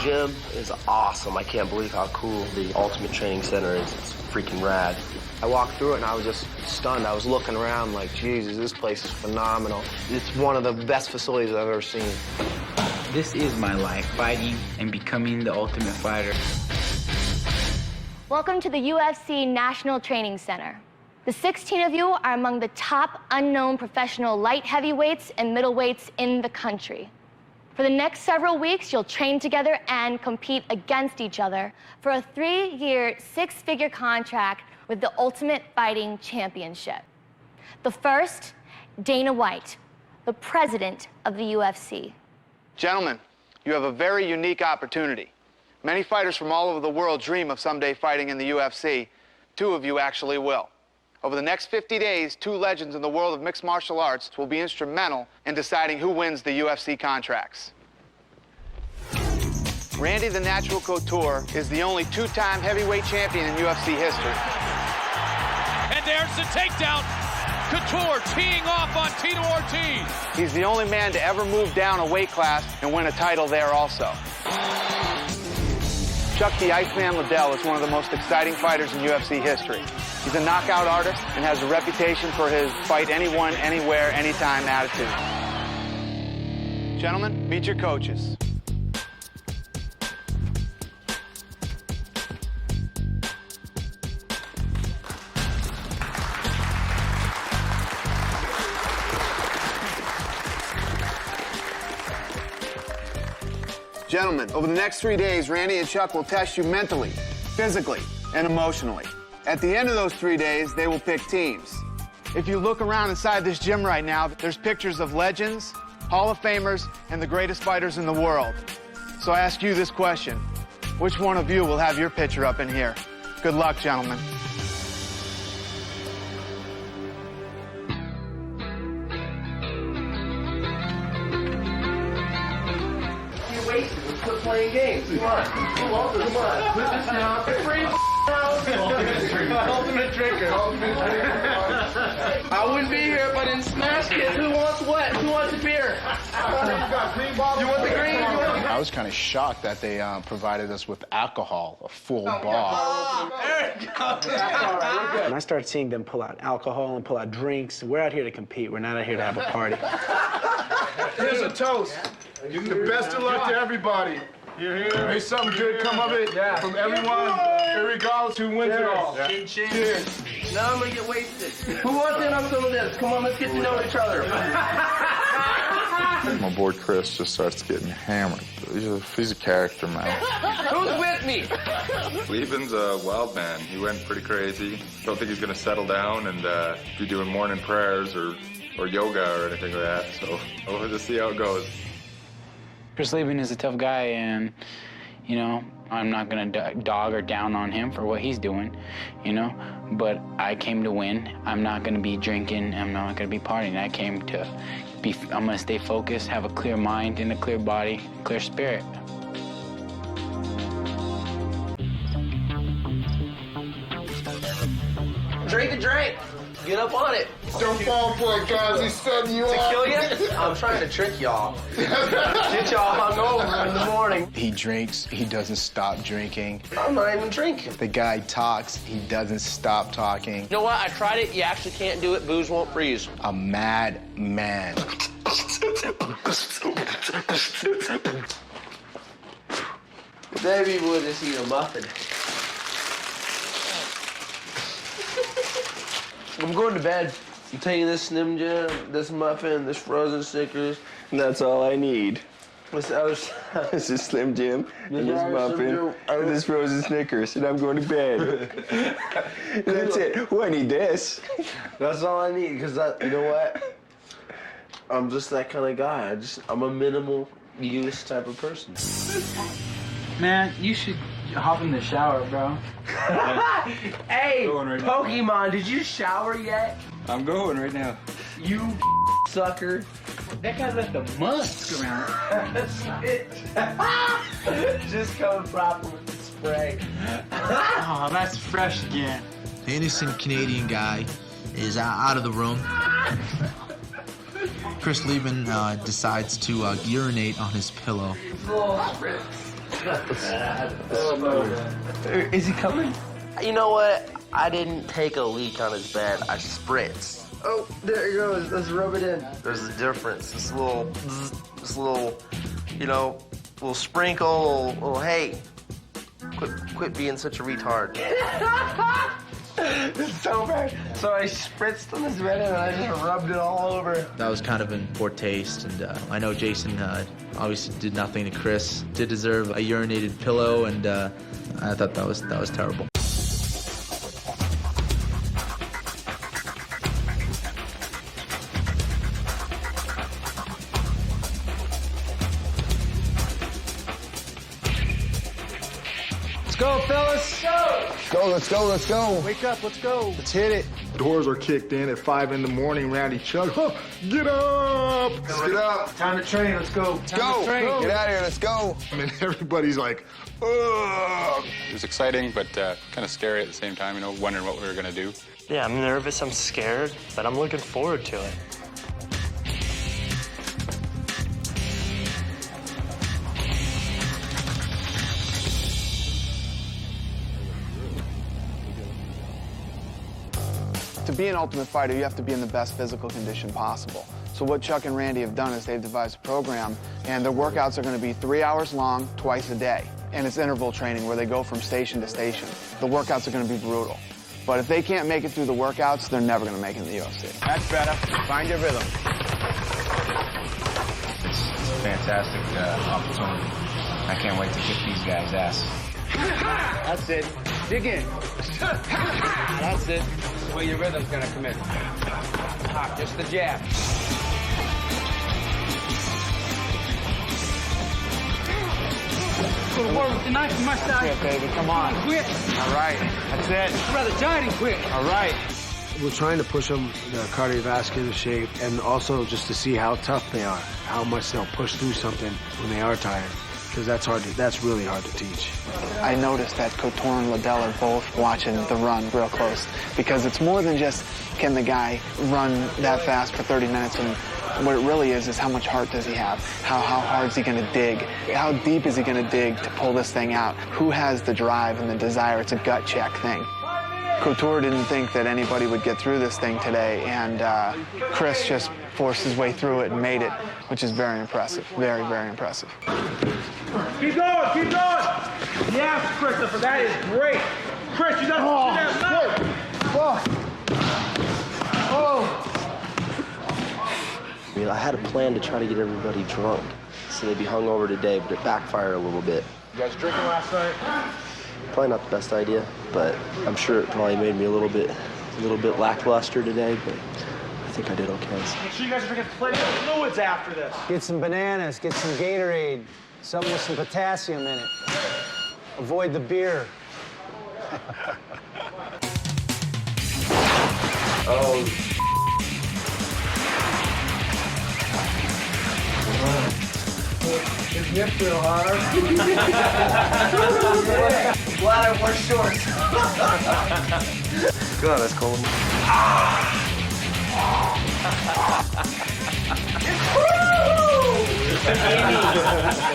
gym is awesome. I can't believe how cool the Ultimate Training Center is. It's freaking rad. I walked through it and I was just stunned. I was looking around like, Jesus, this place is phenomenal. It's one of the best facilities I've ever seen. This is my life, fighting and becoming the ultimate fighter. Welcome to the UFC National Training Center. The 16 of you are among the top unknown professional light heavyweights and middleweights in the country. For the next several weeks, you'll train together and compete against each other for a 3-year, 6-figure contract with the Ultimate Fighting Championship. The first, Dana White, the president of the UFC. Gentlemen, you have a very unique opportunity. Many fighters from all over the world dream of someday fighting in the UFC. 2 of you actually will. Over the next 50 days, 2 legends in the world of mixed martial arts will be instrumental in deciding who wins the UFC contracts. Randy the Natural Couture is the only 2-time heavyweight champion in UFC history. And there's the takedown. Couture teeing off on Tito Ortiz. He's the only man to ever move down a weight class and win a title there also. Chuck the Iceman Liddell is one of the most exciting fighters in UFC history. He's a knockout artist and has a reputation for his fight anyone, anywhere, anytime attitude. Gentlemen, meet your coaches. Gentlemen, over the next 3 days, Randy and Chuck will test you mentally, physically, and emotionally. At the end of those 3 days, they will pick teams. If you look around inside this gym right now, there's pictures of legends, Hall of Famers, and the greatest fighters in the world. So I ask you this question. Which one of you will have your picture up in here? Good luck, gentlemen. Quit playing games. Come on. Come on. Put this down. Free Ultimate drinker. I wouldn't be here if I didn't smash it. Who wants what? Who wants a beer? You want the green? I was kind of shocked that they provided us with alcohol, a full bar. There you go. And I started seeing them pull out alcohol and pull out drinks. We're out here to compete. We're not out here to have a party. Here's a toast. The best of luck to everybody. May something good come of it from everyone, regardless who wins it all. Cheers. Now I'm gonna get wasted. Who wants in on some of this? Come on, let's get to know each other. My boy Chris just starts getting hammered. He's a character, man. Who's with me? Lieben's a wild man. He went pretty crazy. Don't think he's gonna settle down and be doing morning prayers or yoga or anything like that. So we'll just see how it goes. Chris Lieben is a tough guy, and, you know, I'm not going to dog or down on him for what he's doing, you know, but I came to win. I'm not going to be drinking. I'm not going to be partying. I came to I'm going to stay focused, have a clear mind and a clear body, clear spirit. Drink a drink. Get up on it. Don't fall for it, guys. He's setting you up. To kill you? I'm trying to trick y'all. Get y'all hungover in the morning. He drinks, he doesn't stop drinking. I'm not even drinking. The guy talks, he doesn't stop talking. You know what? I tried it. You actually can't do it. Booze won't freeze. A mad man. Baby would just eat a muffin. I'm going to bed. I'm taking this Slim Jim, this muffin, this frozen Snickers. And that's all I need. What's the other side? This is Slim Jim, and this muffin, and this frozen Snickers, and I'm going to bed. That's it. Who I need this? That's all I need, because you know what? I'm just that kind of guy. I'm a minimal use type of person. Man, you should hop in the shower, bro. Hey, Right Pokemon, did you shower yet? I'm going right now. You sucker. That guy left a musk around. That's it. Just coming proper with the spray. Oh, that's fresh again. The innocent Canadian guy is out of the room. Chris Lieben decides to urinate on his pillow. Is he coming? You know what? I didn't take a leak on his bed. I spritzed. Oh, there he goes. Let's rub it in. There's a difference. This little, you know, little sprinkle, little hey, quit being such a retard. This is so bad. So I spritzed on his bed and I just rubbed it all over. That was kind of in poor taste, and I know Jason obviously did nothing to Chris. Did deserve a urinated pillow, and I thought that was terrible. Let's go, fellas. Let's go. Wake up, let's go. Let's hit it. Doors are kicked in at 5 in the morning. Randy Chuck, get up! Let's get up. Time to train, let's go. Let's go. Get out of here, let's go. I mean, everybody's like, ugh. It was exciting, but kind of scary at the same time, you know, wondering what we were going to do. Yeah, I'm nervous, I'm scared, but I'm looking forward to it. To be an Ultimate Fighter, you have to be in the best physical condition possible. So what Chuck and Randy have done is they've devised a program, and their workouts are going to be 3 hours long, twice a day. And it's interval training where they go from station to station. The workouts are going to be brutal. But if they can't make it through the workouts, they're never going to make it in the UFC. That's better. Find your rhythm. It's a fantastic opportunity. I can't wait to kick these guys' ass. That's it. Dig in. That's it. Where your rhythm's gonna come in. Just the jab. Go to war with the knife in my side. That's it, baby. Come on. Quick. All right. That's it. I'd rather die than quick. All right. We're trying to push them their cardiovascular shape and also just to see how tough they are, how much they'll push through something when they are tired. Because that's really hard to teach. I noticed that Couture and Liddell are both watching the run real close because it's more than just can the guy run that fast for 30 minutes, and what it really is how much heart does he have? How hard is he going to dig? How deep is he going to dig to pull this thing out? Who has the drive and the desire? It's a gut check thing. Couture didn't think that anybody would get through this thing today, and Chris just forced his way through it and made it, which is very impressive. Very, very impressive. Keep going, keep going. Yes, Christopher, that is great. Chris, you got to hold that knife. I mean, I had a plan to try to get everybody drunk, so they'd be hungover today, but it backfired a little bit. You guys drinking last night? Probably not the best idea, but I'm sure it probably made me a little bit lackluster today, but I think I did okay. Make sure you guys are drinking plenty of fluids after this. Get some bananas, get some Gatorade, something with some potassium in it. Avoid the beer. Oh. His hips real hard. Glad I wore shorts. God, that's cold.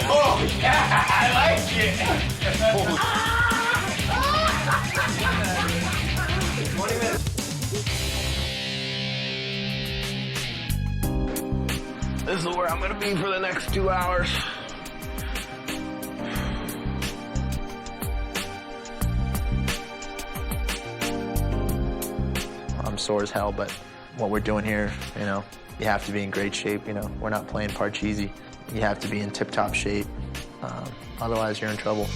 Oh, yeah, I like it. This is where I'm gonna be for the next 2 hours. I'm sore as hell, but what we're doing here, you know, you have to be in great shape. You know, we're not playing Parcheesi. You have to be in tip-top shape. Otherwise, you're in trouble.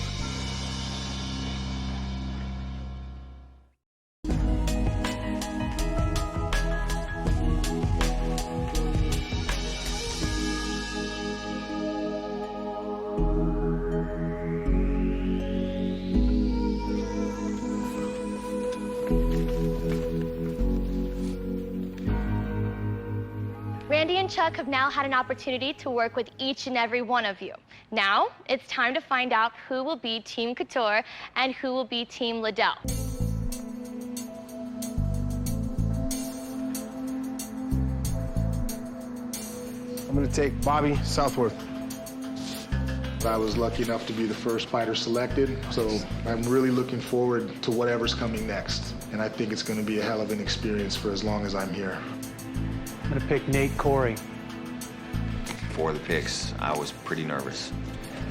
Randy and Chuck have now had an opportunity to work with each and every one of you. Now, it's time to find out who will be Team Couture and who will be Team Liddell. I'm gonna take Bobby Southworth. I was lucky enough to be the first fighter selected, so I'm really looking forward to whatever's coming next. And I think it's going to be a hell of an experience for as long as I'm here. I'm going to pick Nate Corey. For the picks, I was pretty nervous.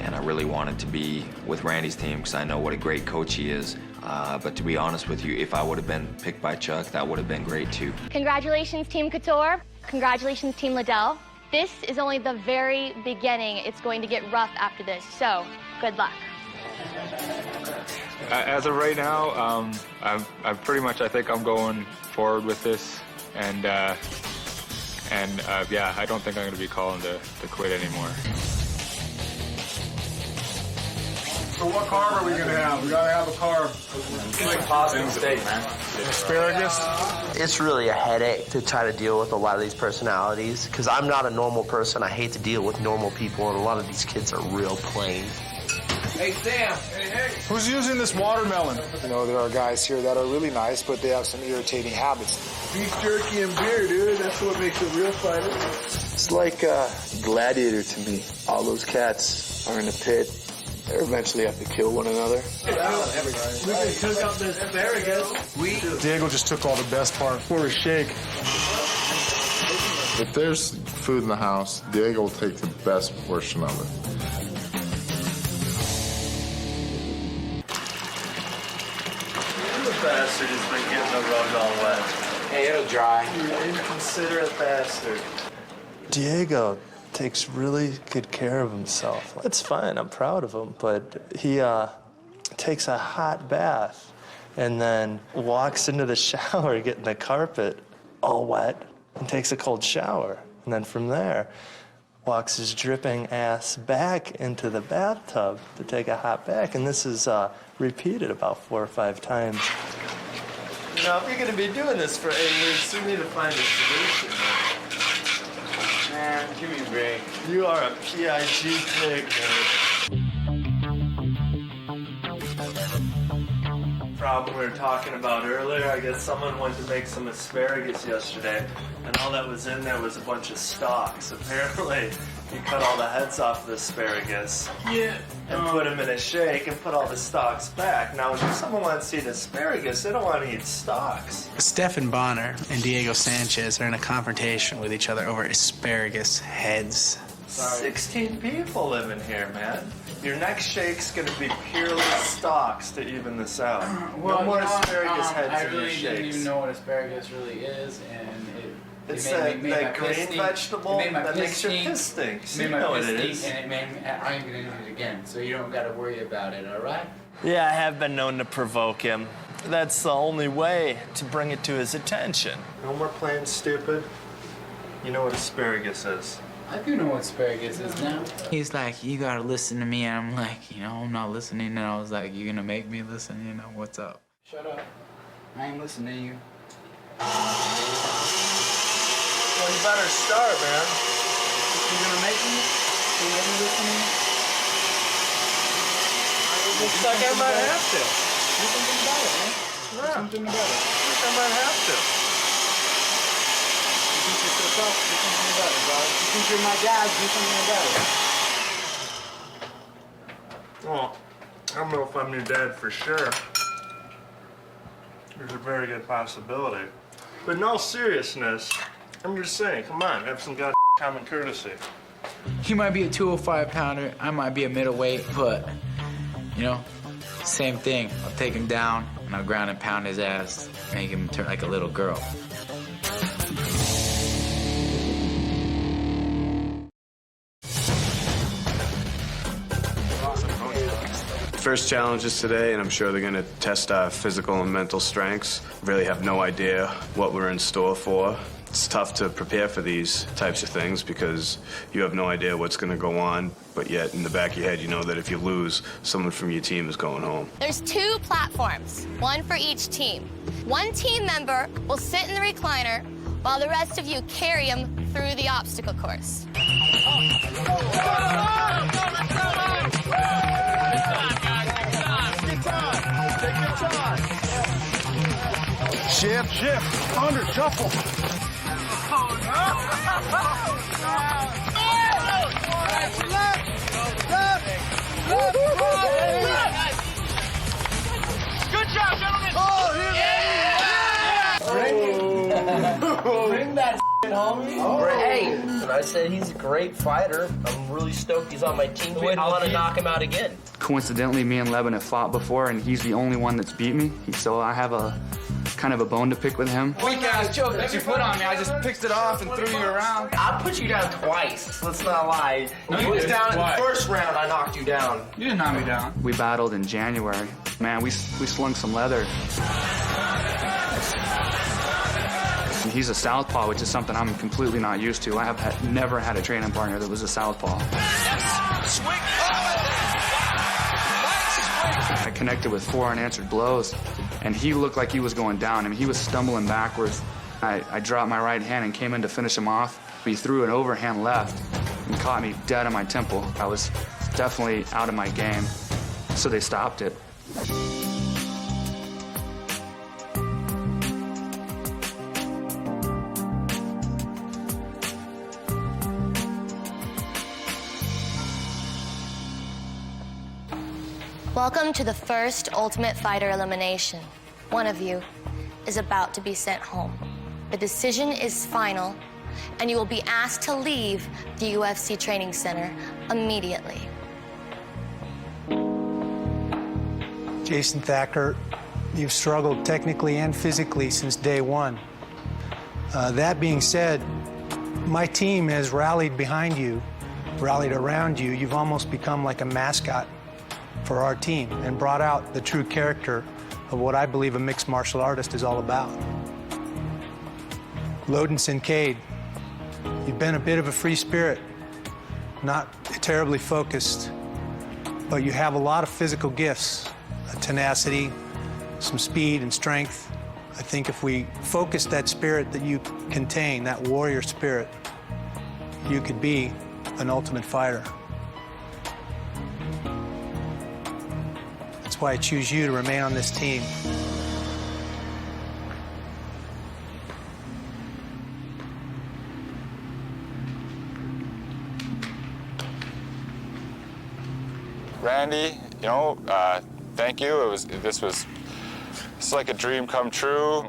And I really wanted to be with Randy's team because I know what a great coach he is. But to be honest with you, if I would have been picked by Chuck, that would have been great too. Congratulations, Team Couture. Congratulations, Team Liddell. This is only the very beginning. It's going to get rough after this, so good luck. As of right now, I'm pretty much, I think I'm going forward with this. And yeah, I don't think I'm going to be calling to quit anymore. So what carb are we going to have? We got to have a carb. Like pasta steak, man. Asparagus? It's really a headache to try to deal with a lot of these personalities, because I'm not a normal person. I hate to deal with normal people, and a lot of these kids are real plain. Hey, Sam. Hey. Who's using this watermelon? You know, there are guys here that are really nice, but they have some irritating habits. Beef jerky and beer, dude. That's what makes a real fighter. It's like a gladiator to me. All those cats are in a pit. They eventually have to kill one another. We can cook up this asparagus. Diego just took all the best part for a shake. If there's food in the house, Diego will take the best portion of it. The bastard has been getting the rug all wet. Hey, it'll dry. You inconsiderate bastard. Diego takes really good care of himself. It's fine, I'm proud of him, but he takes a hot bath and then walks into the shower getting the carpet all wet and takes a cold shower. And then from there, walks his dripping ass back into the bathtub to take a hot bath. And this is repeated about 4 or 5 times. You know, if you're going to be doing this for 8 weeks, you need to find a solution. Man, give me a break. You are a PIG pig, man. Problem we were talking about earlier, I guess someone went to make some asparagus yesterday, and all that was in there was a bunch of stalks. Apparently, you cut all the heads off the asparagus and put them in a shake and put all the stalks back. Now, if someone wants to eat asparagus, they don't want to eat stalks. Stephan Bonner and Diego Sanchez are in a confrontation with each other over asparagus heads. 16 people live in here, man. Your next shake's gonna be purely stalks to even this out. Well, no more you know, asparagus heads I in your really shakes. didn't even know what asparagus really is, and It's made that green vegetable that makes your piss stink. So you know what it is. And it made me, I ain't gonna do it again, so you don't gotta worry about it, all right? Yeah, I have been known to provoke him. That's the only way to bring it to his attention. No more playing stupid. You know what asparagus is. I do know what asparagus is now. He's like, you gotta listen to me, and I'm like, you know, I'm not listening, and I was like, you're gonna make me listen, you know, what's up? Shut up. I ain't listening to you. Well, you better start, man. You gonna make me? You make me listen to me? Looks like I might have to. Do something about it, man. Do something about it. Looks like I might have to. You think you're so tough? Do something about it, bro. You think you're my dad? Do something about it. Well, I don't know if I'm your dad for sure. There's a very good possibility. But in all seriousness, I'm just saying, come on, have some common courtesy. He might be a 205 pounder, I might be a middleweight, but, you know, same thing. I'll take him down and I'll ground and pound his ass, make him turn like a little girl. First challenges today, and I'm sure they're going to test our physical and mental strengths. Really have no idea what we're in store for. It's tough to prepare for these types of things because you have no idea what's going to go on, but yet in the back of your head you know that if you lose, someone from your team is going home. There's 2 platforms, one for each team. One team member will sit in the recliner while the rest of you carry him through the obstacle course. Shift, under, shuffle. homie. Oh. Great. And I said he's a great fighter. I'm really stoked he's on my team. I want to knock him out again. Coincidentally, me and Levin have fought before, and he's the only one that's beat me. So I have a kind of a bone to pick with him. Weak ass choke that you put on me. I just picked it off and threw you around. I put you down twice. Let's not lie. No, you you was did. down in Why? the first round. I knocked you down. You didn't knock me down. We battled in January. Man, we slung some leather. He's a southpaw, which is something I'm completely not used to. I have never had a training partner that was a southpaw. Swing. I connected with 4 unanswered blows, and he looked like he was going down. I mean, he was stumbling backwards. I dropped my right hand and came in to finish him off. He threw an overhand left and caught me dead on my temple. I was definitely out of my game, so they stopped it. Welcome to the first Ultimate Fighter elimination. One of you is about to be sent home. The decision is final, and you will be asked to leave the UFC Training Center immediately. Jason Thacker, you've struggled technically and physically since day one. That being said, my team has rallied behind you, rallied around you. You've almost become like a mascot for our team and brought out the true character of what I believe a mixed martial artist is all about. Loden Sincade, you've been a bit of a free spirit, not terribly focused, but you have a lot of physical gifts, a tenacity, some speed and strength. I think if we focus that spirit that you contain, that warrior spirit, you could be an ultimate fighter. That's why I choose you to remain on this team. Randy, you know, thank you. This was like a dream come true.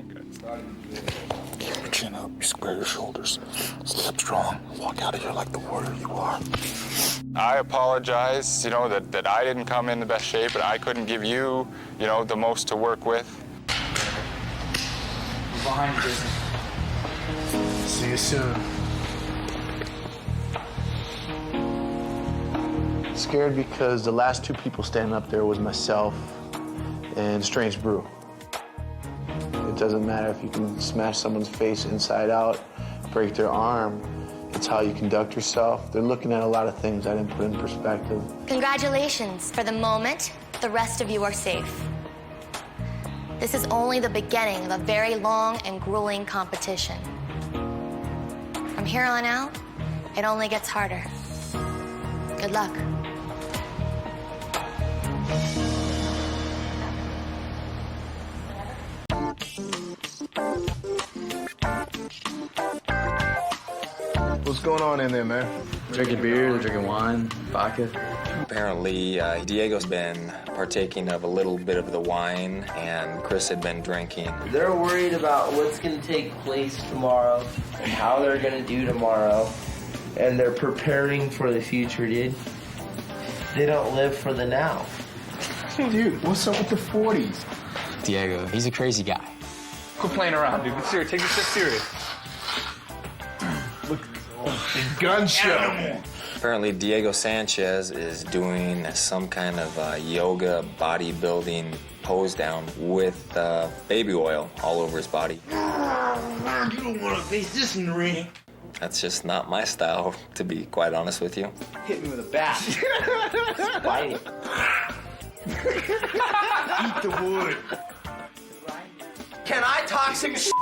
Keep your chin up, square your shoulders, step strong, walk out of here like the warrior you are. I apologize, you know, that I didn't come in the best shape, and I couldn't give you, you know, the most to work with. Behind you, Jason. See you soon. Scared because the last 2 people standing up there was myself and Strange Brew. It doesn't matter if you can smash someone's face inside out, break their arm. It's how you conduct yourself. They're looking at a lot of things I didn't put in perspective. Congratulations. For the moment, the rest of you are safe. This is only the beginning of a very long and grueling competition. From here on out, it only gets harder. Good luck. What's going on in there, man? Drinking beer, drinking wine, vodka. Apparently, Diego's been partaking of a little bit of the wine, and Chris had been drinking. They're worried about what's going to take place tomorrow and how they're going to do tomorrow. And they're preparing for the future, dude. They don't live for the now. Dude, what's up with the 40s? Diego, he's a crazy guy. Quit playing around, dude. Seriously, take this shit serious. Gun show. Apparently, Diego Sanchez is doing some kind of yoga bodybuilding pose down with baby oil all over his body. You don't want to face this in the ring. That's just not my style, to be quite honest with you. Hit me with a bat. Bite it. Eat the wood. Can I talk some shit?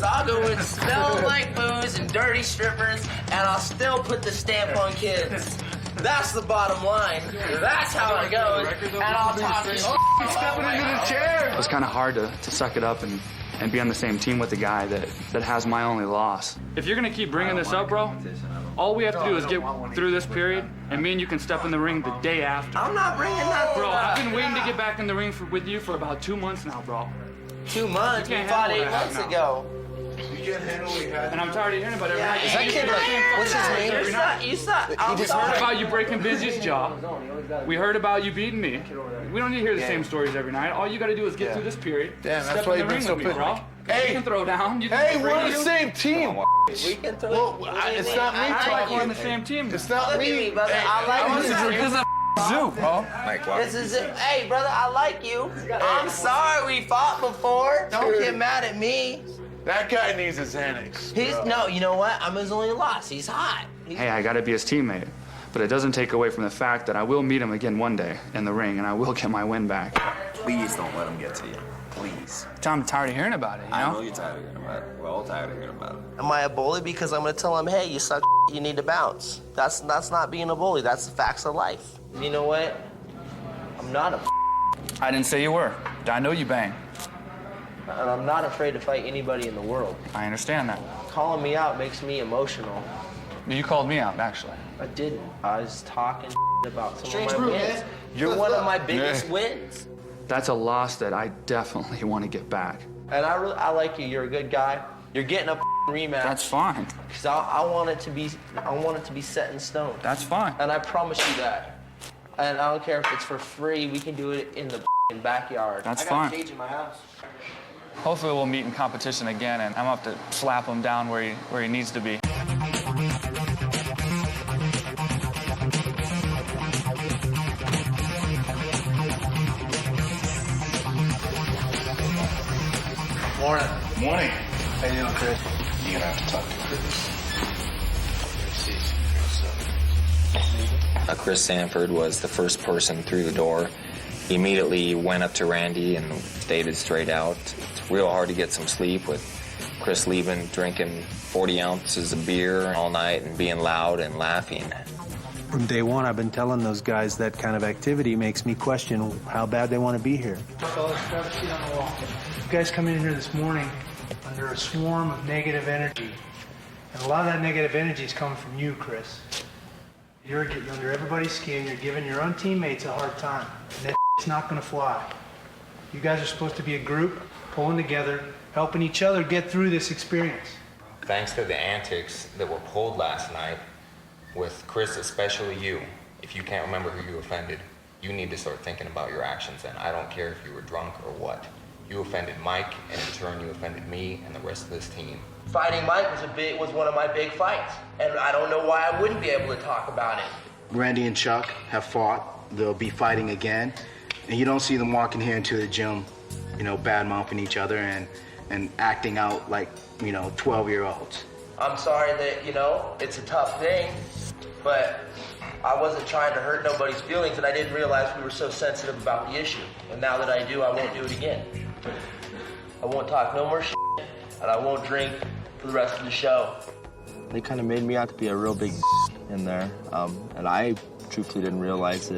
I'll go and smell like booze and dirty strippers, and I'll still put the stamp on kids. That's the bottom line. That's how it goes. And I'll talk shit. He's stepping into the chair. It's kind of hard to suck it up and be on the same team with a guy that has my only loss. If you're gonna keep bringing this up, bro, all we have to do is get through this period, and me and you can step in the ring the day after. I'm not bringing nothing Bro, up. I've been waiting to get back in the ring with you for about 2 months now, bro. 2 months? You We can't fought handle 8 that months now. ago. And I'm tired of hearing about it every night. Is that kid like, what's his name? You suck. We just heard about you breaking Busy's jaw. We heard about you beating me. We don't need to hear the same stories every night. All you got to do is get through this period. Damn, step that's why in you've the been ring so with me, bro. Hey, you can throw down. You Hey, can we're the same team. We can throw It's not me I like you on talking. the same team. It's not Look at me. me, brother. I like you. This is a zoo, bro. This is it. Hey, brother, I like you. I'm sorry we fought before. Don't get mad at me. That guy needs his Xanax. No, you know what? I'm his only loss. He's hot. Hey, I got to be his teammate. But it doesn't take away from the fact that I will meet him again one day in the ring, and I will get my win back. Please don't let him get to you. Please. Tom, I'm tired of hearing about it, you know? I know you're tired of hearing about it. We're all tired of hearing about it. Am I a bully? Because I'm gonna tell him, hey, you suck, you need to bounce. That's not being a bully. That's the facts of life. You know what? I'm not a I didn't say you were. I know you bang. and I'm not afraid to fight anybody in the world. I understand that. Calling me out makes me emotional. You called me out, actually. I didn't. I was talking about some of my wins. You're one of my biggest wins. That's a loss that I definitely want to get back. And I like you. You're a good guy. You're getting a rematch. That's fine. Because I want it to be set in stone. That's fine. And I promise you that. And I don't care if it's for free. We can do it in the backyard. That's I fine. got a cage in my house. Hopefully we'll meet in competition again, and I'm up to slap him down where he needs to be. Morning. Morning. How you doing, Chris? You're gonna have to talk to Chris. Chris Sanford was the first person through the door. He immediately went up to Randy and stated straight out, it's real hard to get some sleep with Chris Lieben drinking 40 ounces of beer all night and being loud and laughing. From day one, I've been telling those guys that kind of activity makes me question how bad they want to be here. Fellas, grab a seat on the wall. You guys come in here this morning under a swarm of negative energy. And a lot of that negative energy is coming from you, Chris. You're getting under everybody's skin. You're giving your own teammates a hard time. And that's not going to fly. You guys are supposed to be a group, pulling together, helping each other get through this experience. Thanks to the antics that were pulled last night, with Chris, especially you, if you can't remember who you offended, you need to start thinking about your actions. And I don't care if you were drunk or what. You offended Mike, and in turn you offended me and the rest of this team. Fighting Mike was one of my big fights. And I don't know why I wouldn't be able to talk about it. Randy and Chuck have fought. They'll be fighting again. And you don't see them walking here into the gym, bad-mouthing each other and acting out like, 12-year-olds. I'm sorry that, it's a tough thing, but I wasn't trying to hurt nobody's feelings, and I didn't realize we were so sensitive about the issue. And now that I do, I won't do it again. I won't talk no more shit, and I won't drink for the rest of the show. They kind of made me out to be a real big in there, and I truthfully didn't realize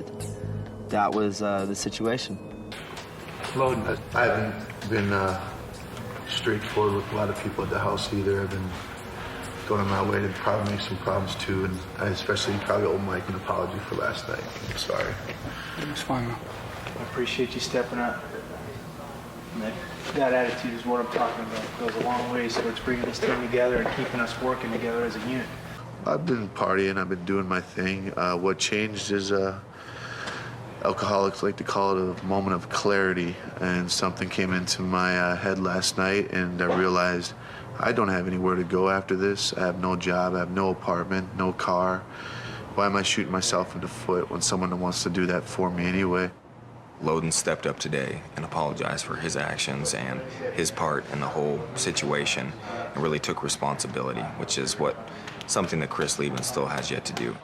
that was the situation. Loden, I haven't been straightforward with a lot of people at the house either. I've been going on my way to probably make some problems too, and I especially probably owe Mike an apology for last night. I'm sorry. It's fine. I appreciate you stepping up. And that attitude is what I'm talking about. It goes a long way towards bringing this team together and keeping us working together as a unit. I've been partying. I've been doing my thing. What changed is alcoholics like to call it a moment of clarity, and something came into my head last night, and I realized I don't have anywhere to go after this. I have no job, I have no apartment, no car. Why am I shooting myself in the foot when someone wants to do that for me anyway? Loden stepped up today and apologized for his actions and his part in the whole situation and really took responsibility, which is something that Chris Lieben still has yet to do.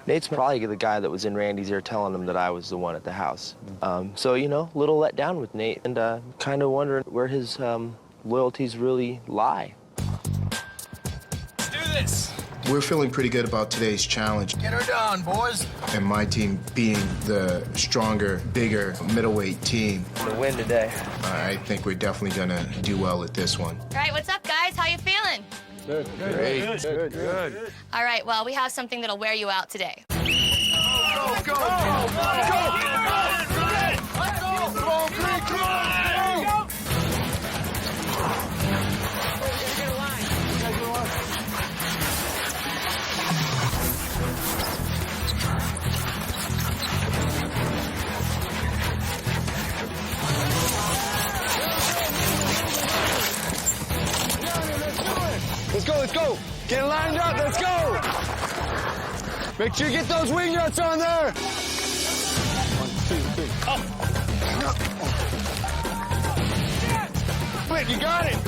Nate's probably the guy that was in Randy's ear telling him that I was the one at the house. So, little let down with Nate, and kind of wondering where his loyalties really lie. Let's do this. We're feeling pretty good about today's challenge. Get her done, boys. And my team being the stronger, bigger middleweight team. To win today. I think we're definitely gonna do well at this one. All right, what's up, guys? How you feeling? Good. Great. Good. All right, well, we have something that'll wear you out today. Go! Get lined up, let's go! Make sure you get those wing nuts on there! 1, 2, 3, up! Wait, you got it!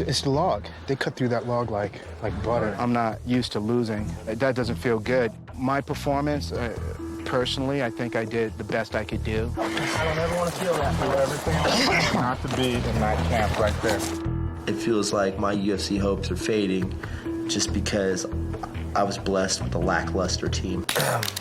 It's the log. They cut through that log like butter. I'm not used to losing. That doesn't feel good. My performance, personally, I think I did the best I could do. I don't ever want to feel that. Everything not to be in that camp right there. It feels like my UFC hopes are fading just because I was blessed with a lackluster team.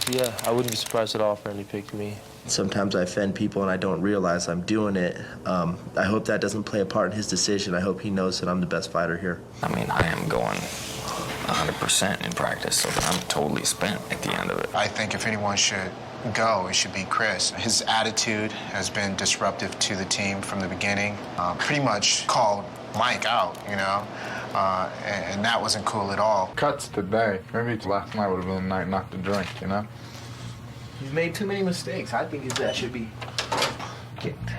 Yeah, I wouldn't be surprised at all if Randy picked me. Sometimes I offend people and I don't realize I'm doing it. I hope that doesn't play a part in his decision. I hope he knows that I'm the best fighter here. I mean, I am going 100% in practice, so that I'm totally spent at the end of it. I think if anyone should go, it should be Chris. His attitude has been disruptive to the team from the beginning. Pretty much called Mike out, you know, and that wasn't cool at all. Cuts today. Maybe last night would have been the night not to drink, you know? He's made too many mistakes. I think that should be kicked.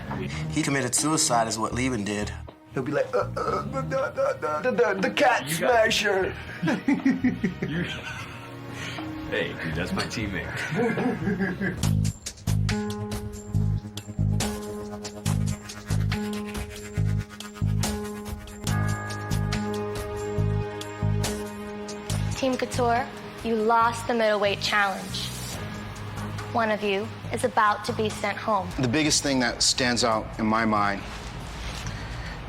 He committed suicide is what Lieben did. He'll be like, the cat smasher. Hey, dude, that's my teammate. Team Couture, you lost the middleweight challenge. One of you is about to be sent home. The biggest thing that stands out in my mind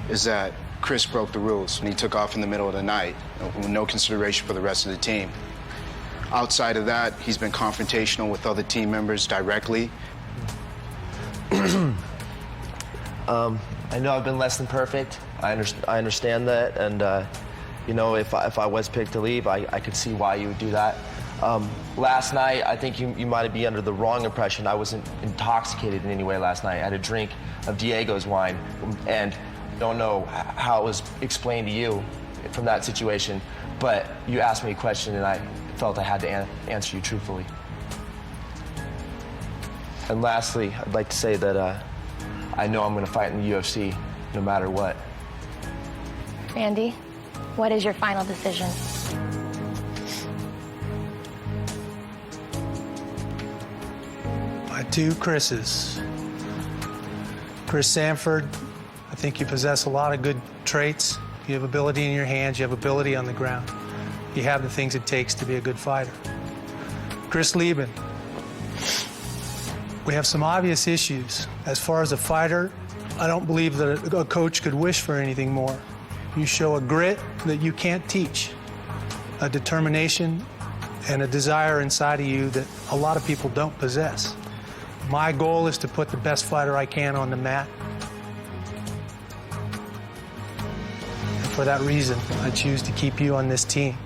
is that Chris broke the rules and he took off in the middle of the night with no consideration for the rest of the team. Outside of that, he's been confrontational with other team members directly. I know I've been less than perfect. I understand that, and you know, if I was picked to leave, I could see why you would do that. Last night, I think you might be under the wrong impression. I wasn't intoxicated in any way last night. I had a drink of Diego's wine, and don't know how it was explained to you from that situation, but you asked me a question, and I felt I had to answer you truthfully. And lastly, I'd like to say that I know I'm going to fight in the UFC no matter what. Randy, what is your final decision? My two Chris's. Chris Sanford, I think you possess a lot of good traits. You have ability in your hands, you have ability on the ground. You have the things it takes to be a good fighter. Chris Lieben, we have some obvious issues. As far as a fighter, I don't believe that a coach could wish for anything more. You show a grit that you can't teach, a determination and a desire inside of you that a lot of people don't possess. My goal is to put the best fighter I can on the mat. And for that reason, I choose to keep you on this team.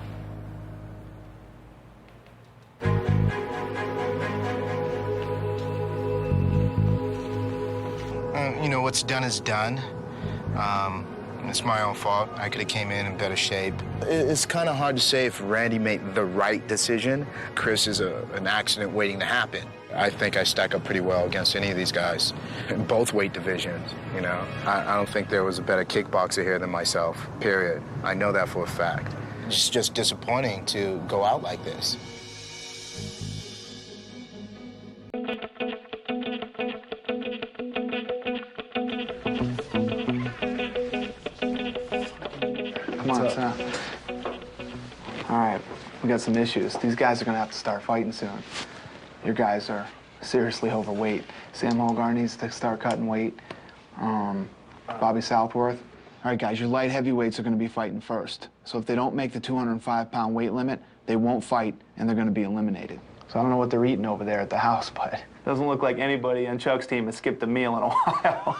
You know, what's done is done. It's my own fault. I could have came in better shape. It's kind of hard to say if Randy made the right decision. Chris is an accident waiting to happen. I think I stack up pretty well against any of these guys in both weight divisions, you know. I don't think there was a better kickboxer here than myself, period. I know that for a fact. It's just disappointing to go out like this. Come on, son. All right, we got some issues. These guys are gonna have to start fighting soon. Your guys are seriously overweight. Sam Holgar needs to start cutting weight. Bobby Southworth. All right, guys, your light heavyweights are gonna be fighting first. So if they don't make the 205-pound weight limit, they won't fight, and they're gonna be eliminated. So I don't know what they're eating over there at the house, but it doesn't look like anybody on Chuck's team has skipped a meal in a while.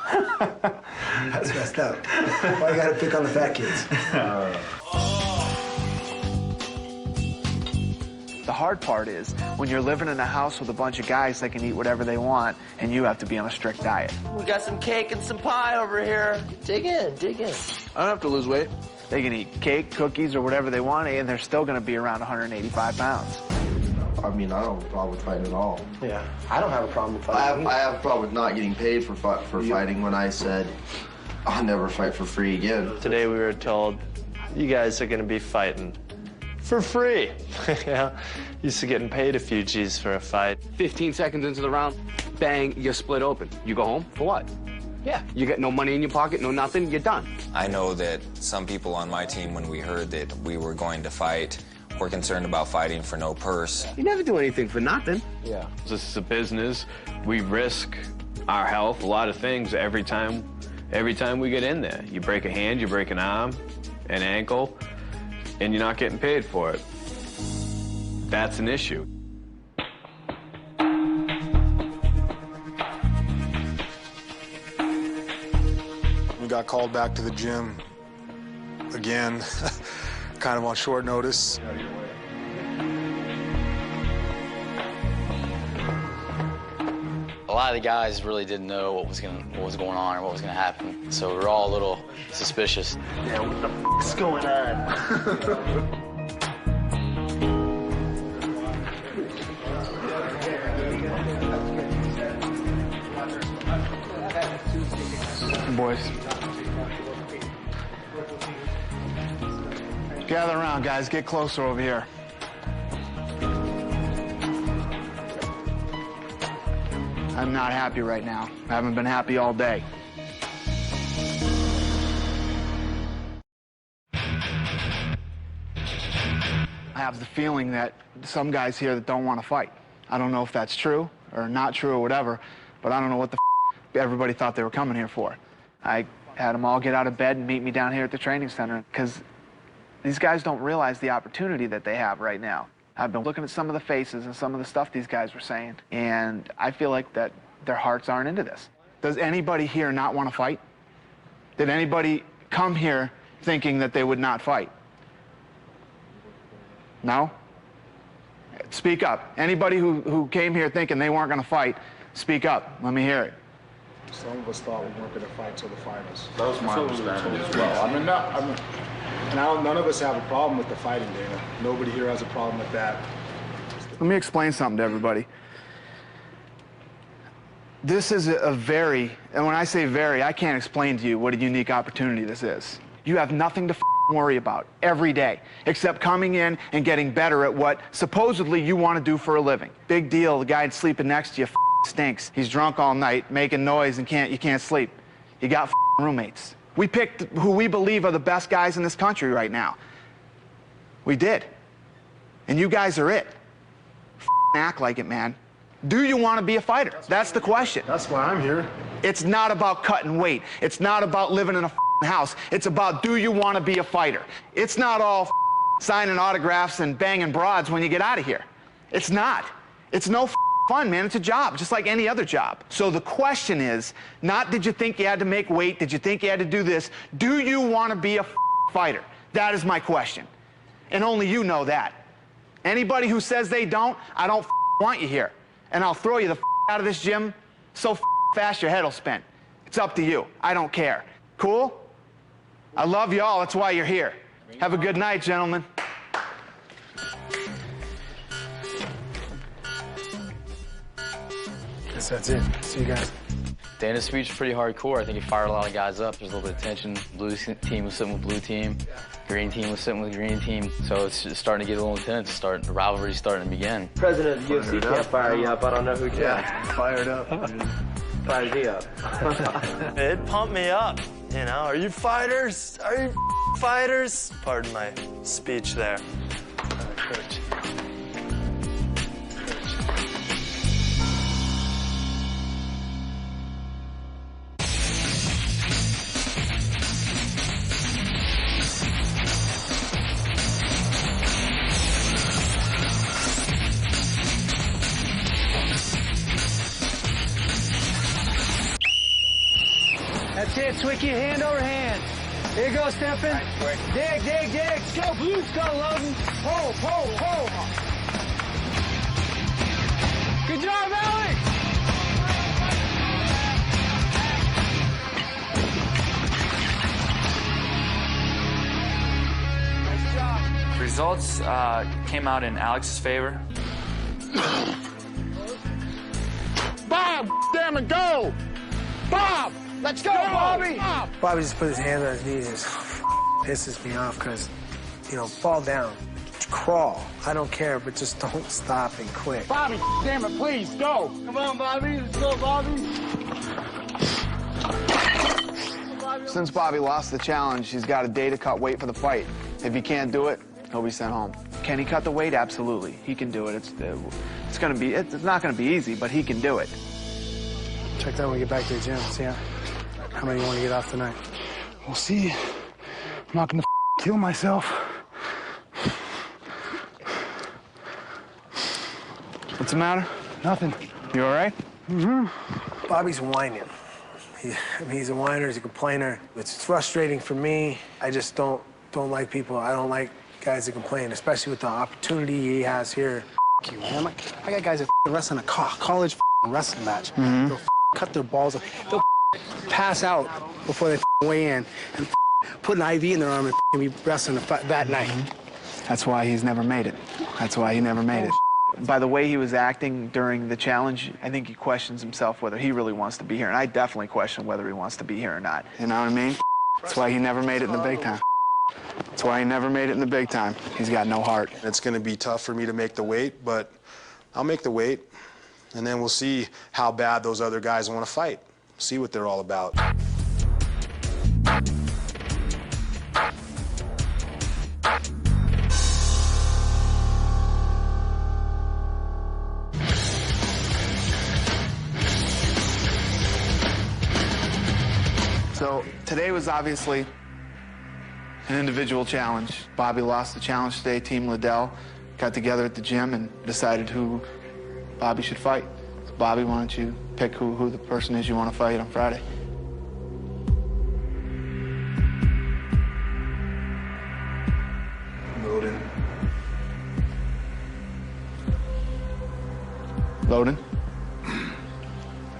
That's messed up. Why you gotta pick on the fat kids? The hard part is when you're living in a house with a bunch of guys that can eat whatever they want and you have to be on a strict diet. We got some cake and some pie over here. Dig in, dig in. I don't have to lose weight. They can eat cake, cookies, or whatever they want, and they're still going to be around 185 pounds. I mean, I don't have a problem with fighting at all. Yeah. I don't have a problem with fighting. I have a problem with not getting paid for fighting when I said I'll never fight for free again. Today we were told, you guys are going to be fighting for free. Yeah, used to getting paid a few G's for a fight. 15 seconds into the round, bang, you're split open. You go home for what? Yeah, you get no money in your pocket, no nothing, you're done. I know that some people on my team, when we heard that we were going to fight, were concerned about fighting for no purse. You never do anything for nothing. Yeah. This is a business. We risk our health, a lot of things every time we get in there. You break a hand, you break an arm, an ankle, and you're not getting paid for it. That's an issue. We got called back to the gym again, kind of on short notice. A lot of the guys really didn't know what was going on or what was going to happen, so we were all a little suspicious. Yeah, what the f***'s going on? Boys. Gather around, guys. Get closer over here. I'm not happy right now. I haven't been happy all day. I have the feeling that some guys here that don't want to fight. I don't know if that's true or not true or whatever, but I don't know what the f everybody thought they were coming here for. I had them all get out of bed and meet me down here at the training center because these guys don't realize the opportunity that they have right now. I've been looking at some of the faces and some of the stuff these guys were saying, and I feel like that their hearts aren't into this. Does anybody here not want to fight? Did anybody come here thinking that they would not fight? No? Speak up. Anybody who came here thinking they weren't going to fight, speak up. Let me hear it. Some of us thought we weren't going to fight till the finals. That was my understanding as well. None of us have a problem with the fighting, Dana. Nobody here has a problem with that. Let me explain something to everybody. This is a very, and when I say very, I can't explain to you what a unique opportunity this is. You have nothing to worry about every day, except coming in and getting better at what supposedly you want to do for a living. Big deal, the guy sleeping next to you stinks. He's drunk all night, making noise, and you can't sleep. You got roommates. We picked who we believe are the best guys in this country right now. We did. And you guys are it. Act like it, man. Do you want to be a fighter? That's the question. That's why I'm here. It's not about cutting weight. It's not about living in a house. It's about, do you want to be a fighter? It's not all signing autographs and banging broads when you get out of here. It's not. It's no fun, man. It's a job, just like any other job. So the question is, not did you think you had to make weight? Did you think you had to do this? Do you want to be a fighter? That is my question. And only you know that. Anybody who says they don't, I don't want you here. And I'll throw you the out of this gym so fast your head will spin. It's up to you. I don't care. Cool? I love you all. That's why you're here. Have a good night, gentlemen. Guess that's it. See you guys. Dana's speech was pretty hardcore. I think he fired a lot of guys up. There's a little bit of tension. Blue team was sitting with blue team. Green team was sitting with green team. So it's just starting to get a little intense. The rivalry's starting to begin. President of the UFC can't fire you up. I don't know who can. Yeah, fired up. Fired you up. It pumped me up, you know. Are you fighters? Are you fighters? Pardon my speech there. Coach. That's it, Swicky, hand over hand. Here you go, Stephen. Dig, dig, dig. Let's go, Blues, go, Logan. Pull, pull, pull. Good job, Alex! Results came out in Alex's favor. Bob, damn it, go! Bob, let's go, Bobby! Bob. Bobby just put his hands on his knees and just pisses me off because, you know, fall down, crawl. I don't care, but just don't stop and quit. Bobby, damn it, please, go! Come on, Bobby, let's go, Bobby! Since Bobby lost the challenge, he's got a day to cut weight for the fight. If he can't do it, he'll be sent home. Can he cut the weight? Absolutely. He can do it. It's not gonna be easy, but he can do it. Check that when we get back to the gym. See how many you want to get off tonight. We'll see. I'm not gonna kill myself. What's the matter? Nothing. You all right? Mm-hmm. Bobby's whining. He's a whiner, he's a complainer. It's frustrating for me. I just don't like people. I don't like guys that complain, especially with the opportunity he has here. You, man. I got guys that wrestle in a college wrestling match. Mhm. They'll cut their balls. They'll pass out before they weigh in and put an IV in their arm and be wrestling that night. That's why he's never made it. That's why he never made it. By the way he was acting during the challenge, I think he questions himself whether he really wants to be here. And I definitely question whether he wants to be here or not. You know what I mean? That's why he never made it in the big time. That's why he never made it in the big time. He's got no heart. It's going to be tough for me to make the weight, but I'll make the weight. And then we'll see how bad those other guys want to fight. See what they're all about. So today was obviously an individual challenge. Bobby lost the challenge today. Team Liddell got together at the gym and decided who Bobby should fight. So Bobby, why don't you pick who the person is you want to fight on Friday? Loden. Loden?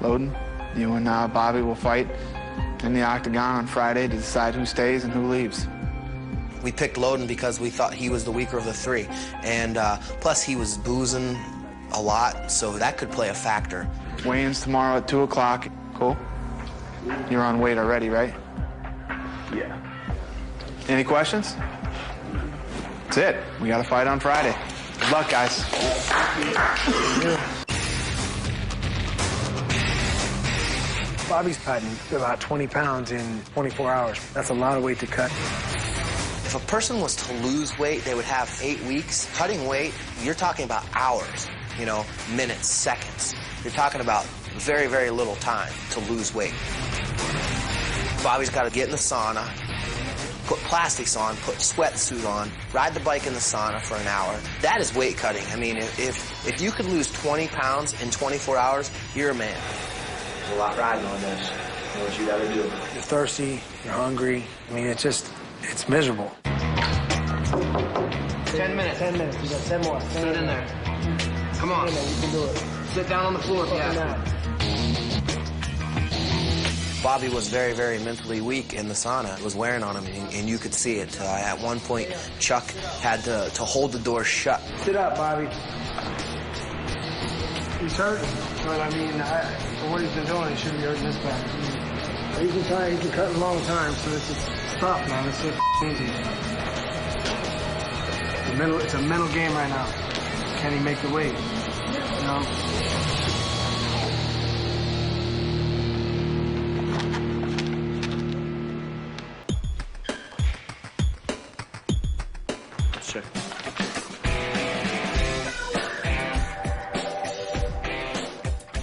Loden, you and Bobby will fight in the octagon on Friday to decide who stays and who leaves. We picked Loden because we thought he was the weaker of the three. And plus he was boozing a lot, so that could play a factor. Weigh-ins tomorrow at 2 o'clock. Cool? You're on weight already, right? Yeah. Any questions? That's it. We got to fight on Friday. Good luck, guys. Bobby's cutting about 20 pounds in 24 hours. That's a lot of weight to cut. If a person was to lose weight, they would have 8 weeks. Cutting weight, you're talking about hours, you know, minutes, seconds. You're talking about very, very little time to lose weight. Bobby's got to get in the sauna, put plastics on, put sweatsuit on, ride the bike in the sauna for an hour. That is weight cutting. I mean, if you could lose 20 pounds in 24 hours, you're a man. There's a lot riding on this. You know what you got to do. You're thirsty, you're hungry. I mean, it's miserable. 10 minutes. 10 minutes. You got 10 more. Sit in there. Come on. You can do it. Sit down on the floor if you have to. Bobby was very, very mentally weak in the sauna. It was wearing on him, and you could see it. At one point, Chuck had to hold the door shut. Sit up, Bobby. He's hurting, but I mean, for what he's been doing, he shouldn't be hurting this bad. He's been cutting a long time, so it's tough, man. It's so easy. It's a mental game right now. Can he make the weight? You know? Sure.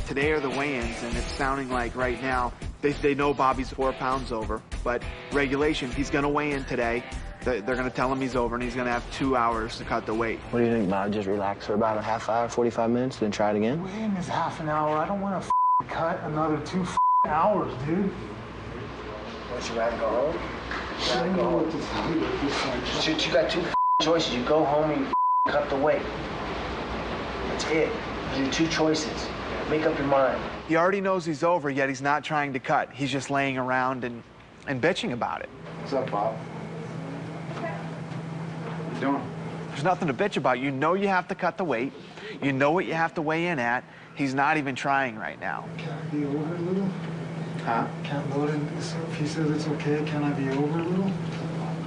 Today are the weigh-ins, and it's sounding like right now they know Bobby's 4 pounds over, but regulation, he's going to weigh in today. They're going to tell him he's over, and he's going to have 2 hours to cut the weight. What do you think, Bob? Just relax for about a half hour, 45 minutes, then try it again? Weigh-in is half an hour. I don't want to cut another 2 hours, dude. What, you rather go home? You got 2 choices. You go home and you cut the weight. That's it. You have two choices. Make up your mind. He already knows he's over, yet he's not trying to cut. He's just laying around and bitching about it. What's up, Bob? What you doing? There's nothing to bitch about. You know you have to cut the weight. You know what you have to weigh in at. He's not even trying right now. Can I be over a little? Huh? Can't load in. If he says it's okay, can I be over a little?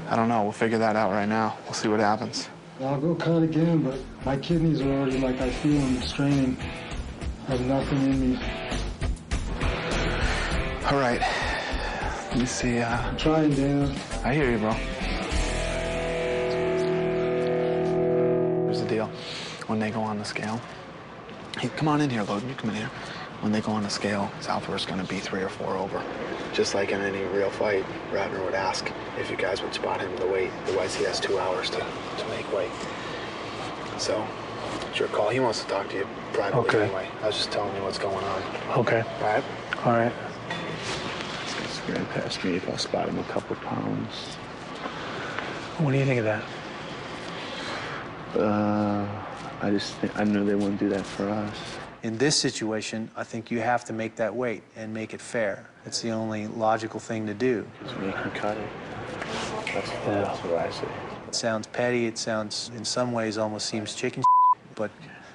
I don't know. We'll figure that out right now. We'll see what happens. I'll go cut again, but my kidneys are already like I feel them straining. I have nothing in me. All right. Let me see. I'm trying, Dan. I hear you, bro. Here's the deal. When they go on the scale, hey, come on in here, Logan. You come in here. When they go on the scale, Southworth's going to be 3 or 4 over. Just like in any real fight, Ratner would ask if you guys would spot him the weight. Otherwise, he has 2 hours to make weight. So, it's your call. He wants to talk to you privately anyway. I was just telling you what's going on. Okay. All right? All right. This guy's going past me if I'll spot him a couple pounds. What do you think of that? I know they wouldn't do that for us. In this situation, I think you have to make that weight and make it fair. It's the only logical thing to do. Just make him cut it. That's what I say. It sounds petty. It sounds, in some ways, almost seems chicken but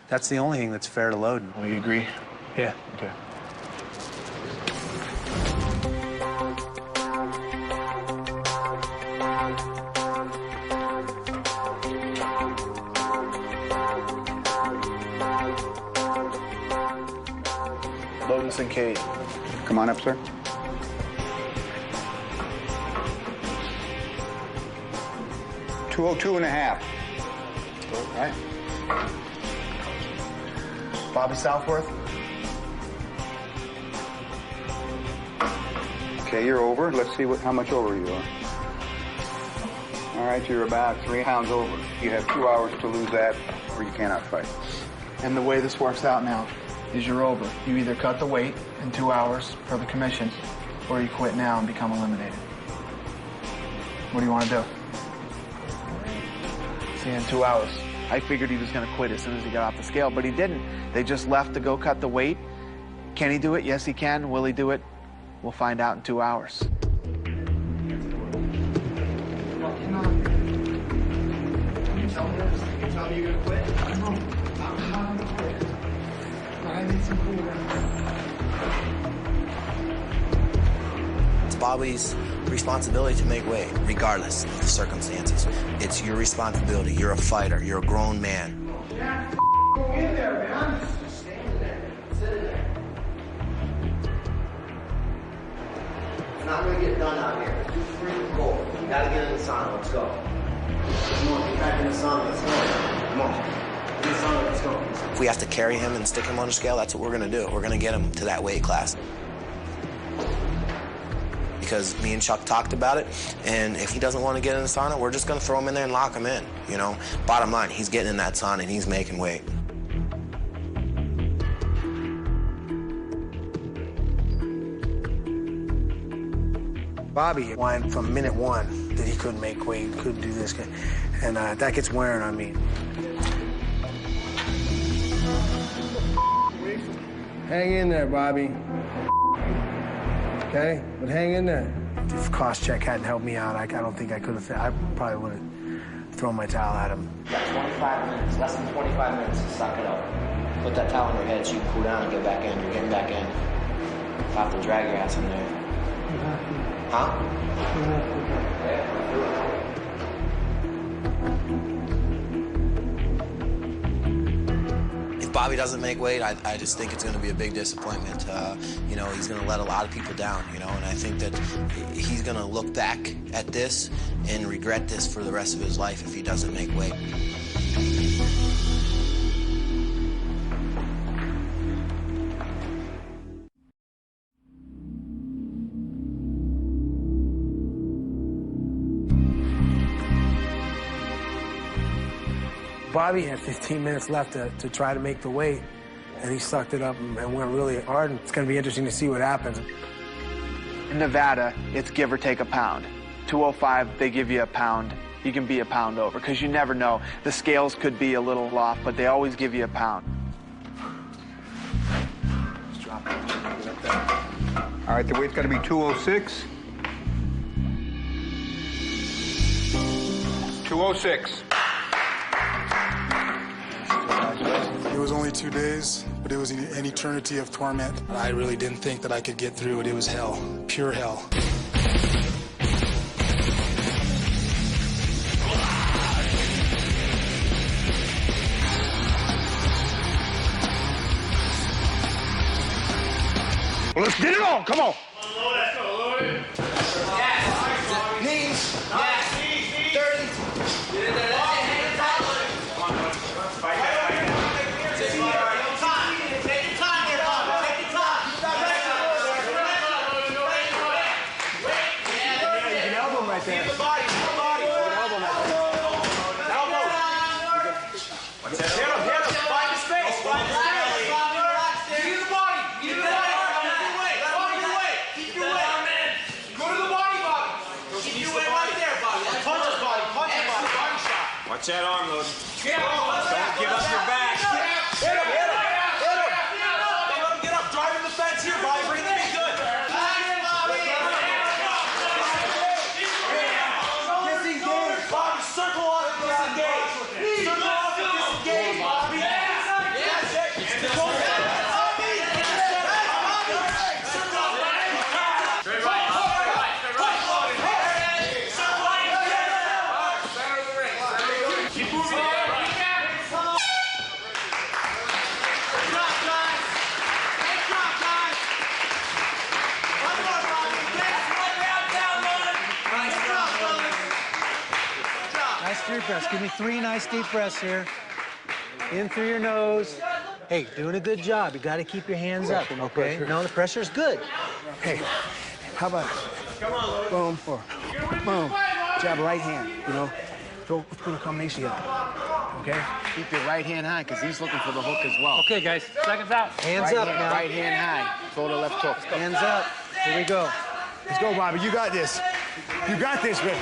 that's the only thing that's fair to Loden. Oh, you agree? Yeah. Okay. Lotus and Kate. Come on up, sir. $202.5. All right. Bobby Southworth. Okay, you're over. Let's see how much over you are. All right, you're about 3 pounds over. You have 2 hours to lose that, or you cannot fight. And the way this works out now is you're over. You either cut the weight in 2 hours for the commission, or you quit now and become eliminated. What do you want to do? See you in 2 hours. I figured he was going to quit as soon as he got off the scale, but he didn't. They just left to go cut the weight. Can he do it? Yes, he can. Will he do it? We'll find out in 2 hours. It's Bobby's responsibility to make weight, regardless of the circumstances. It's your responsibility. You're a fighter. You're a grown man. Go in there, man. Stand there. Sit in there. It's not going to get done out here. It's too freaking cold. You got to get in the sauna. Let's go. Come on, get back in the sauna. Let's go. Come on. Get in the sauna. Let's go. If we have to carry him and stick him on a scale, that's what we're going to do. We're going to get him to that weight class. Because me and Chuck talked about it, and if he doesn't want to get in the sauna, we're just going to throw him in there and lock him in, you know? Bottom line, he's getting in that sauna and he's making weight. Bobby whined from minute one that he couldn't make weight, couldn't do this, and that gets wearing on me. Hang in there, Bobby. Okay, but hang in there. If Koscheck hadn't helped me out, I don't think I could have. I probably would have thrown my towel at him. You got 25 minutes, less than 25 minutes to suck it up. Put that towel on your head so you can cool down and get back in. You're getting back in. You'll have to drag your ass in there. Huh? If Bobby doesn't make weight, I just think it's going to be a big disappointment. You know, he's going to let a lot of people down, you know, and I think that he's going to look back at this and regret this for the rest of his life if he doesn't make weight. Bobby had 15 minutes left to try to make the weight, and he sucked it up and went really hard. And it's going to be interesting to see what happens. In Nevada, it's give or take a pound. 205, they give you a pound. You can be a pound over, because you never know. The scales could be a little off, but they always give you a pound. All right, the weight's got to be 206. 206. It was only 2 days, but it was an eternity of torment. I really didn't think that I could get through it. It was hell, pure hell. Well, let's get it on. Come on. Knees. Yes. 30. Get in there. That's it. Hang tight. Come on, fight that. Take your time. Take your time here, Bob. Take your time. You can elbow him right there. Keep the body. Keep the body. You can elbow him right there. Elbow. Hit him. Hit him. Find the space. Find the space. Keep the body. Keep the body. Keep your weight. Go to the body, Bobby. Keep your weight right there, Bobby. Punch his body. Punch his body. Body shot. Watch that arm, Loden. Don't give up your back. Hit him. Hit him. Hit him. Don't let him get up. Drive him the fence here, Bobby. Bring him in good. Disengage. Bobby, circle off and disengage. Circle off and disengage, Bobby. That's it. Control that. Nice deep breaths. Give me 3 nice deep breaths here. In through your nose. Hey, doing a good job. You got to keep your hands up, okay? No, the pressure's good. Hey, how about boom, or boom, jab right hand, you know? Throw a combination together, okay? Keep your right hand high, because he's looking for the hook as well. Okay, guys, seconds out. Hands up now. Right hand high. Throw the left hook. Hands up. Here we go. Let's go, Bobby. You got this. You got this, Rick.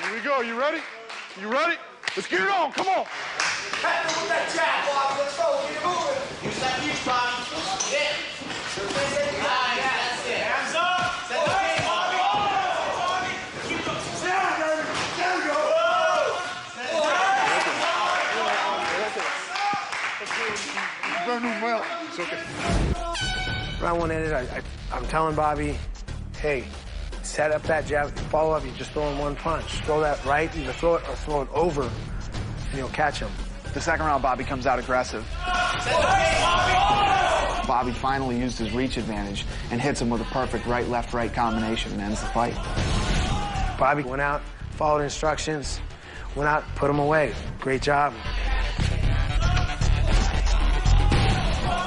Here we go. You ready? You ready? Let's get it on. Come on. Hit him with that jab, Bobby. Let's go. Get it moving. Use that huge, Bobby. Yeah. Nice. That's it. Hands up. Set the game, Bobby. Bobby. Keep them. There we go. It's okay. Round one ended, I'm telling Bobby, hey, set up that jab, follow up, you just throw in one punch. Throw that right, either throw it or throw it over, and you'll catch him. The second round, Bobby comes out aggressive. Bobby finally used his reach advantage and hits him with a perfect right-left-right combination and ends the fight. Bobby went out, followed instructions, went out, put him away. Great job.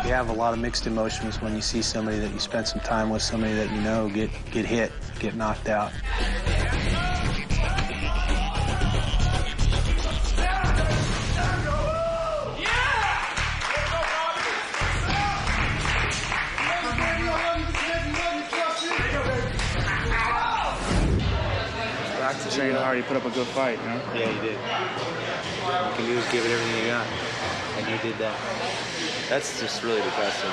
You have a lot of mixed emotions when you see somebody that you spent some time with, somebody that you know get hit, get knocked out. Practice trained hard. You put up a good fight, you know? Yeah, you did. All you can do is give it everything you got. And you did that. That's just really depressing.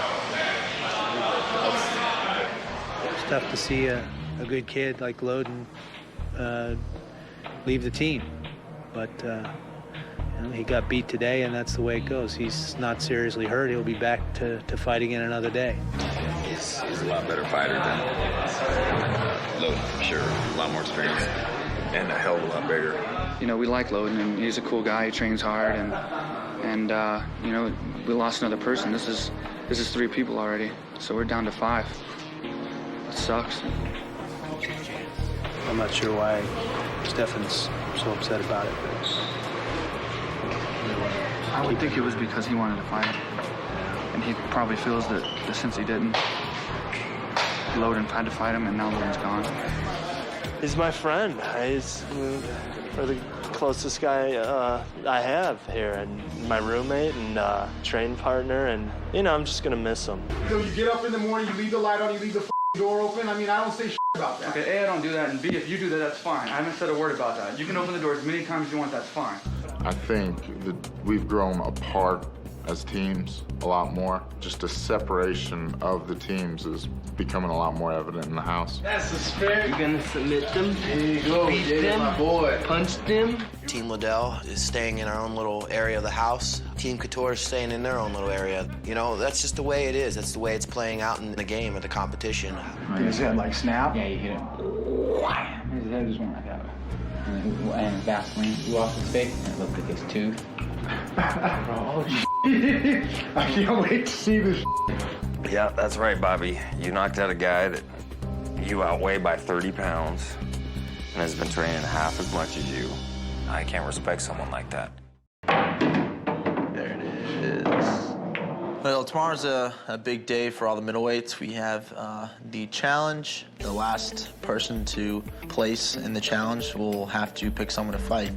It's tough to see a good kid like Loden leave the team. But you know, he got beat today, and that's the way it goes. He's not seriously hurt. He'll be back to fight again another day. He's a lot better fighter than Loden, for sure. A lot more experience and a hell of a lot bigger. You know, we like Loden, and he's a cool guy. He trains hard, and you know, we lost another person. This is 3 people already, so we're down to 5. It sucks. I'm not sure why Stefan's so upset about it. I would think it was because he wanted to fight, and he probably feels that since he didn't, Loden had to fight him, and now Loden's gone. He's my friend. He's the closest guy I have here, and my roommate and training partner, and you know, I'm just gonna miss him. So you get up in the morning, you leave the light on, you leave the door open. I mean, I don't say about that. Okay, A, I don't do that, and B, if you do that, that's fine. I haven't said a word about that. You can open the door as many times as you want, that's fine. I think that we've grown apart as teams a lot more. Just a separation of the teams is becoming a lot more evident in the house. That's the spirit. You're gonna submit them. There you go, beat Jay, them, my boy. punch them. Team Liddell is staying in our own little area of the house. Team Couture is staying in their own little area. You know, that's just the way it is. That's the way it's playing out in the game, at the competition. Did his head like snap? Yeah, you hit him. Wham! His head just went like that. And Vaseline flew off his face, and it looked like his tooth. Oh, I can't wait to see this. Yeah, that's right, Bobby. You knocked out a guy that you outweigh by 30 pounds and has been training half as much as you. I can't respect someone like that. There it is. Well, tomorrow's a big day for all the middleweights. We have the challenge. The last person to place in the challenge will have to pick someone to fight.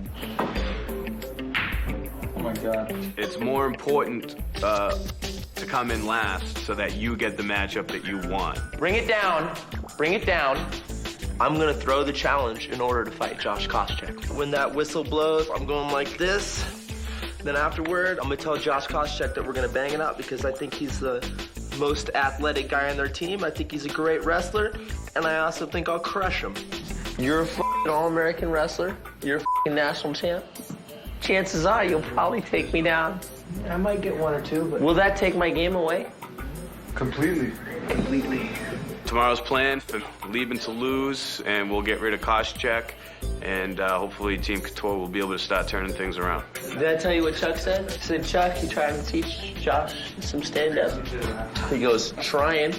Oh my God. It's more important to come in last so that you get the matchup that you want. Bring it down. Bring it down. I'm gonna throw the challenge in order to fight Josh Koscheck. When that whistle blows, I'm going like this. Then afterward, I'm gonna tell Josh Koscheck that we're gonna bang it out because I think he's the most athletic guy on their team. I think he's a great wrestler, and I also think I'll crush him. You're a f***ing All-American wrestler. You're a f***ing national champ. Chances are you'll probably take me down. I might get one or two, but... Will that take my game away? Completely. Completely. Tomorrow's plan for leaving to lose, and we'll get rid of Koscheck, and hopefully Team Couture will be able to start turning things around. Did I tell you what Chuck said? He said, Chuck, you trying to teach Josh some stand-up? He goes, trying.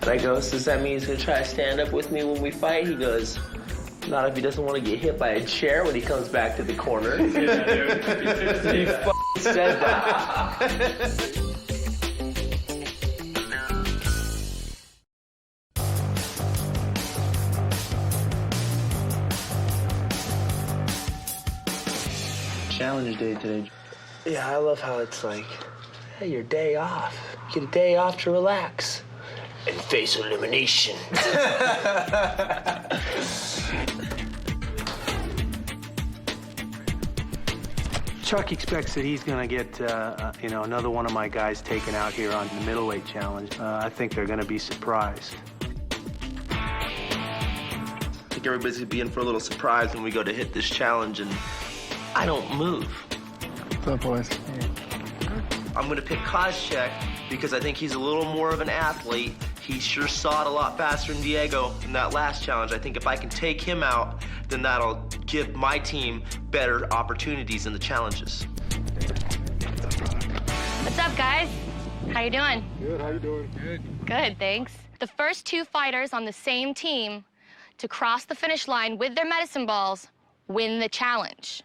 And I go, does that mean he's going to try to stand up with me when we fight? He goes, not if he doesn't want to get hit by a chair when he comes back to the corner. He f***ing said that. Challenge day today. Yeah, I love how it's like, hey, your day off. You get a day off to relax and face elimination. Chuck expects that he's going to get, another one of my guys taken out here on the middleweight challenge. I think they're going to be surprised. I think everybody's gonna be in for a little surprise when we go to hit this challenge, and I don't move. What's up, boys? I'm gonna pick Koscheck because I think he's a little more of an athlete. He sure saw it a lot faster than Diego in that last challenge. I think if I can take him out, then that'll give my team better opportunities in the challenges. What's up, guys? How you doing? Good, how you doing? Good. Good, thanks. The first two fighters on the same team to cross the finish line with their medicine balls win the challenge.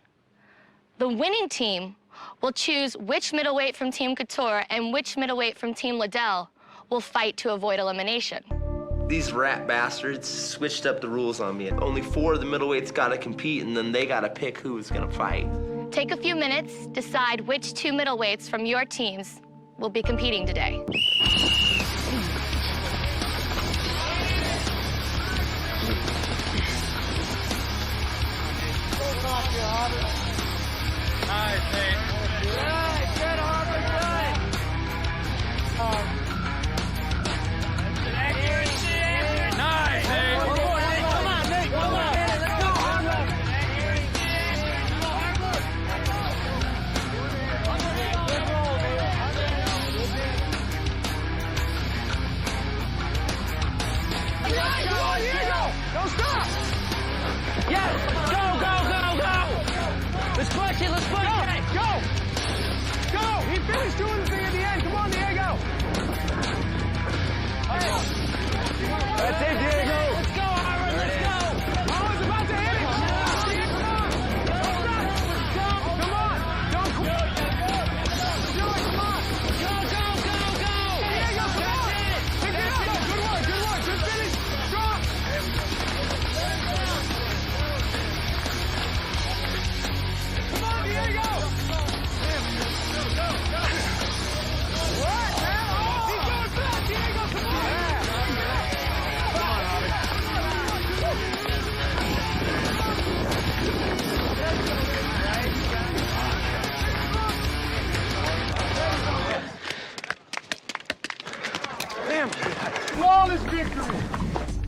The winning team will choose which middleweight from Team Couture and which middleweight from Team Liddell will fight to avoid elimination. These rat bastards switched up the rules on me. Only 4 of the middleweights gotta compete, and then they gotta pick who's gonna fight. Take a few minutes, decide which 2 middleweights from your teams will be competing today. Don't stop! Yes! Go, go, go, go! Let's push it, let's push it! Go! Go! He finished doing the thing at the end. Come on, Diego! That's it, Diego! Let's go, Aaron, let's go! Aaron's about to hit it! Come on! Don't quit! Do it, come on! Go, go, go, go! Diego, come on! Pick it up! Good work, good work! Good finish! Drop! Come on, Diego! What? He's going fast, Diego! Come on!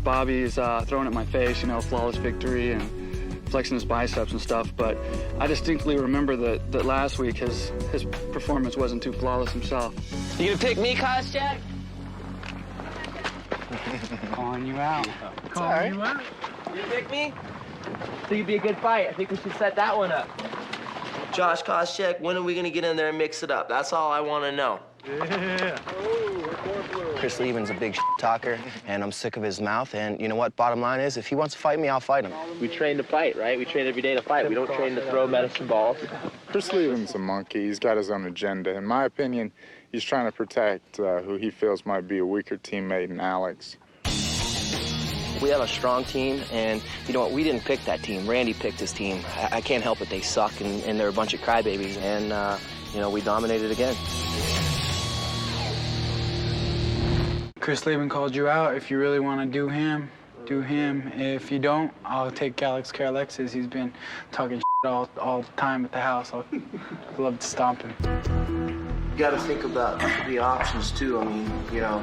Bobby's throwing at my face, you know, flawless victory and flexing his biceps and stuff, but I distinctly remember that last week his performance wasn't too flawless himself. You gonna pick me, Koscheck? Calling you out. Calling you out. You pick me? I think it'd be a good fight. I think we should set that one up. Josh Koscheck, when are we gonna get in there and mix it up? That's all I want to know. Yeah. Chris Leavens a big talker, and I'm sick of his mouth. And you know what? Bottom line is, if he wants to fight me, I'll fight him. We train to fight, right? We train every day to fight. We don't train to throw medicine balls. Chris Leavens a monkey. He's got his own agenda. In my opinion, he's trying to protect who he feels might be a weaker teammate in Alex. We have a strong team, and you know what? We didn't pick that team. Randy picked his team. I can't help it. They suck, and they're a bunch of crybabies. And, you know, we dominated again. Chris Laban called you out. If you really want to do him, do him. If you don't, I'll take Alex Alexis. He's been talking all the time at the house. I'd love to stomp him. You got to think about the options, too. I mean, you know,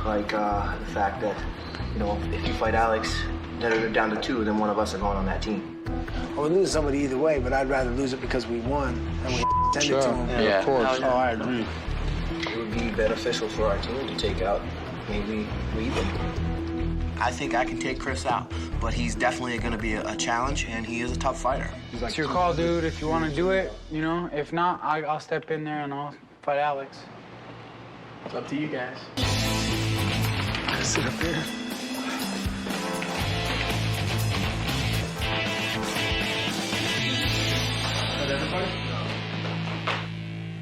like the fact that, you know, if you fight Alex, then they're down to 2, then one of us are going on that team. I would lose somebody either way, but I'd rather lose it because we won and we send it to them. Yeah, of course. Oh, I agree. It would be beneficial for our team to take out maybe Leavin. I think I can take Chris out, but he's definitely going to be a challenge, and he is a tough fighter. It's your call, dude. If you want to do it, you know. If not, I'll step in there and I'll fight Alex. It's up to you guys. Sit up here.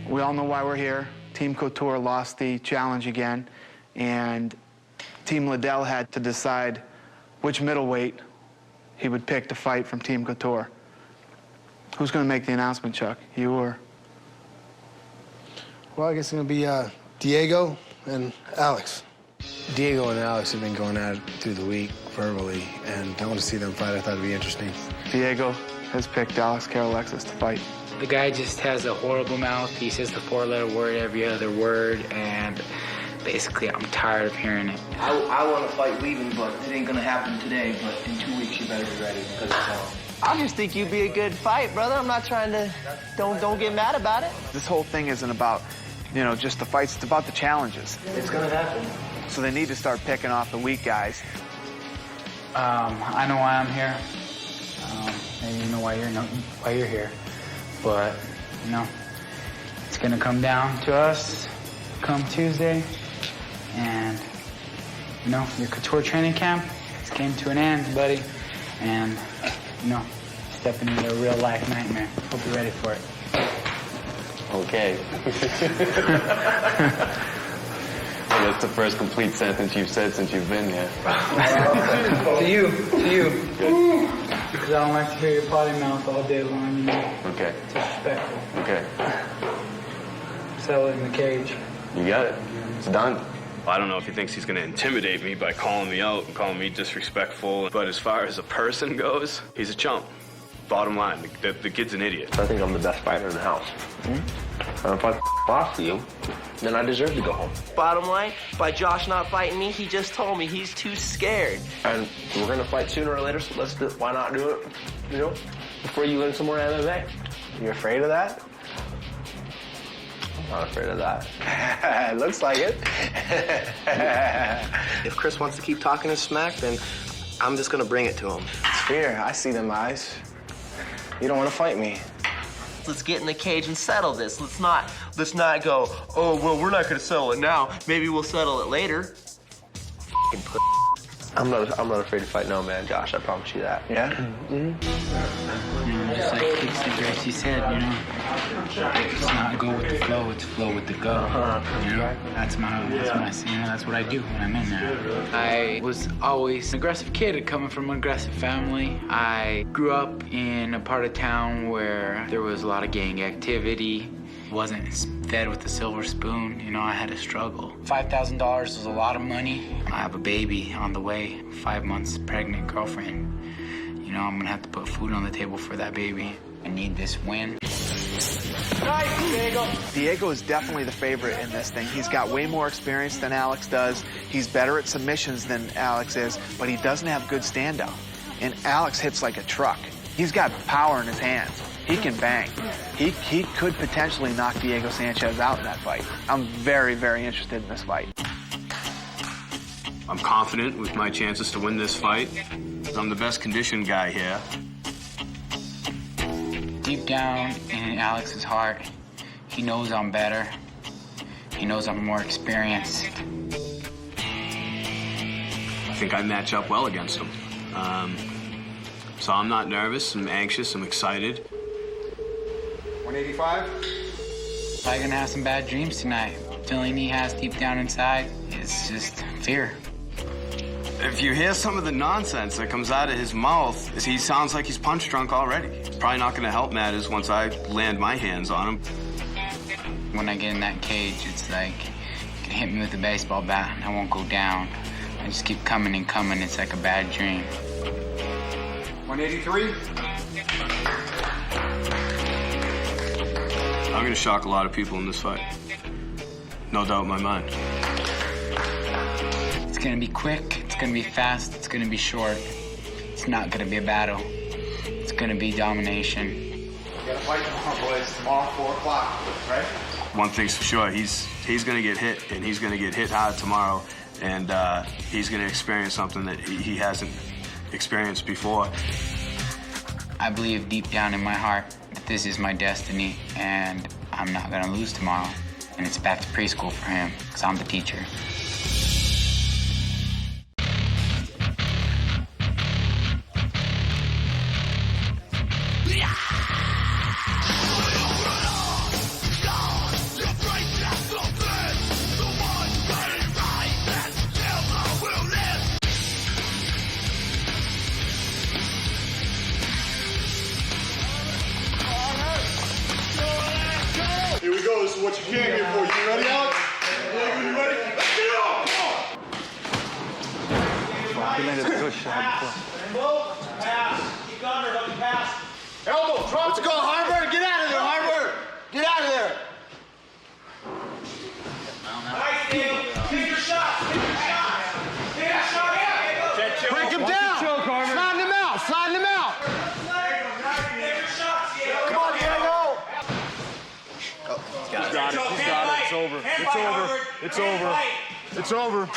We all know why we're here. Team Couture lost the challenge again, and Team Liddell had to decide which middleweight he would pick to fight from Team Couture. Who's going to make the announcement, Chuck? You or? Well, I guess it's going to be Diego and Alex. Diego and Alex have been going at it through the week verbally, and I want to see them fight. I thought it'd be interesting. Diego has picked Alex Alexis to fight. The guy just has a horrible mouth. He says the 4-letter word every other word, and basically I'm tired of hearing it. I want to fight Leavin, but it ain't going to happen today, but in 2 weeks you better be ready because it's on. I just think you'd be a good fight, brother. I'm not trying to... Don't get mad about it. This whole thing isn't about, you know, just the fights. It's about the challenges. It's going to happen. So they need to start picking off the weak guys. I know why I'm here. Maybe you know why you're here. But, you know, it's going to come down to us come Tuesday. And, you know, your Couture training camp, it's came to an end, buddy. And, you know, stepping into a real-life nightmare. Hope you're ready for it. Okay. Well, that's the first complete sentence you've said since you've been here. To you. Because I don't like to hear your potty mouth all day long, you know. Okay. It's disrespectful. Okay. Settle it in the cage. You got it. It's done. I don't know if he thinks he's going to intimidate me by calling me out and calling me disrespectful, but as far as a person goes, he's a chump. Bottom line, the kid's an idiot. I think I'm the best fighter in the house. And if I lost to you, then I deserve to go home. Bottom line, by Josh not fighting me, he just told me he's too scared. And we're going to fight sooner or later, so let's do it. Why not do it, you know, before you learn some more MMA? You afraid of that? I'm not afraid of that. It looks like it. If Chris wants to keep talking his smack, then I'm just going to bring it to him. It's fear. I see them eyes. You don't want to fight me. Let's get in the cage and settle this. Let's not go, oh, well, we're not going to settle it now. Maybe we'll settle it later. I'm not afraid to fight no man, Josh. I promise you that. Yeah? Mm-hmm. You know, just like Kingston Gracie said, you know, it's not go with the flow, it's flow with the go. You know, that's my, you know, that's what I do when I'm in there. I was always an aggressive kid, coming from an aggressive family. I grew up in a part of town where there was a lot of gang activity. Wasn't fed with a silver spoon, you know, I had to struggle. $5,000 was a lot of money. I have a baby on the way, 5 months pregnant girlfriend. You know, I'm gonna have to put food on the table for that baby. I need this win. Nice, Diego. Diego is definitely the favorite in this thing. He's got way more experience than Alex does. He's better at submissions than Alex is, but he doesn't have good stand-up. And Alex hits like a truck. He's got power in his hands. He can bang. He could potentially knock Diego Sanchez out in that fight. I'm very, very interested in this fight. I'm confident with my chances to win this fight. I'm the best conditioned guy here. Deep down in Alex's heart, he knows I'm better. He knows I'm more experienced. I think I match up well against him. So I'm not nervous, I'm anxious, I'm excited. 185? Probably gonna have some bad dreams tonight. Feeling he has deep down inside is just fear. If you hear some of the nonsense that comes out of his mouth, he sounds like he's punch drunk already. It's probably not gonna help matters once I land my hands on him. When I get in that cage, it's like you can hit me with a baseball bat and I won't go down. I just keep coming and coming. It's like a bad dream. 183? I'm gonna shock a lot of people in this fight. No doubt in my mind. It's gonna be quick, it's gonna be fast, it's gonna be short. It's not gonna be a battle. It's gonna be domination. We got a fight tomorrow, boys. Tomorrow, 4 o'clock, right? One thing's for sure, he's gonna get hit, and he's gonna get hit hard tomorrow, and he's gonna experience something that he hasn't experienced before. I believe deep down in my heart that this is my destiny, and I'm not gonna lose tomorrow. And it's back to preschool for him, because I'm the teacher. Here we go. This is what you came here for. You ready, Alex? You ready? Let's get it on. Come on. He landed a good shot before. Pass. Keep under, don't pass. Elbow, drop. Let's go, Harvard. Get out of there, Harvard. Get out of there. Nice, Diego. Take your shot. Take your shot. Take your shot. Break him down. Slide him out. Slide him out. Come on, Diego. He's got it. He's got it. It's over. It's over. It's over. It's over.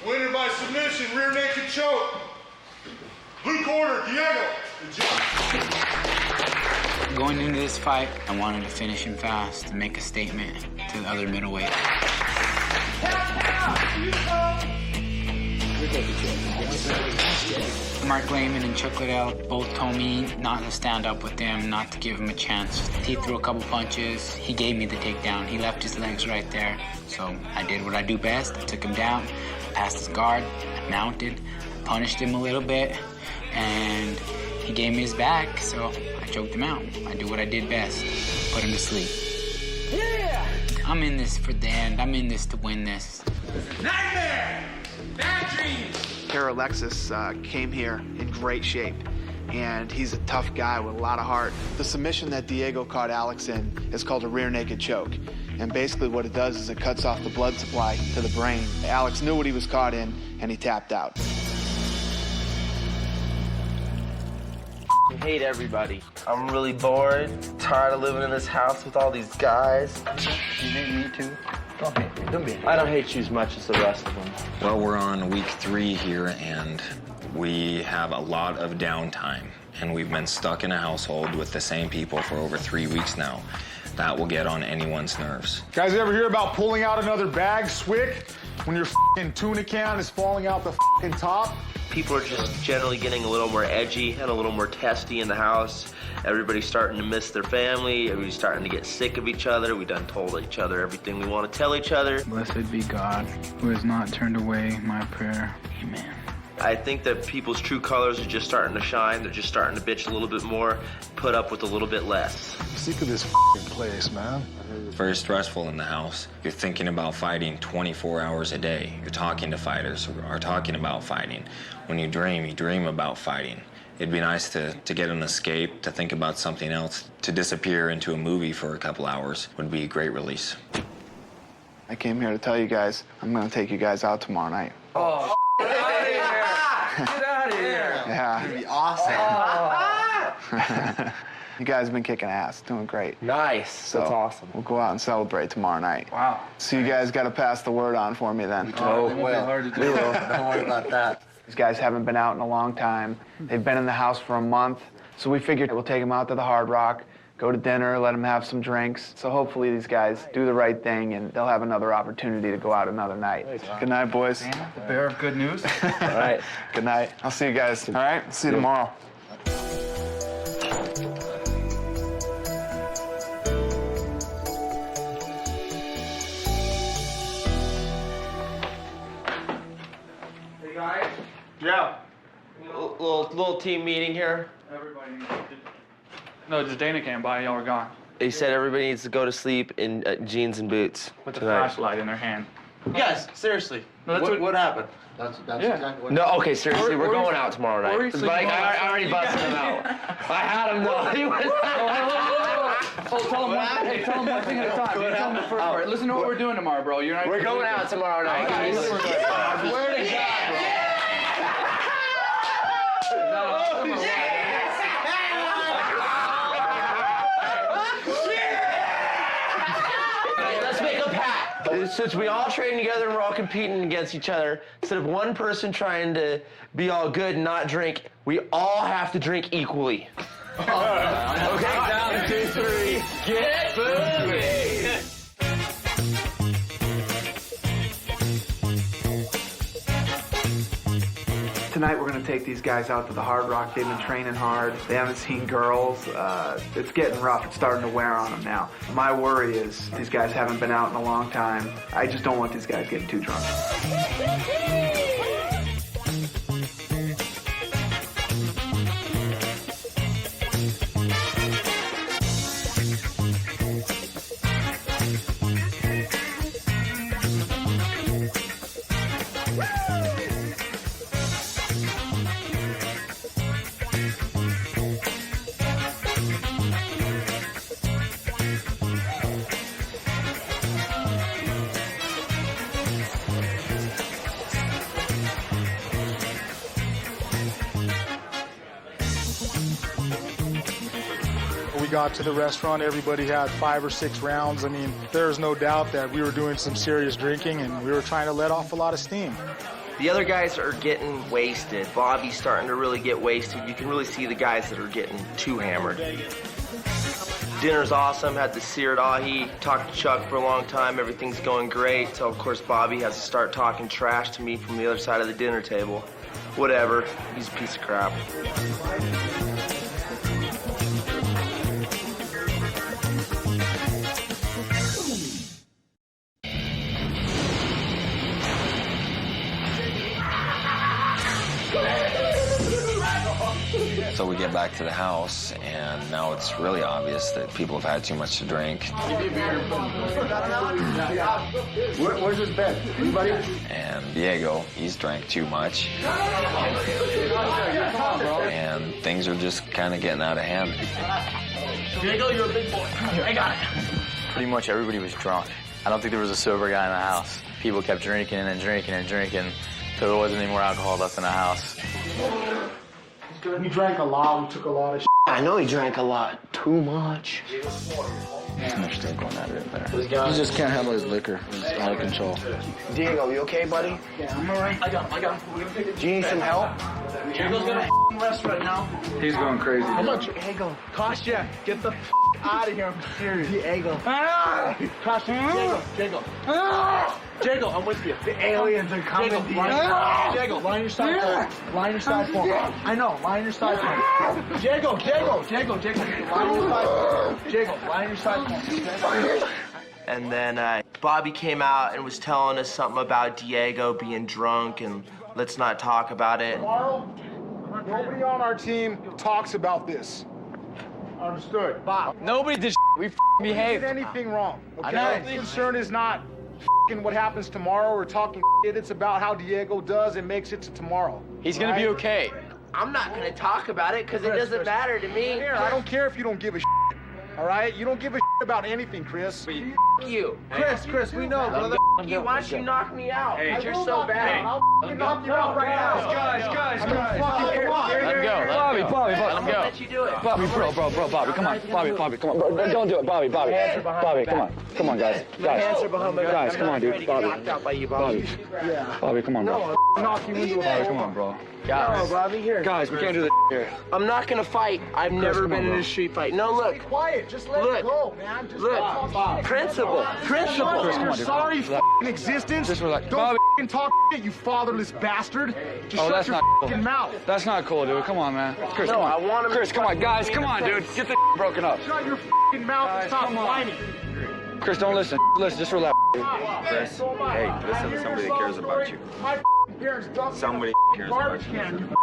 Winner by submission, rear naked choke. Blue corner, Diego. Good job. Going into this fight, I wanted to finish him fast and make a statement to the other middleweight. Mark Lehman and Chuck Liddell both told me not to stand up with him, not to give him a chance. He threw a couple punches. He gave me the takedown. He left his legs right there. So I did what I do best. I took him down, passed his guard, I mounted, punished him a little bit, and he gave me his back, so I choked him out. I do what I did best, put him to sleep. Yeah! I'm in this for the end. I'm in this to win this. Nightmare! Bad dreams! Kara Alexis came here in great shape, and he's a tough guy with a lot of heart. The submission that Diego caught Alex in is called a rear naked choke. And basically what it does is it cuts off the blood supply to the brain. Alex knew what he was caught in, and he tapped out. I hate everybody. I'm really bored, tired of living in this house with all these guys. You hate me too? Don't hate me. Don't be. I don't hate you as much as the rest of them. Well, we're on week 3 here, and we have a lot of downtime. And we've been stuck in a household with the same people for over 3 weeks now. That will get on anyone's nerves. Guys, ever hear about pulling out another bag, Swick? When your f***ing tuna can is falling out the f***ing top? People are just generally getting a little more edgy and a little more testy in the house. Everybody's starting to miss their family. Everybody's starting to get sick of each other. We done told each other everything we want to tell each other. Blessed be God, who has not turned away my prayer. Amen. I think that people's true colors are just starting to shine. They're just starting to bitch a little bit more, put up with a little bit less. Sick of this place, man. Very stressful in the house. You're thinking about fighting 24 hours a day. You're talking to fighters who are talking about fighting. When you dream about fighting. It'd be nice to get an escape, to think about something else. To disappear into a movie for a couple hours would be a great release. I came here to tell you guys, I'm gonna take you guys out tomorrow night. Oh, get out of here! Get out of here! Yeah. It'd be awesome. You guys have been kicking ass, doing great. Nice. So That's awesome. We'll go out and celebrate tomorrow night. Wow. So you guys got to pass the word on for me then. Oh, it won't be hard to do. We will. Don't worry about that. These guys haven't been out in a long time. They've been in the house for a month. So we figured we'll take them out to the Hard Rock, go to dinner, let them have some drinks. So hopefully these guys do the right thing and they'll have another opportunity to go out another night. Good night, boys. The bearer of good news. All right. Good night. I'll see you guys. All right. See you tomorrow. Yeah. Little team meeting here. Everybody needs to. No, just Dana came by. Y'all were gone. He said everybody needs to go to sleep in jeans and boots With a tonight. flashlight in their hand. Guys, seriously. No, that's What happened? That's Yeah. exactly what No, okay, seriously, we're going out tomorrow night. Where are you sleeping? Like, I already busted him out. I had him though. He was Oh, tell him one thing at a time. You tell him the first part. Listen to what we're doing tomorrow, bro. You're not. We're going out tomorrow night, guys. Swear to God, bro. Let's make a pact. Since we all train together and we're all competing against each other, instead of one person trying to be all good and not drink, we all have to drink equally. Okay? 1, 2, 3. Get moving! Tonight we're going to take these guys out to the Hard Rock. They've been training hard. They haven't seen girls. It's getting rough. It's starting to wear on them now. My worry is these guys haven't been out in a long time. I just don't want these guys getting too drunk. We got to the restaurant, everybody had 5 or 6 rounds. I mean, there's no doubt that we were doing some serious drinking and we were trying to let off a lot of steam. The other guys are getting wasted. Bobby's starting to really get wasted. You can really see the guys that are getting too hammered. Dinner's awesome, had the seared ahi, talked to Chuck for a long time, everything's going great. So of course Bobby has to start talking trash to me from the other side of the dinner table. Whatever, he's a piece of crap. So we get back to the house, and now it's really obvious that people have had too much to drink. Where's his bed? Anybody? And Diego, he's drank too much. And things are just kind of getting out of hand. Diego, you're a big boy. I got it. Pretty much everybody was drunk. I don't think there was a sober guy in the house. People kept drinking and drinking and drinking until there wasn't any more alcohol left in the house. We drank a lot, we took a lot of shit. I know he drank a lot. Too much. They're still going at it there. He just can't handle his liquor. He's out of control. Diego, you okay, buddy? Yeah, I'm alright. I got him. Do you need some help? Diego's gonna rest right now. He's going crazy. How much? Diego, Kostya, get the out of here. I'm serious. Diego. Kostya, Diego. Diego, I'm with you. The aliens are coming. Diego, line your side for him. Line your side for him. I know, line your side for him. Diego. Line your side for him. Diego, line your side for him. And then Bobby came out and was telling us something about Diego being drunk and Let's not talk about it. Tomorrow, nobody on our team talks about this. Understood. Bob. Nobody did we behaved. Did anything wrong, I okay? know. The concern is not what happens tomorrow or talking shit. It's about how Diego does and makes it to tomorrow. He's gonna be okay. I'm not gonna talk about it because it doesn't matter to me. Here, I don't care if you don't give a shit. All right? You don't give a shit about anything, Chris. You. Chris, we know, brother. You, why don't you knock me out? Hey, you're so bad. I'll knock you out right now. Guys. Come on. Let him go. Bobby. Let him go. Let you do it. Bobby, bro, Bobby, come on. Bobby, come on. Bro, don't do it, Bobby. Bobby, come on. Come on, guys. Hands are behind my back. Guys, come on, dude. Bobby. Knocked out by you, Bobby. Yeah. Bobby, come on, bro. No, I'll knock you into a Bobby, come on, bro. No, Bobby, here. Guys, we can't do this here. I'm not gonna fight. I've never been in a street fight. No, look. Be quiet. Just let it go, man. Just Look. Principle. Chris, come on, your sorry f***ing existence. Just relax. Don't Bobby. f***ing talk shit, you fatherless bastard. Just Oh, shut that's your not cool. f***ing mouth. That's not cool, dude. Come on, man. Chris, No, come on. I want him to Chris, come on, guys. Come on, dude. Get the broken up. Shut your f***ing mouth and stop come on. whining. Chris, don't listen. Listen, just relax. Chris, hey, listen to somebody that cares about you. My parents dumped Somebody in a cares garbage about can.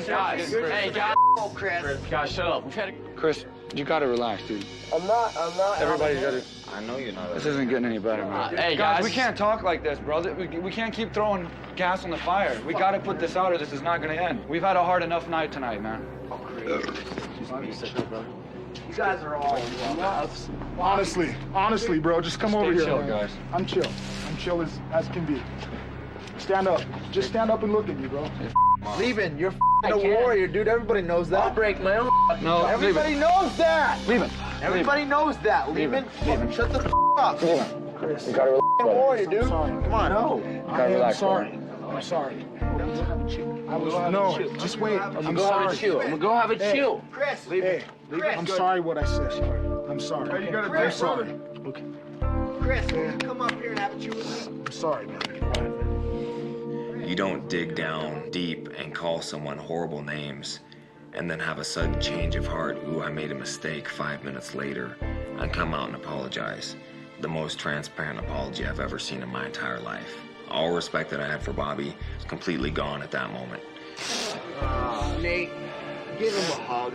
Guys, hey, guys. Chris. Guys, shut up. Chris, you gotta relax, dude. I'm not. Everybody's gotta. I know you're not. This isn't getting any better, man. Hey, guys, guys. we can't talk like this, brother. We can't keep throwing gas on the fire. We gotta put this out or this is not gonna end. We've had a hard enough night tonight, man. You guys are all Honestly, bro, just come over here. chill, man. guys. I'm chill. I'm chill as can be. Stand up. Just stand up and look at me, bro. Leaving, you're a warrior, dude. Everybody knows I'll that. break my own. No, Everybody knows that. leave him. Everybody knows that. Leaving. Shut the up. Chris. You gotta relax, brother. Warrior, dude. Come on. No. gotta relax, sorry. I'm sorry. No, just wait. I'm sorry. I'm gonna go have a chew. Chris. Hey, I'm sorry what I said. I'm sorry. I'm sorry. Okay. Chris, will you come up here and have a chew with me? I'm sorry, man. You don't dig down deep and call someone horrible names and then have a sudden change of heart. Ooh, I made a mistake 5 minutes later and come out and apologize. The most transparent apology I've ever seen in my entire life. All respect that I had for Bobby is completely gone at that moment. Nate, give him a hug.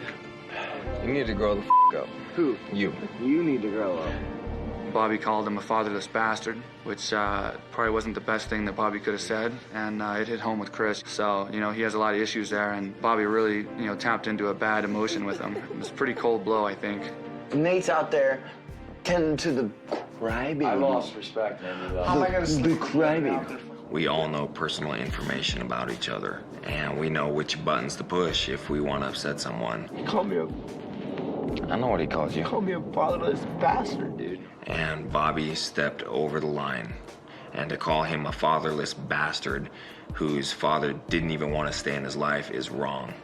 You need to grow the up. Who? You. You need to grow up. Bobby called him a fatherless bastard, which probably wasn't the best thing that Bobby could have said, and it hit home with Chris. So, you know, he has a lot of issues there, and Bobby really, you know, tapped into a bad emotion with him. It was a pretty cold blow, I think. Nate's out there tending to the crybaby. I lost respect, man. How am I gonna sleep? The crybaby. We all know personal information about each other, and we know which buttons to push if we want to upset someone. He called me I know what he calls you. a fatherless bastard, dude. And Bobby stepped over the line. And to call him a fatherless bastard whose father didn't even want to stay in his life is wrong.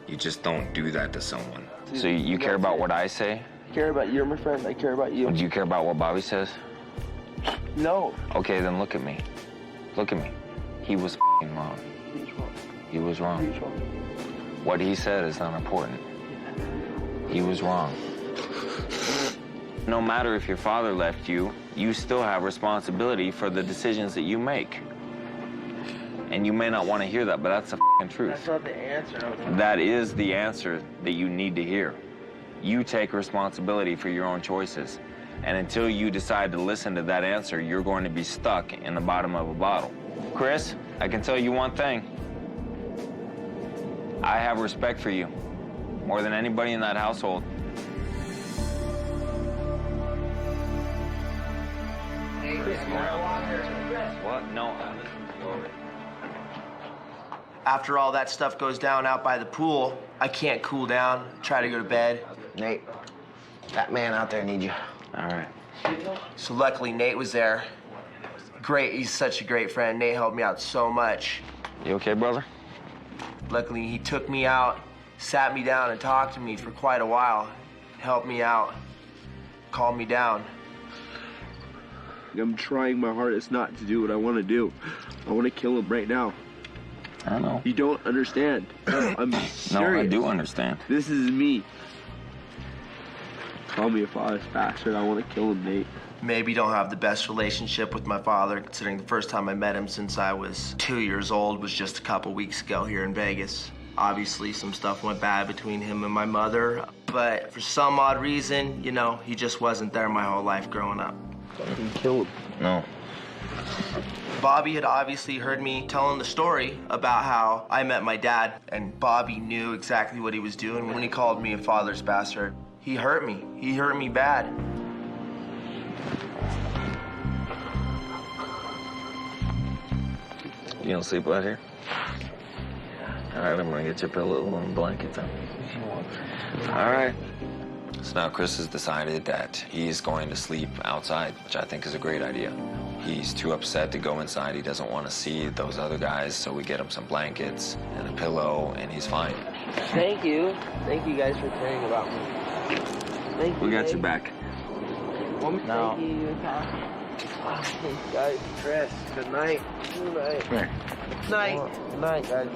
You just don't do that to someone. So you care about what I say? I care about you, my friend. I care about you. Do you care about what Bobby says? No. Okay, then look at me. Look at me. He was f***ing wrong. He was wrong. What he said is not important. He was wrong. No matter if your father left you, you still have responsibility for the decisions that you make. And you may not want to hear that, but that's the f***ing truth. That's not the answer. That is the answer that you need to hear. You take responsibility for your own choices. And until you decide to listen to that answer, you're going to be stuck in the bottom of a bottle. Chris, I can tell you one thing. I have respect for you, more than anybody in that household. What? No. After all that stuff goes down out by the pool, I can't cool down, try to go to bed. Nate, that man out there needs you. All right. So luckily Nate was there. Great, he's such a great friend. Nate helped me out so much. You okay, brother? Luckily he took me out, sat me down and talked to me for quite a while. Helped me out, calmed me down. I'm trying my hardest not to do what I want to do. I want to kill him right now. I know. You don't understand. I'm serious. No, I do understand. This is me. call me a father's bastard. I want to kill him, Nate. Maybe don't have the best relationship with my father, considering the first time I met him since I was 2 years old was just a couple weeks ago here in Vegas. Obviously, some stuff went bad between him and my mother, but for some odd reason, you know, he just wasn't there my whole life growing up. I didn't kill him. No. Bobby had obviously heard me telling the story about how I met my dad, and Bobby knew exactly what he was doing when he called me a father's bastard. He hurt me. He hurt me bad. You don't sleep out here? All right, I'm gonna get your pillow and blankets up. All right. So now Chris has decided that he's going to sleep outside, which I think is a great idea. He's too upset to go inside. He doesn't want to see those other guys, so we get him some blankets and a pillow, and he's fine. Thank you. Thank you guys for caring about me. Thank you. We got your back. No. Thank you. Thanks, guys. Chris, good night. Good night. Come here. Good night. Good night, guys.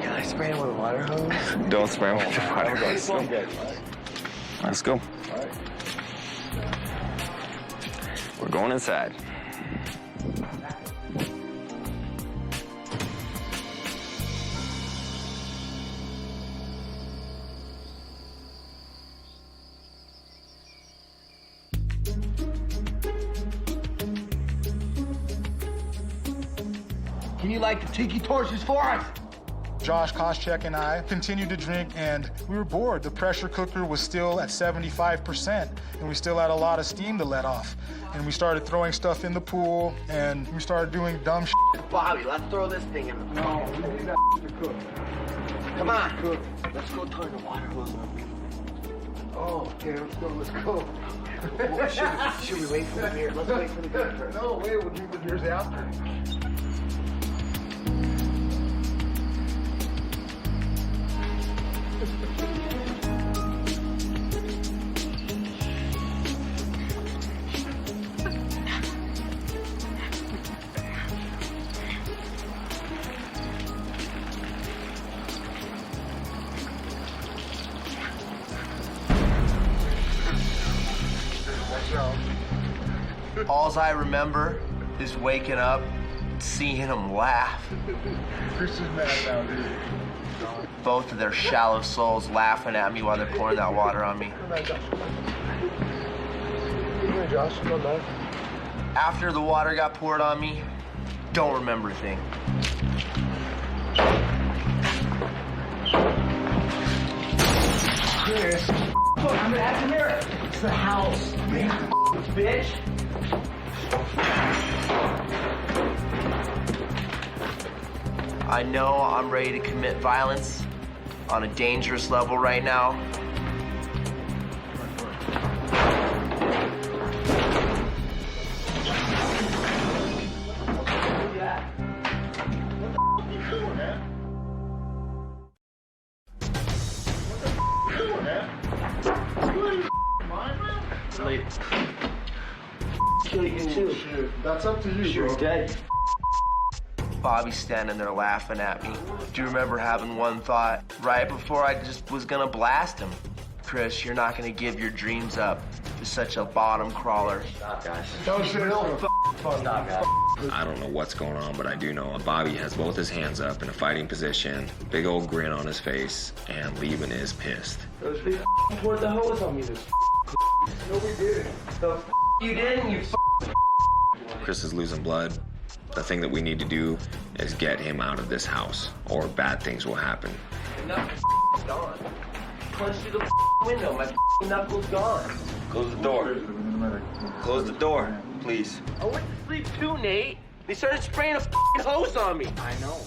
Can I spray him with a water hose? Don't spray him with the water hose. Let's go. All right. We're going inside. Can you light the tiki torches for us? Josh Koscheck and I continued to drink, and we were bored. The pressure cooker was still at 75%, and we still had a lot of steam to let off. And we started throwing stuff in the pool, and we started doing dumb shit. Bobby, let's throw this thing in the pool. No, we need that to cook. Come on. Cook. Let's go turn the water hose on. Oh, okay, let's go. Well, should we wait for the beer? Let's wait for the beer first. No, wait, we'll drink the beers after. All I remember is waking up, seeing him laugh. Chris is mad now, dude. Both of their shallow souls laughing at me while they're pouring that water on me. Josh, come back. After the water got poured on me, don't remember a thing. Chris, look, I'm gonna have to mirror. It's the house, bitch. I know I'm ready to commit violence on a dangerous level right now. Kill you too. That's up to you, Sure, bro. dead. Bobby's standing there laughing at me. Do you remember having one thought right before I just was gonna blast him? Chris, you're not gonna give your dreams up to such a bottom crawler. Stop, guys. That was real fun. Stop, guys. I don't know what's going on, but I do know Bobby has both his hands up in a fighting position, big old grin on his face, and Lieben is pissed. They poured the hose on me. No, we didn't. You didn't, you Chris is losing blood. The thing that we need to do is get him out of this house, or bad things will happen. knuckles gone. Punched through the window, my knuckles gone. Close the door. Close the door, please. I went to sleep too, Nate. They started spraying a hose on me. I know.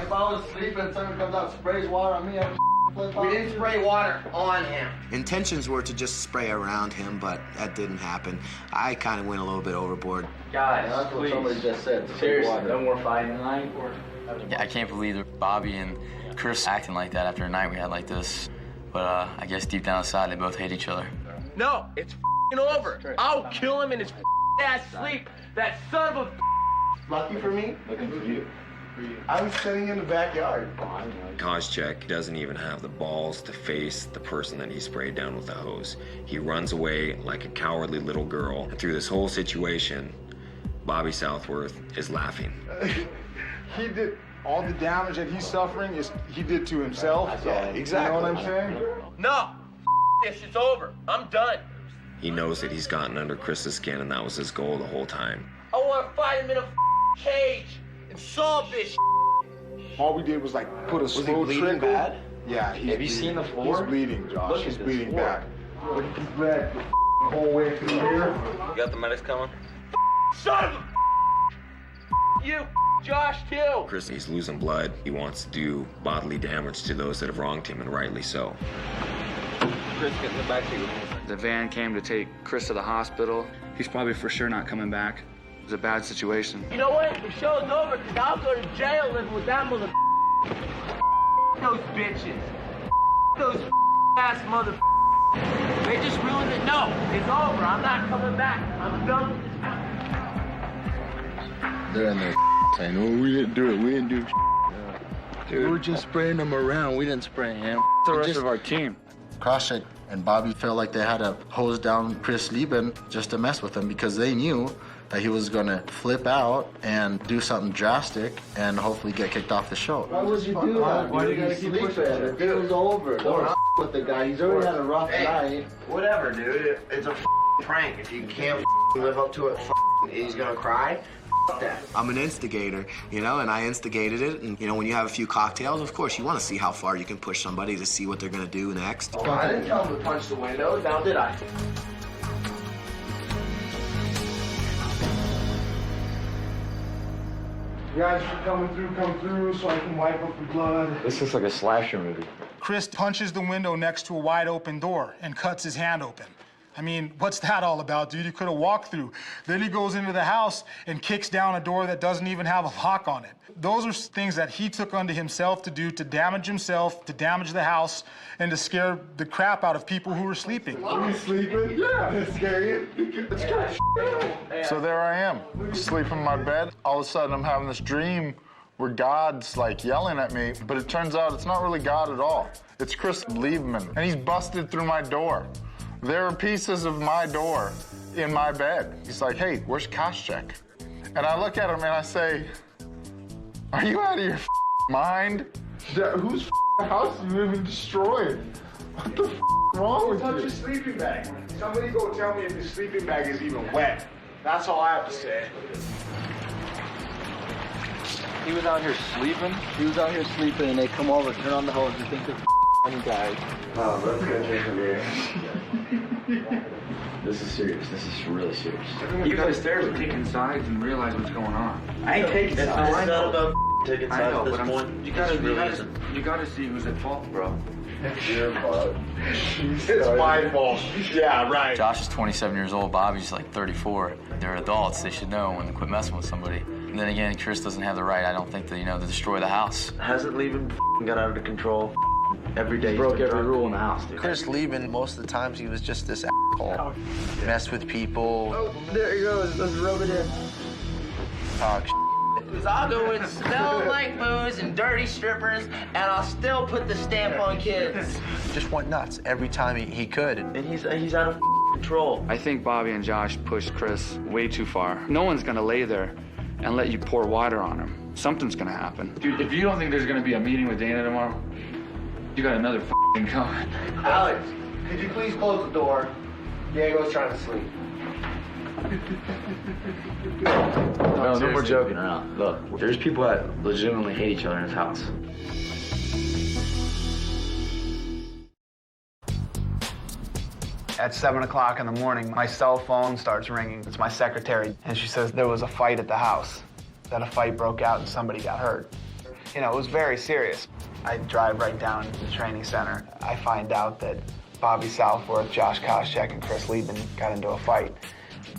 If I was sleeping and someone comes out and sprays water on me, I would We didn't spray water on him. Intentions were to just spray around him, but that didn't happen. I kind of went a little bit overboard. Guys, That's what please. somebody just said. Seriously, Water. no more fighting tonight. Yeah, I can't believe that Bobby and Chris acting like that after a night we had like this. But I guess deep down inside, they both hate each other. No, it's over. I'll kill him in his ass sleep. That son of a. Lucky for me, looking for you. I was sitting in the backyard. Koscheck doesn't even have the balls to face the person that he sprayed down with the hose. He runs away like a cowardly little girl. And through this whole situation, Bobby Southworth is laughing. He did all the damage that he's suffering he did to himself. Yeah, exactly. You know what I'm saying? No, this, it's over. I'm done. He knows that he's gotten under Chris's skin, and that was his goal the whole time. I want to fight him in a cage and solve this. All we did was like put a slow trickle. Bad? Yeah. Have you seen the floor? He's bleeding, Josh. Look He's at this bleeding floor. bad. Look at the blood the whole way through here. You got the medics coming? Son of a you, Josh, too. Chris, he's losing blood. He wants to do bodily damage to those that have wronged him, and rightly so. Chris, get in the back seat. The van came to take Chris to the hospital. He's probably for sure not coming back. It was a bad situation. You know what? The show's over because I'll go to jail living with that mother. Those bitches. Those ass mother. They just ruined it. No, it's over. I'm not coming back. I'm done with this. They're in there saying, oh, we didn't do it. We didn't do it. Dude, we were just spraying him around. We didn't spray him. The rest of our team. Koscheck and Bobby felt like they had to hose down Chris Lieben just to mess with him because they knew that he was going to flip out and do something drastic and hopefully get kicked off the show. Why would you do that? Why do you gotta keep pushing it? The deal's over. Don't with the guy. He's already had a rough night. Whatever, dude. It's a prank. If you can't live up to it, he's gonna cry. That. I'm an instigator, you know, and I instigated it. And, you know, when you have a few cocktails, of course, you want to see how far you can push somebody to see what they're going to do next. Oh, I didn't tell him to punch the window, now did I? You guys are coming through, come through so I can wipe up the blood. This looks like a slasher movie. Chris punches the window next to a wide open door and cuts his hand open. I mean, what's that all about, dude? You could have walked through. Then he goes into the house and kicks down a door that doesn't even have a lock on it. Those are things that he took unto himself to do to damage himself, to damage the house, and to scare the crap out of people who were sleeping. Are we sleeping? Yeah, it's scary. It's scary. So there I am, asleep in my bed. All of a sudden, I'm having this dream where God's like yelling at me, but it turns out it's not really God at all. It's Chris Liebman, and he's busted through my door. There are pieces of my door in my bed. He's like, hey, where's Koscheck? And I look at him and I say, are you out of your mind? Whose house are you even destroying? What the wrong with you? Touch your sleeping bag. Somebody go tell me if your sleeping bag is even wet. That's all I have to say. He was out here sleeping. He was out here sleeping, and they come over, turn on the hose, and think they're funny guys. Oh, let's go drink a beer. This is serious. This is really serious. You guys upstairs are taking sides and realize what's going on. I ain't taking sides. It's not about taking I sides know, at this but point. you gotta see who's at fault, bro. It's your fault. It's my fault. Yeah, right. Josh is 27 years old. Bobby's like 34. They're adults. They should know when to quit messing with somebody. And then again, Chris doesn't have the right, I don't think, to, to destroy the house. Hasn't Lieben got out of control? Every day He broke every rule in the house, dude. Chris Lieben, most of the times he was just this asshole. Messed with people. Oh, there he goes. Let's rub it in. Talk Because I'll go and smell like booze and dirty strippers, and I'll still put the stamp on kids. Just went nuts every time he could. And he's out of control. I think Bobby and Josh pushed Chris way too far. No one's gonna lay there and let you pour water on him. Something's gonna happen. Dude, if you don't think there's gonna be a meeting with Dana tomorrow, you got another f***ing coming. Alex, could you please close the door? Diego's trying to sleep. No more joking around. Look, there's people that legitimately hate each other in this house. At 7 o'clock in the morning, my cell phone starts ringing. It's my secretary, and she says there was a fight at the house, that a fight broke out and somebody got hurt. You know, it was very serious. I drive right down to the training center. I find out that Bobby Southworth, Josh Koscheck, and Chris Lieben got into a fight.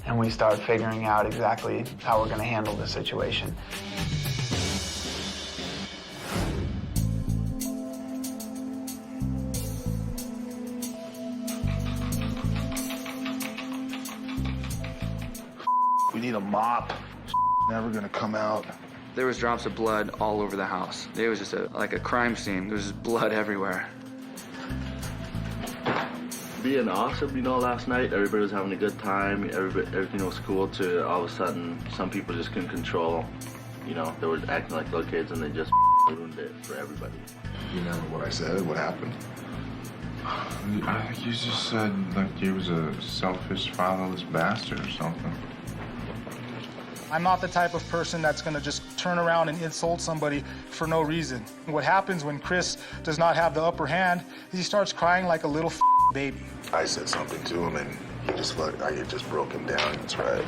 And we start figuring out exactly how we're going to handle the situation. We need a mop. Never gonna come out. There was drops of blood all over the house. It was just like a crime scene. There was just blood everywhere. Being awesome, last night everybody was having a good time. Everything was cool. To all of a sudden, some people just couldn't control. They were acting like little kids, and they just ruined it for everybody. You know what I said? What happened? I think you just said like he was a selfish, fatherless bastard or something. I'm not the type of person that's gonna just turn around and insult somebody for no reason. What happens when Chris does not have the upper hand, he starts crying like a little baby. I said something to him, and I just broke him down. That's right.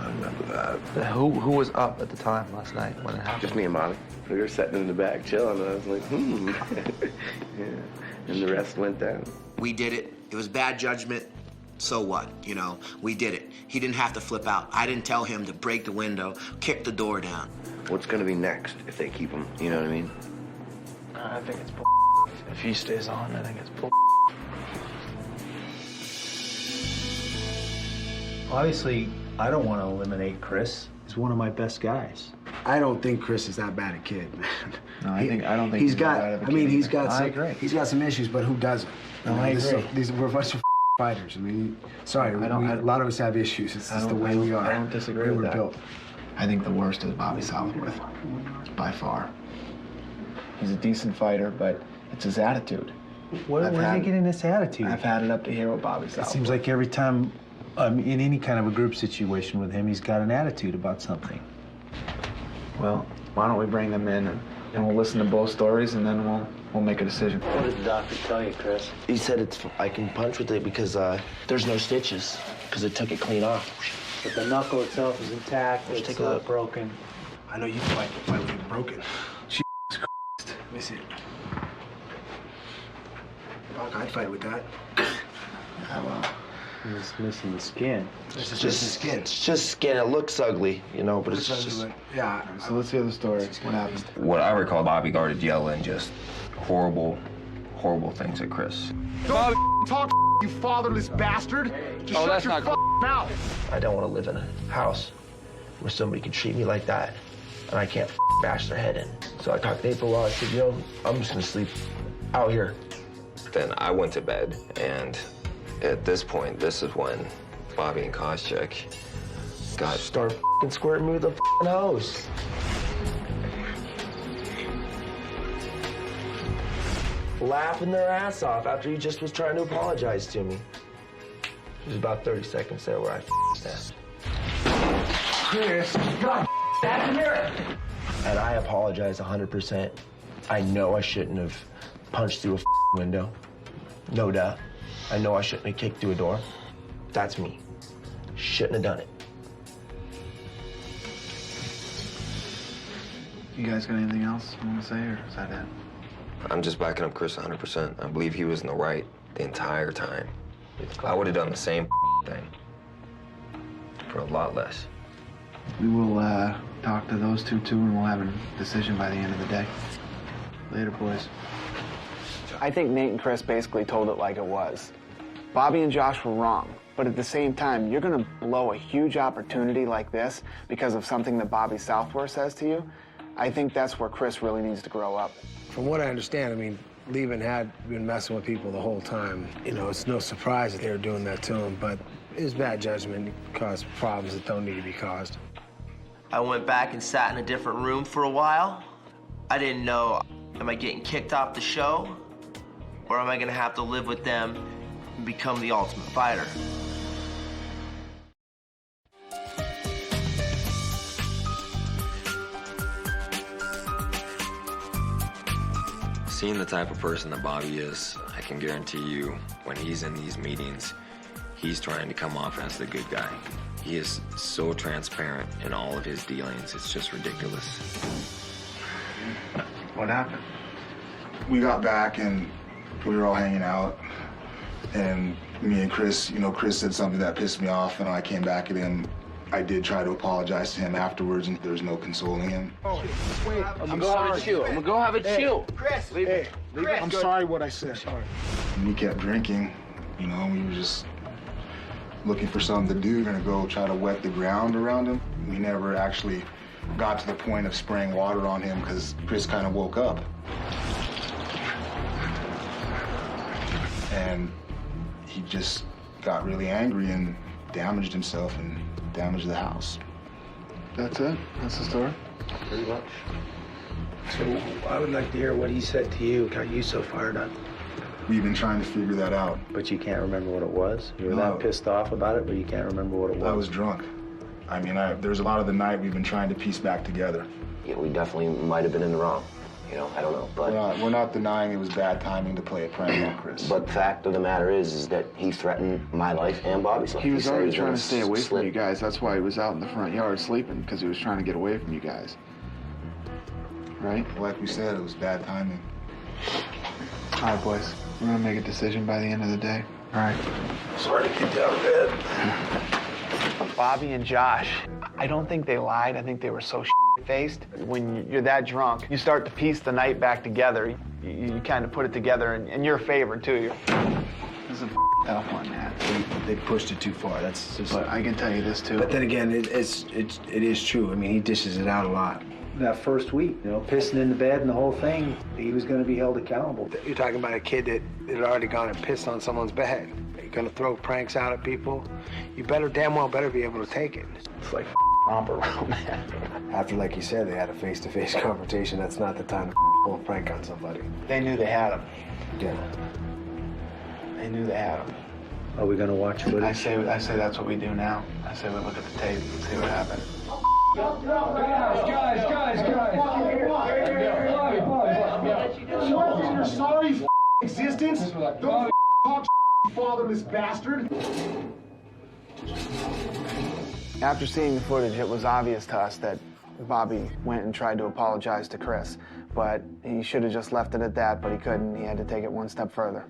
I remember that. Who was up at the time last night when it happened? Just me and Bobby. We were sitting in the back chilling, and I was like, yeah. And the rest went down. We did it. It was bad judgment. So what? We did it. He didn't have to flip out. I didn't tell him to break the window, kick the door down. What's gonna be next if they keep him? You know what I mean? I think it's bull. If he stays on, I think it's bull. Obviously, I don't want to eliminate Chris. He's one of my best guys. I don't think Chris is that bad a kid, man. No, I don't think he's that got. bad of a I mean, kid he's either. got. I agree. He's got some issues, but who doesn't? No, I agree. We're a bunch of fighters. I mean, sorry, a lot of us have issues. It's just the way we are. I don't disagree with we're that. built. I think the worst is Bobby Southworth, by far. He's a decent fighter, but it's his attitude. Where is he getting this attitude? I've had it up to here with Bobby Southworth. It seems like every time I'm in any kind of a group situation with him, he's got an attitude about something. Well, why don't we bring them in and we'll listen to both stories and then we'll make a decision. What did the doctor tell you, Chris? He said I can punch with it because there's no stitches, because it took it clean off. But the knuckle itself is intact. Let's It's take a look. broken. I know you can fight with it broken. Jesus Christ. Let me see it. Fuck, I'd fight with that. He's missing the skin. It's just skin. It's just skin. It looks ugly, but it's just. Yeah. So let's hear the story. What happened? What I recall, Bobby started yelling just horrible things at Chris. Don't talk, you fatherless bastard. Just shut your mouth. I don't want to live in a house where somebody can treat me like that, and I can't bash their head in. So I talked to Nate for a while. I said, I'm just gonna sleep out here. Then I went to bed, and at this point, this is when Bobby and Koscheck start squirting me with a hose. Laughing their ass off after he just was trying to apologize to me. There's about 30 seconds there where I snapped. Chris, God, back in here. And I apologize 100%. I know I shouldn't have punched through a window. No doubt. I know I shouldn't have kicked through a door. That's me. Shouldn't have done it. You guys got anything else you want to say, or is that it? I'm just backing up Chris 100%. I believe he was in the right the entire time. I would have done the same thing for a lot less. We will talk to those two too, and we'll have a decision by the end of the day. Later, boys. I think Nate and Chris basically told it like it was. Bobby and Josh were wrong, but at the same time, you're gonna blow a huge opportunity like this because of something that Bobby Southworth says to you. I think that's where Chris really needs to grow up. From what I understand, I mean, Levin had been messing with people the whole time. It's no surprise that they were doing that to him, but his bad judgment caused problems that don't need to be caused. I went back and sat in a different room for a while. I didn't know, am I getting kicked off the show? Or am I gonna have to live with them and become the Ultimate Fighter? Seeing the type of person that Bobby is, I can guarantee you, when he's in these meetings, he's trying to come off as the good guy. He is so transparent in all of his dealings, it's just ridiculous. What happened? We got back and we were all hanging out, and me and Chris, Chris said something that pissed me off, and I came back at him. I did try to apologize to him afterwards, and there was no consoling him. Oh, wait, I'm gonna go have a chew. Chris, leave it. I'm sorry what I said. Sorry. And he kept drinking, we were just looking for something to do. We were gonna go try to wet the ground around him. We never actually got to the point of spraying water on him because Chris kind of woke up. And he just got really angry and damaged himself and damaged the house. That's it? That's the story? Pretty much. So I would like to hear what he said to you, got you so fired up. We've been trying to figure that out. But you can't remember what it was? You were No. that pissed off about it, but you can't remember what it was? I was drunk. I mean, there's a lot of the night we've been trying to piece back together. Yeah, we definitely might have been in the wrong. You know, I don't know, but... We're not denying it was bad timing to play a prank on Chris. But the fact of the matter is that he threatened my life and Bobby's life. He was said already was trying gonna to stay away slip. from you guys. That's why he was out in the front yard sleeping, because he was trying to get away from you guys. Right? Like we said, it was bad timing. All right, boys. We're going to make a decision by the end of the day. All right? Sorry to get down bad. Bobby and Josh, I don't think they lied. I think they were so faced. When you're that drunk, you start to piece the night back together. You kind of put it together in your favor, too. This is a tough one, man. They pushed it too far. That's just. But I can tell you this, too. But then again, it is true. I mean, he dishes it out a lot. That first week, you know, pissing in the bed and the whole thing, he was going to be held accountable. You're talking about a kid that had already gone and pissed on someone's bed. You're going to throw pranks out at people. You damn well better be able to take it. It's like romper room, man. After, like you said, they had a face-to-face confrontation. That's not the time to pull a prank on somebody. They knew they had him. Yeah. They knew they had him. Are we going to watch footage? I say that's what we do now. I say we look at the tape and see what happened. Guys. You're sorry for existence? Don't talk fatherless bastard. After seeing the footage, it was obvious to us that Bobby went and tried to apologize to Chris, but he should have just left it at that, but he couldn't. He had to take it one step further.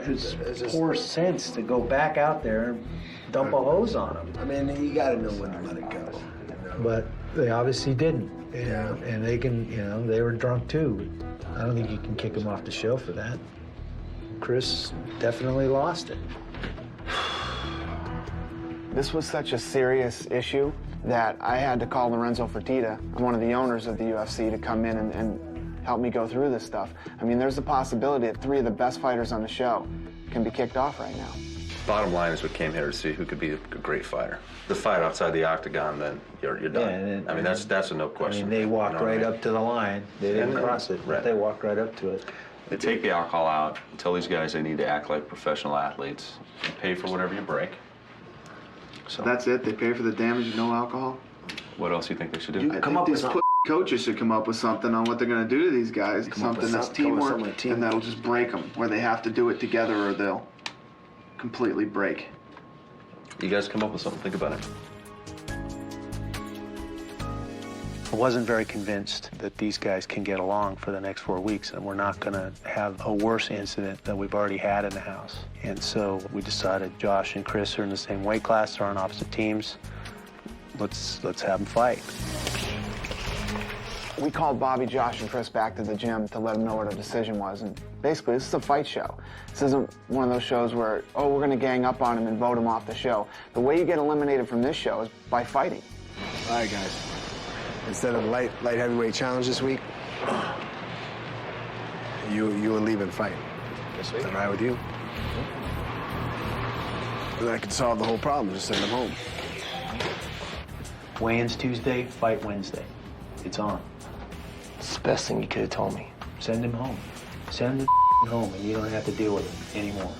It's poor sense to go back out there and dump a hose on him. I mean, you got to know when to let it go. But they obviously didn't. Yeah. And they can, you know, they were drunk too. I don't think you can kick them off the show for that. Chris definitely lost it. This was such a serious issue that I had to call Lorenzo Fertitta, one of the owners of the UFC, to come in and help me go through this stuff. I mean, there's a possibility that 3 of the best fighters on the show can be kicked off right now. Bottom line is we came here to see who could be a great fighter. The fight outside the octagon, then you're done. Yeah, I mean, that's a no question. I mean, they walked right up to the line. They didn't And- cross it, but they walked right up to it. They take the alcohol out and tell these guys they need to act like professional athletes and pay for whatever you break. So That's it? They pay for the damage, no alcohol? what else do you think they should do? I think these coaches should come up with something on what they're going to do to these guys. Something that's teamwork, and that'll just break them, where they have to do it together or they'll completely break. You guys come up with something, think about it. I wasn't very convinced that these guys can get along for the next 4 weeks, and we're not going to have a worse incident than we've already had in the house. And so we decided Josh and Chris are in the same weight class, they're on opposite teams. Let's have them fight. We called Bobby, Josh, and Chris back to the gym to let them know what our decision was. And basically, this is a fight show. This isn't one of those shows where, oh, we're going to gang up on him and vote him off the show. The way you get eliminated from this show is by fighting. All right, guys. Instead of light heavyweight challenge this week, you and Lieben fight. Is that all right with you? Then I could solve the whole problem. Just send them home. Weigh-ins Tuesday, fight Wednesday. It's on. It's the best thing you could have told me. Send him home. Send him home, and you don't have to deal with him anymore.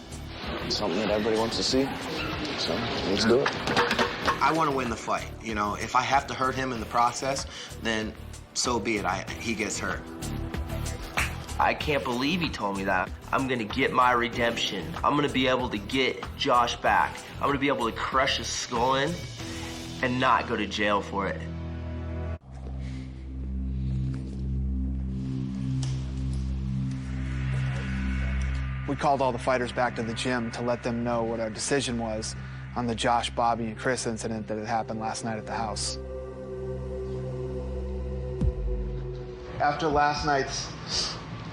It's something that everybody wants to see, so let's do it. I want to win the fight. You know, if I have to hurt him in the process, then so be it. He gets hurt. I can't believe he told me that. I'm gonna get my redemption. I'm gonna be able to get Josh back. I'm gonna be able to crush his skull in and not go to jail for it. We called all the fighters back to the gym to let them know what our decision was on the Josh, Bobby, and Chris incident that had happened last night at the house. After last night's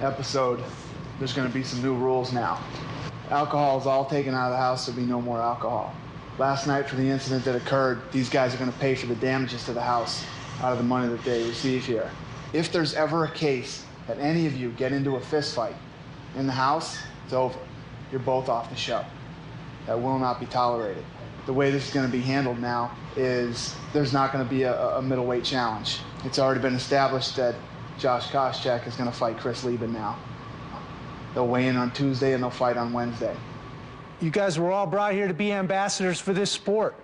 episode, there's going to be some new rules now. Alcohol is all taken out of the house. There'll be no more alcohol. Last night, for the incident that occurred, these guys are going to pay for the damages to the house. out of the money that they receive here. If there's ever a case that any of you get into a fist fight in the house, it's over. You're both off the show. That will not be tolerated. The way this is going to be handled now is there's not going to be a middleweight challenge. It's already been established that Josh Koscheck is going to fight Chris Lieben now. They'll weigh in on Tuesday and they'll fight on Wednesday. You guys were all brought here to be ambassadors for this sport,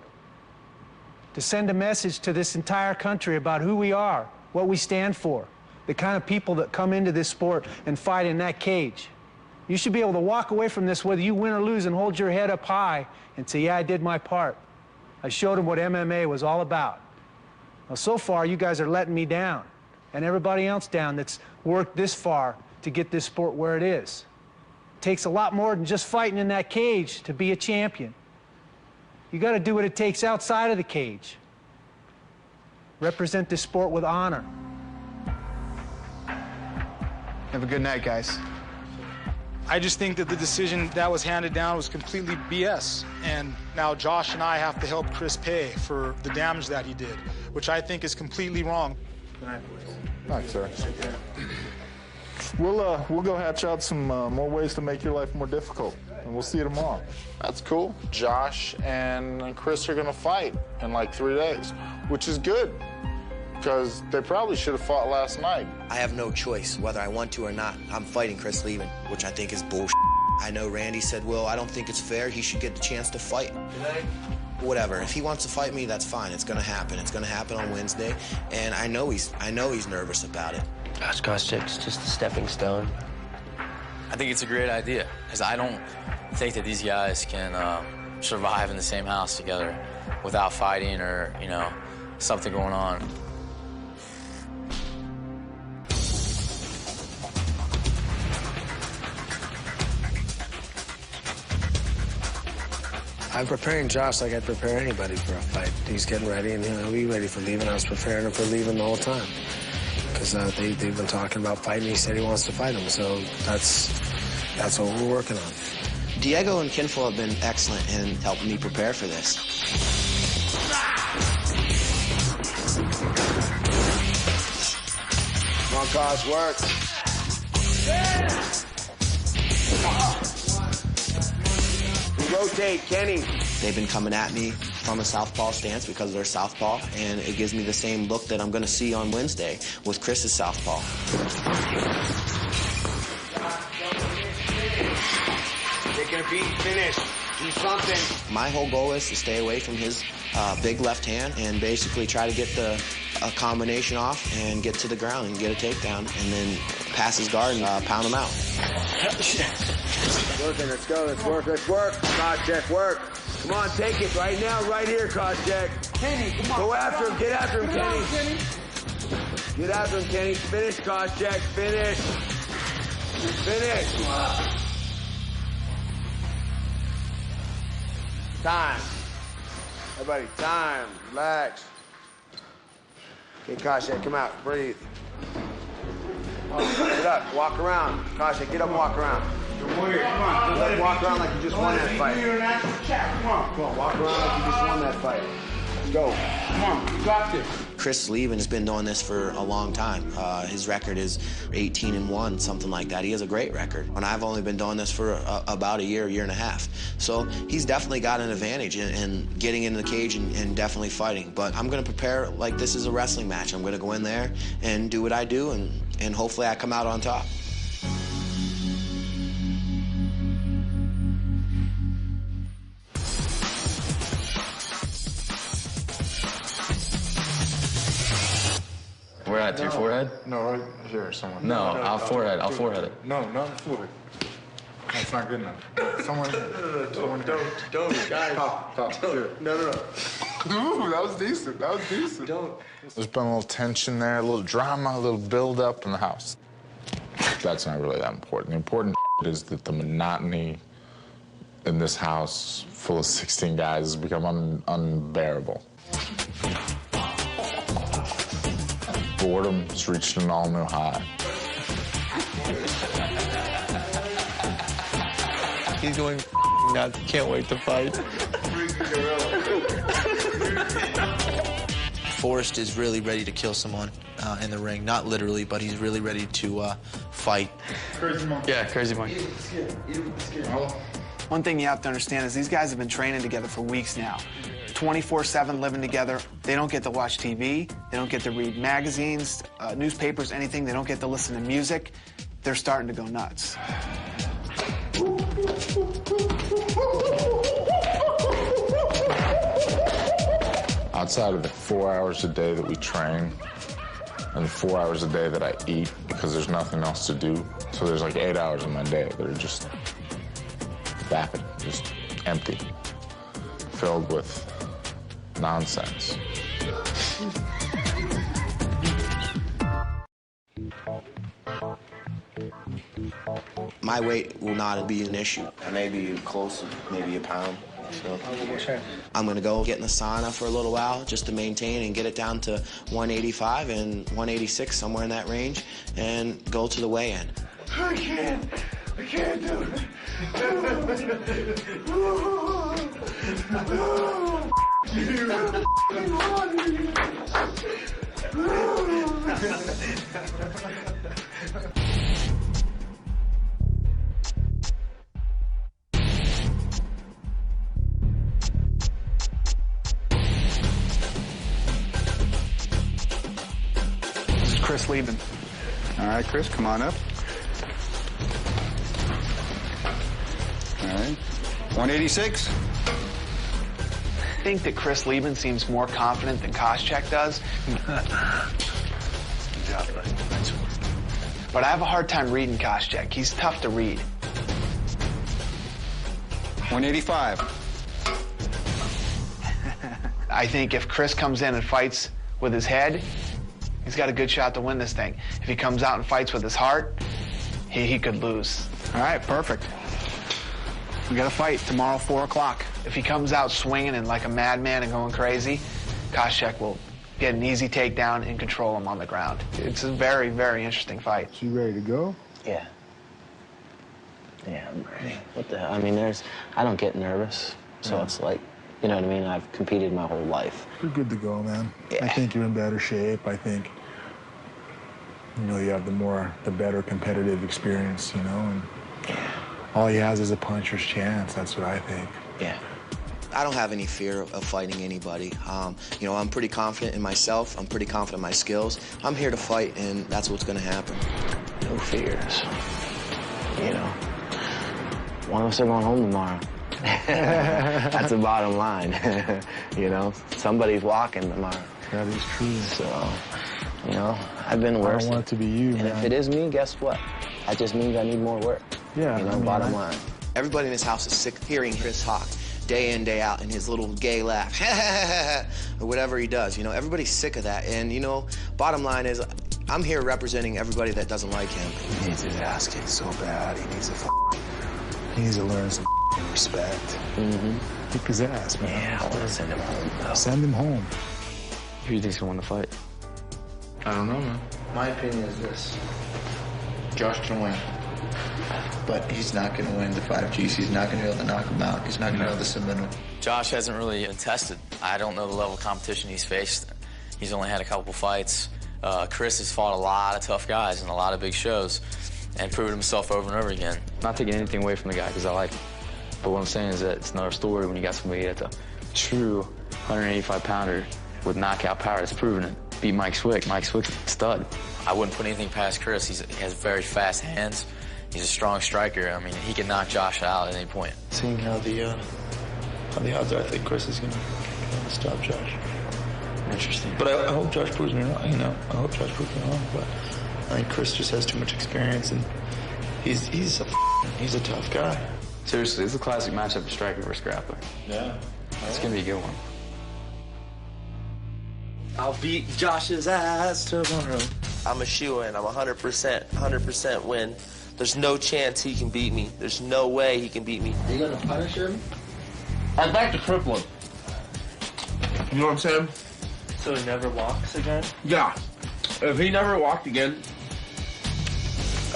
to send a message to this entire country about who we are, what we stand for, the kind of people that come into this sport and fight in that cage. You should be able to walk away from this, whether you win or lose, and hold your head up high and say, yeah, I did my part. I showed them what MMA was all about. Now, so far, you guys are letting me down, and everybody else down that's worked this far to get this sport where it is. It takes a lot more than just fighting in that cage to be a champion. You got to do what it takes outside of the cage. Represent this sport with honor. Have a good night, guys. I just think that the decision that was handed down was completely BS. And now Josh and I have to help Chris pay for the damage that he did, which I think is completely wrong. Good night, boys. Thanks, sir. We'll go hatch out some more ways to make your life more difficult, and we'll see you tomorrow. That's cool. Josh and Chris are gonna fight in like 3 days, which is good, because they probably should have fought last night. I have no choice, whether I want to or not. I'm fighting Chris Lieben, which I think is bullshit. I know Randy said, well, I don't think it's fair. He should get the chance to fight. Whatever. If he wants to fight me, that's fine. It's gonna happen. It's gonna happen on Wednesday, and I know he's nervous about it. Josh Koscheck's just a stepping stone. I think it's a great idea, because I don't think that these guys can survive in the same house together without fighting or, you know, something going on. I'm preparing Josh like I'd prepare anybody for a fight. He's getting ready, and he'll be ready for Lieben. I was preparing him for Lieben the whole time, because they've been talking about fighting. He said he wants to fight him, so that's what we're working on. Diego and Kinful have been excellent in helping me prepare for this. Come on, Kosh, work. Rotate, Kenny. They've been coming at me from a southpaw stance because they're southpaw, and it gives me the same look that I'm going to see on Wednesday with Chris's southpaw. Taking a beat, finish, do something. My whole goal is to stay away from his big left hand and basically try to get a combination off and get to the ground and get a takedown, and then pass his guard and pound him out. Working, let's go, let's work. Koscheck, work. Come on, take it right now, right here, Koscheck. Kenny, come on. Go after him, get after him, Kenny. Get after him, Kenny. Finish, Koscheck, finish. Finish. Time. Everybody, time. Relax. Okay, Koscheck, come out, breathe. Get up, walk around. Koscheck, get up and walk around. Warrior, come on. Let him walk around like you just won that fight. You're an actual champ. Come on. Come on, walk around like you just won that fight. Go. Come on, you got this. Chris Lieben has been doing this for a long time. His record is 18-1, something like that. He has a great record. And I've only been doing this for about a year and a half. So he's definitely got an advantage in getting into the cage and definitely fighting. But I'm going to prepare like this is a wrestling match. I'm going to go in there and do what I do, and hopefully I come out on top. Where at? To your forehead? No, right here, someone. No, I'll forehead it. No, not forehead. That's not good enough. Someone here. Don't, guys. Top. Here. No. Ooh, that was decent. Don't. There's been a little tension there, a little drama, a little build-up in the house. That's not really that important. The important is that the monotony in this house full of 16 guys has become unbearable. Boredom has reached an all-new high. He's going nuts. Can't wait to fight. Forrest is really ready to kill someone in the ring. Not literally, but he's really ready to fight. Crazy monkey. Yeah, crazy monkey. One thing you have to understand is these guys have been training together for weeks now. 24/7 living together. They don't get to watch TV. They don't get to read magazines, newspapers, anything. They don't get to listen to music. They're starting to go nuts. Outside of the 4 hours a day that we train and the 4 hours a day that I eat because there's nothing else to do, so there's like 8 hours in my day that are just vapid, just empty, filled with nonsense. My weight will not be an issue. I may be close, maybe a pound. So I'm gonna go get in the sauna for a little while just to maintain and get it down to 185 and 186, somewhere in that range, and go to the weigh-in. I can't do it. This is Chris Lieben. All right, Chris, come on up. All right. 186. I think that Chris Lieben seems more confident than Koscheck does. But I have a hard time reading Koscheck. He's tough to read. 185. I think if Chris comes in and fights with his head, he's got a good shot to win this thing. If he comes out and fights with his heart, he could lose. All right, perfect. We got a fight tomorrow, 4 o'clock. If he comes out swinging and like a madman and going crazy, Koscheck will get an easy takedown and control him on the ground. It's a very, very interesting fight. You ready to go? Yeah. Yeah, I'm ready. What the hell? I mean, I don't get nervous, so Yeah. it's like, you know what I mean? I've competed my whole life. You're good to go, man. Yeah. I think you're in better shape. I think, you have the better competitive experience, and all he has is a puncher's chance. That's what I think. Yeah. I don't have any fear of fighting anybody. I'm pretty confident in myself. I'm pretty confident in my skills. I'm here to fight, and that's what's going to happen. No fears. One of us are going home tomorrow. That's the bottom line. Somebody's walking tomorrow. That is true. So, I've been worse. I don't want it to be you, and man. if it is me, guess what? That just means I need more work. Yeah. Bottom line. Everybody in this house is sick of hearing Chris Hawk day in, day out, and his little gay laugh, or whatever he does. Everybody's sick of that. And, bottom line is, I'm here representing everybody that doesn't like him. He needs his ass kicked so bad. He needs to learn some respect. Kick his ass, man. Yeah, I want to send him home, though. Send him home. Who do you think's gonna win the fight? I don't know, man. My opinion is this. Josh can win. But he's not going to win the 5 Gs. He's not going to be able to knock him out. He's not going to be able to submit him. Josh hasn't really been tested. I don't know the level of competition he's faced. He's only had a couple fights. Chris has fought a lot of tough guys in a lot of big shows and proven himself over and over again. Not taking anything away from the guy because I like him. But what I'm saying is that it's another story when you got somebody that's a true 185-pounder with knockout power that's proven it. Beat Mike Swick. Mike Swick's a stud. I wouldn't put anything past Chris. He has very fast hands. He's a strong striker. I mean, he can knock Josh out at any point. Seeing how the odds are, I think Chris is going to stop Josh. Interesting. But I hope Josh proves me wrong, I hope Josh proves me wrong, but I think Chris just has too much experience, and he's a tough guy. Seriously, it's a classic matchup of striker versus grappler. Yeah. It's gonna be a good one. I'll beat Josh's ass tomorrow. I'm a shoo-in. I'm 100% win. There's no chance he can beat me. There's no way he can beat me. Are you going to punish him? I'd like to cripple him. You know what I'm saying? So he never walks again? Yeah. If he never walked again,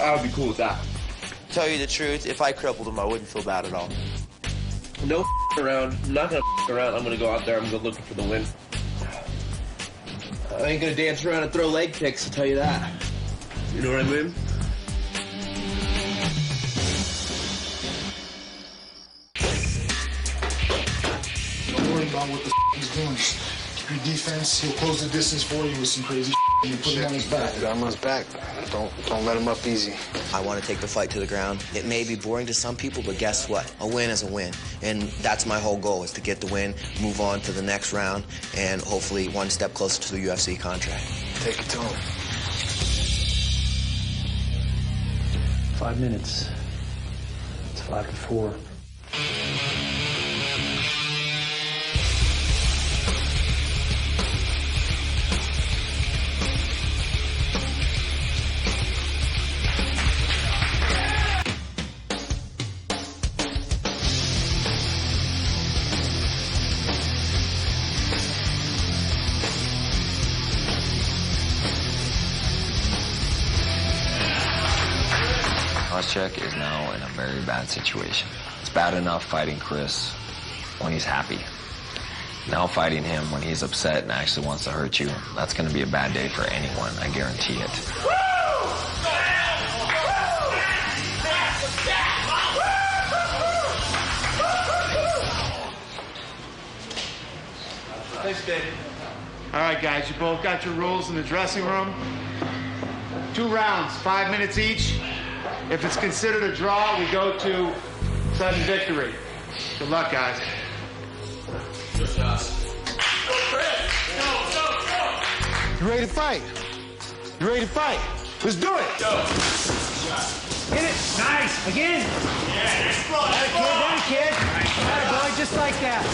I would be cool with that. Tell you the truth, if I crippled him, I wouldn't feel bad at all. No around. I'm not gonna around. I'm gonna go out there. I'm gonna go looking for the win. I ain't gonna dance around and throw leg kicks, I'll tell you that. You know what I mean? Don't worry about what the he's doing. Keep your defense. He'll close the distance for you with some crazy and you put him on his back. Got him on his back. Don't let him up easy. I want to take the fight to the ground. It may be boring to some people, but guess what? A win is a win. And that's my whole goal, is to get the win, move on to the next round, and hopefully one step closer to the UFC contract. Take it to him. 5 minutes. It's 5-4. Koscheck is now in a very bad situation. It's bad enough fighting Chris when he's happy. Now fighting him when he's upset and actually wants to hurt you, that's going to be a bad day for anyone, I guarantee it. Thanks, Dave. All right, guys, you both got your rules in the dressing room. 2 rounds, 5 minutes each. If it's considered a draw, we go to sudden victory. Good luck, guys. You ready to fight? You ready to fight? Let's do it. Go. Hit it. Nice. Again. Yeah, nice ball. That kid. That boy, just like that.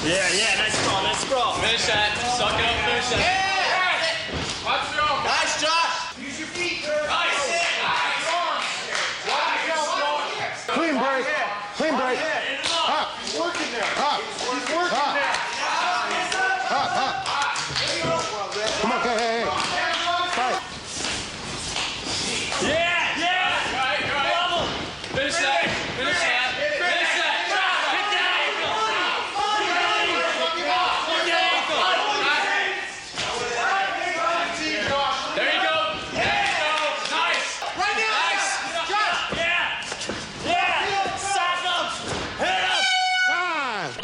Yeah, nice ball, nice ball. Finish that. Suck it up, finish that. Yeah! Watch your arm. Nice, Josh. Use your feet, girl. Nice. Clean break. Clean break. Up. He's working there. Up. He's working there. Up. Come on, hey. Fight. Yeah. Right. Finish that. Finish that. Finish that. Hit that ankle. There you go. Nice. Right now. Nice. Josh. Yeah. Sack him. Hit him.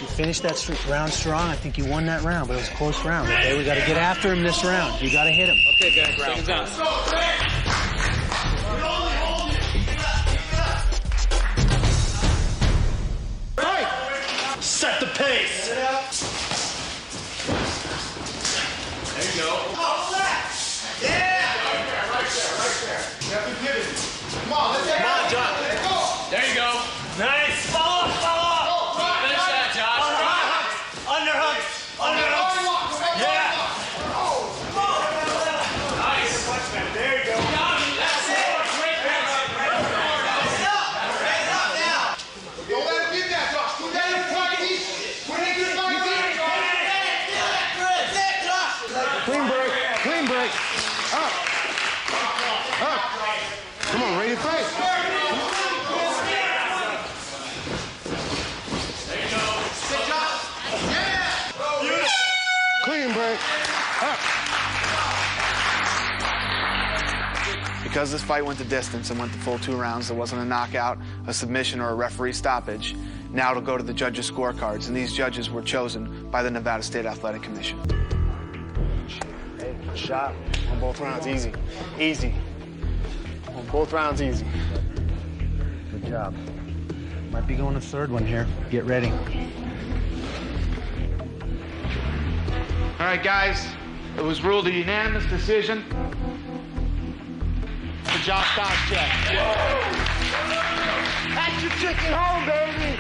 You finished that round strong. I think you won that round, but it was a close round. Okay, we got to get after him this round. You got to hit him. Okay, guys. Seconds out. Set the pace. There you go. Yeah. Come on, John. There you go. Nice. Follow up. Finish that, Josh. Underhooks. Yeah. Nice. There you go. That's it. Great Don't let him get that, Josh. Put that in front of you. Put it in front of you. Clean break. Clean break. Up. Come on, ready to fight. Clean break. Up. Because this fight went the distance and went the full 2 rounds, there wasn't a knockout, a submission, or a referee stoppage. Now it'll go to the judges' scorecards, and these judges were chosen by the Nevada State Athletic Commission. Hey, shot on both rounds, easy. Easy. On both rounds, easy. Good job. Might be going a third one here. Get ready. All right, guys, it was ruled a unanimous decision for Josh Koscheck. That's your ticket home, baby.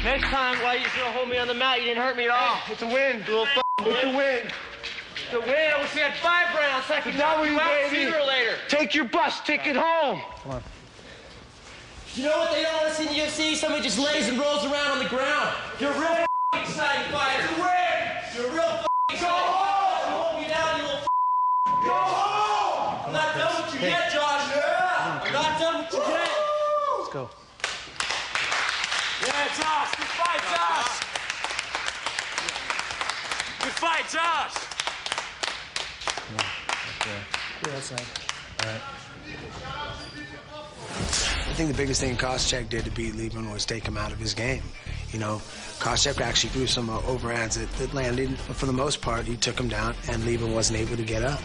Next time, why you just gonna hold me on the mat? You didn't hurt me at all. It's a win. It's a win. It's a win. I wish we had 5 rounds. I could knock you out sooner or later. Take your bus ticket home. Come on. You know what they don't want to see in the UFC? Somebody just lays and rolls around on the ground. You're a real exciting fighter. It's a win. You're a real go home. You hold me down, you little go home. I'm not done with you yet, Josh. Yeah. I'm not done with you yet. Let's go. Yeah, Josh. Good fight, Josh. fight, Josh! All right. I think the biggest thing Koscheck did to beat Liebman was take him out of his game. You know, Koscheck actually threw some overhands that landed, but for the most part, he took him down, and Liebman wasn't able to get up.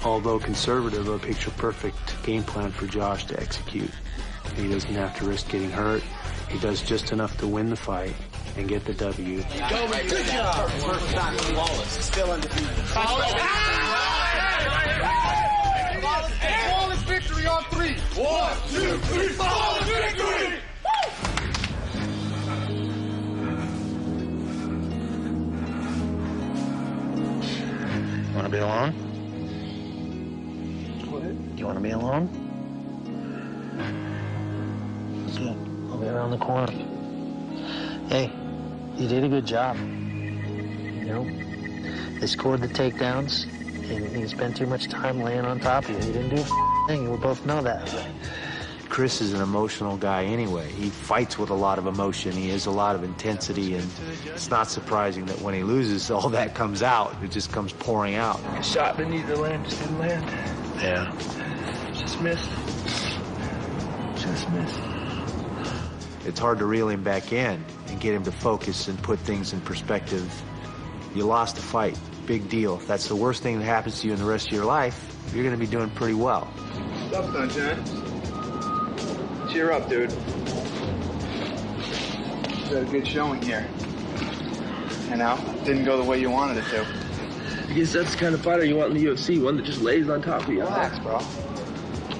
Although conservative, a picture-perfect game plan for Josh to execute. He doesn't have to risk getting hurt. He does just enough to win the fight and get the W. Good job! First time flawless. Still undefeated. Flawless victory on 3. 1, 2, 3, flawless victory! Want to be alone? You want to be alone? Good. I'll be around the corner. Hey, you did a good job. You know, they scored the takedowns, and you spent too much time laying on top of you. You didn't do a thing. We both know that. Chris is an emotional guy anyway. He fights with a lot of emotion. He has a lot of intensity, and it's not surprising that when he loses, all that comes out. It just comes pouring out. A shot that needed to land just didn't land. Yeah. Just missed. Just missed. It's hard to reel him back in and get him to focus and put things in perspective. You lost a fight. Big deal. If that's the worst thing that happens to you in the rest of your life, you're going to be doing pretty well. What's up, Sunshine? Cheer up, dude. You had a good showing here. You know, didn't go the way you wanted it to. I guess that's the kind of fighter you want in the UFC, one that just lays on top of you. Relax, bro.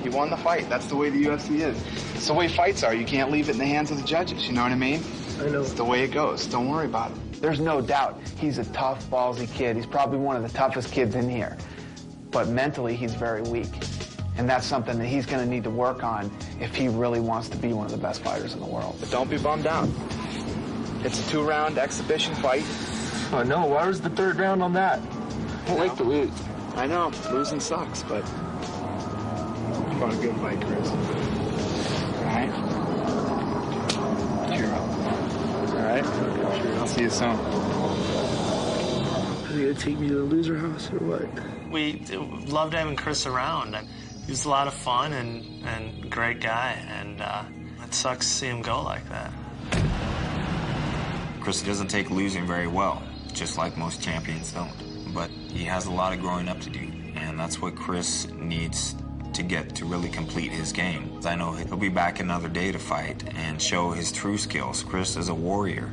You won the fight. That's the way the UFC is. It's the way fights are. You can't leave it in the hands of the judges. You know what I mean? I know. It's the way it goes. Don't worry about it. There's no doubt he's a tough, ballsy kid. He's probably one of the toughest kids in here. But mentally, he's very weak. And that's something that he's going to need to work on if he really wants to be one of the best fighters in the world. But don't be bummed out. It's a 2-round exhibition fight. Oh, no. Why was the 3rd round on that? I don't like to lose. I know. Losing sucks, but you fought a good fight, Chris. All right? Cheer up. All right? I'll see you soon. Are you going to take me to the loser house or what? We loved having Chris around. He was a lot of fun and a great guy, and it sucks to see him go like that. Chris doesn't take losing very well, just like most champions don't. But he has a lot of growing up to do, and that's what Chris needs to get to really complete his game. I know he'll be back another day to fight and show his true skills. Chris is a warrior.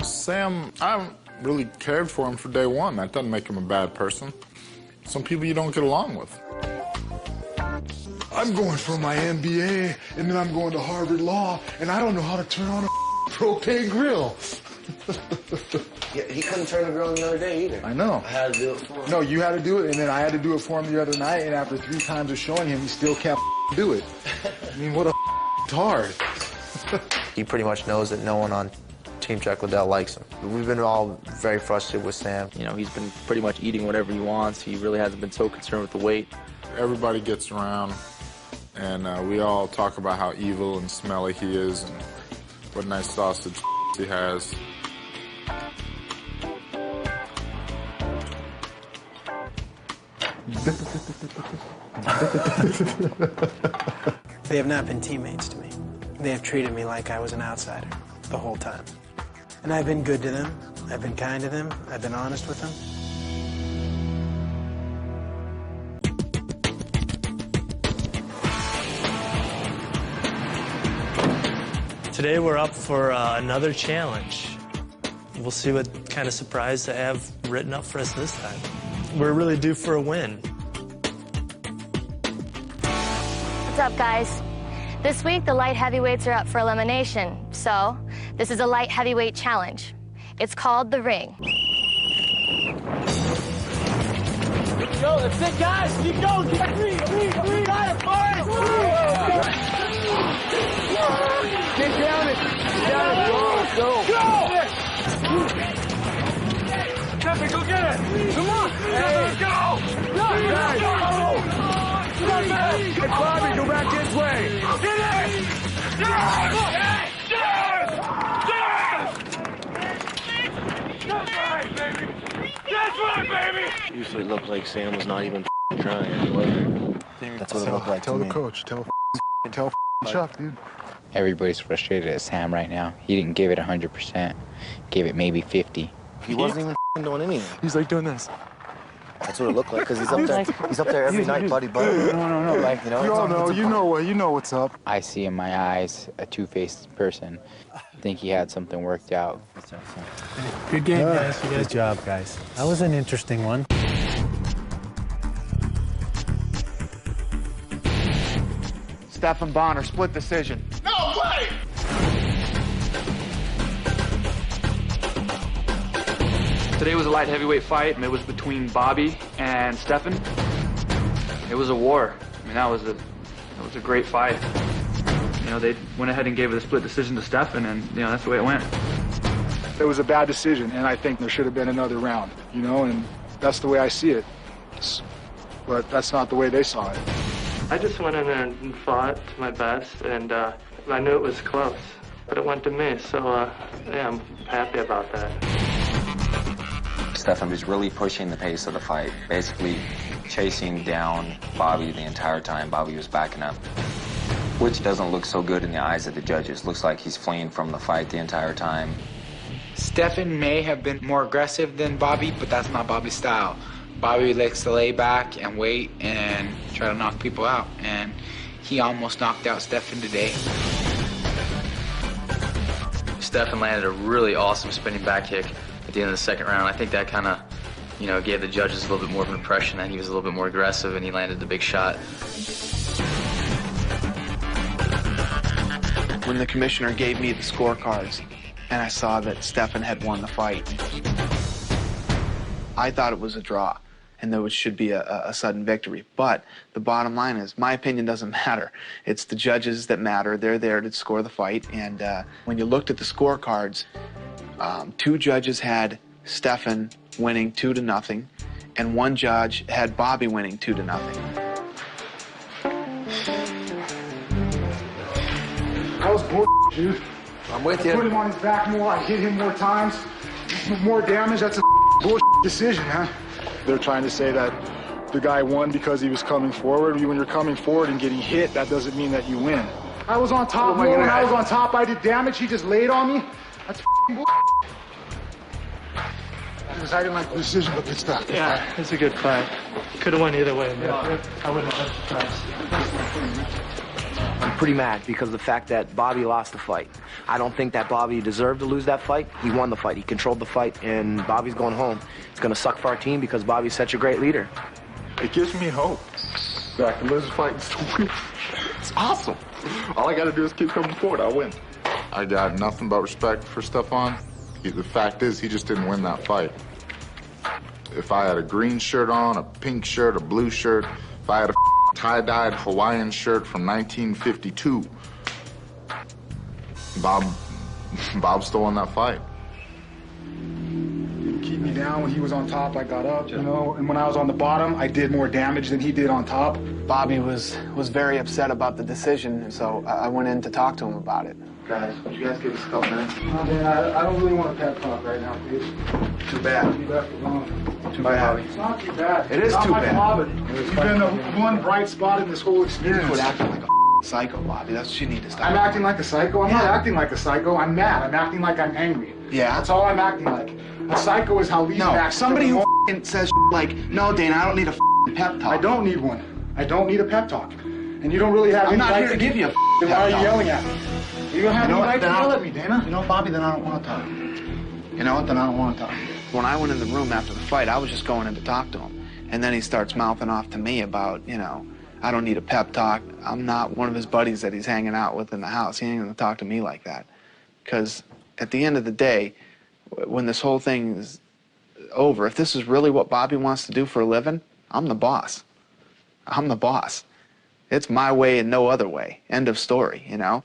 Sam, I haven't really cared for him for day one. That doesn't make him a bad person. Some people you don't get along with. I'm going for my MBA, and then I'm going to Harvard Law, and I don't know how to turn on a propane grill. Yeah, he couldn't turn the grill on the other day either. I know. I had to do it for him. No, you had to do it, and then I had to do it for him the other night, and after 3 times of showing him, he still can't do it. I mean, what a hard. He pretty much knows that no one on Team Chuck Liddell likes him. We've been all very frustrated with Sam. You know, he's been pretty much eating whatever he wants. He really hasn't been so concerned with the weight. Everybody gets around, and we all talk about how evil and smelly he is, and what nice sausage he has. They have not been teammates to me. They have treated me like I was an outsider the whole time. And I've been good to them. I've been kind to them. I've been honest with them. Today we're up for another challenge. We'll see what kind of surprise I have written up for us this time. We're really due for a win. What's up, guys? This week, the light heavyweights are up for elimination, so this is a light heavyweight challenge. It's called The Ring. Let's go, that's it, guys! Keep going! Keep three! Got it, boys! Get down it! Get down it! Go! Stefan, go get it! Come on! Stefan, go! Go! Hey, Bobby, go back this way! Get it! Yes! Yes! That's right, baby! That's right, baby! Usually it looked like Sam was not even trying. That's what it looked like Tell to the me. coach. Tell Chuck, dude. Everybody's frustrated at Sam right now. He didn't give it 100%. Gave it maybe 50. He wasn't even doing anything. He's like doing this. That's what it looked like, because he's up there every night, buddy. No. Like, you know, You know what's up. I see in my eyes a two-faced person. I think he had something worked out. Good game, guys. Good job, guys. That was an interesting one. Stephan Bonnar, split decision. No way! Today was a light heavyweight fight, and it was between Bobby and Stephan. It was a war. I mean, that was a great fight. You know, they went ahead and gave it a split decision to Stephan, and you know that's the way it went. It was a bad decision, and I think there should have been another round. You know, and that's the way I see it. But that's not the way they saw it. I just went in there and fought to my best, and I knew it was close, but it went to me, so yeah, I'm happy about that. Stephan was really pushing the pace of the fight, basically chasing down Bobby the entire time. Bobby was backing up, which doesn't look so good in the eyes of the judges. Looks like he's fleeing from the fight the entire time. Stephan may have been more aggressive than Bobby, but that's not Bobby's style. Bobby likes to lay back and wait and try to knock people out, and he almost knocked out Stephan today. Stephan landed a really awesome spinning back kick at the end of the second round. I think that kind of, you know, gave the judges a little bit more of an impression that he was a little bit more aggressive, and he landed the big shot. When the commissioner gave me the scorecards and I saw that Stephan had won the fight, I thought it was a draw and there should be a sudden victory. But the bottom line is, my opinion doesn't matter. It's the judges that matter. They're there to score the fight. And when you looked at the scorecards, two judges had Stephan winning 2-0, and one judge had Bobby winning 2-0. That was bull, dude. I'm with I you. put him on his back more. I hit him more times. More damage. That's a bull decision, huh? They're trying to say that the guy won because he was coming forward. When you're coming forward and getting hit, that doesn't mean that you win. I was on top more. When I was on top, I did damage. He just laid on me. That's bull. I didn't like the decision, but good stuff. Yeah, it's a good fight. Could have went either way, but I wouldn't have been surprised. I'm pretty mad because of the fact that Bobby lost the fight. I don't think that Bobby deserved to lose that fight. He won the fight. He controlled the fight, and Bobby's going home. It's going to suck for our team because Bobby's such a great leader. It gives me hope that I can lose a fight and still win. It's awesome. All I got to do is keep coming forward. I'll win. I got nothing but respect for Stephan. The fact is, he just didn't win that fight. If I had a green shirt on, a pink shirt, a blue shirt, if I had a tie-dyed Hawaiian shirt from 1952, Bob still won that fight. Keep me down. When he was on top, I got up, you know, and when I was on the bottom, I did more damage than he did on top. Bobby was very upset about the decision, so I went in to talk to him about it. Guys, would you guys give us a couple minutes? Oh, man, I don't really want a pep talk right now, please. Too bad. Too bad. It's not too bad. It is it's too not bad. My father. You've been the one bright spot in this whole experience. Quit acting like a psycho, Bobby. That's what you need to stop. I'm acting like a psycho? I'm not acting like a psycho. I'm mad. I'm acting like I'm angry. Yeah? That's all I'm acting like. A psycho is how Lee acts. Somebody who says like, no, Dana, I don't need a pep talk. I don't need one. I don't need a pep talk. And you don't really have I'm any not right here to give you a Then pep why are you talk. yelling at me? You don't have any right to yell at me, Dana. You know, Bobby, then I don't want to talk. You know what? Then I don't want to talk. When I went in the room after the fight, I was just going in to talk to him. And then he starts mouthing off to me about, you know, I don't need a pep talk. I'm not one of his buddies that he's hanging out with in the house. He ain't going to talk to me like that. Because at the end of the day, when this whole thing is over, if this is really what Bobby wants to do for a living, I'm the boss. I'm the boss. It's my way and no other way. End of story, you know?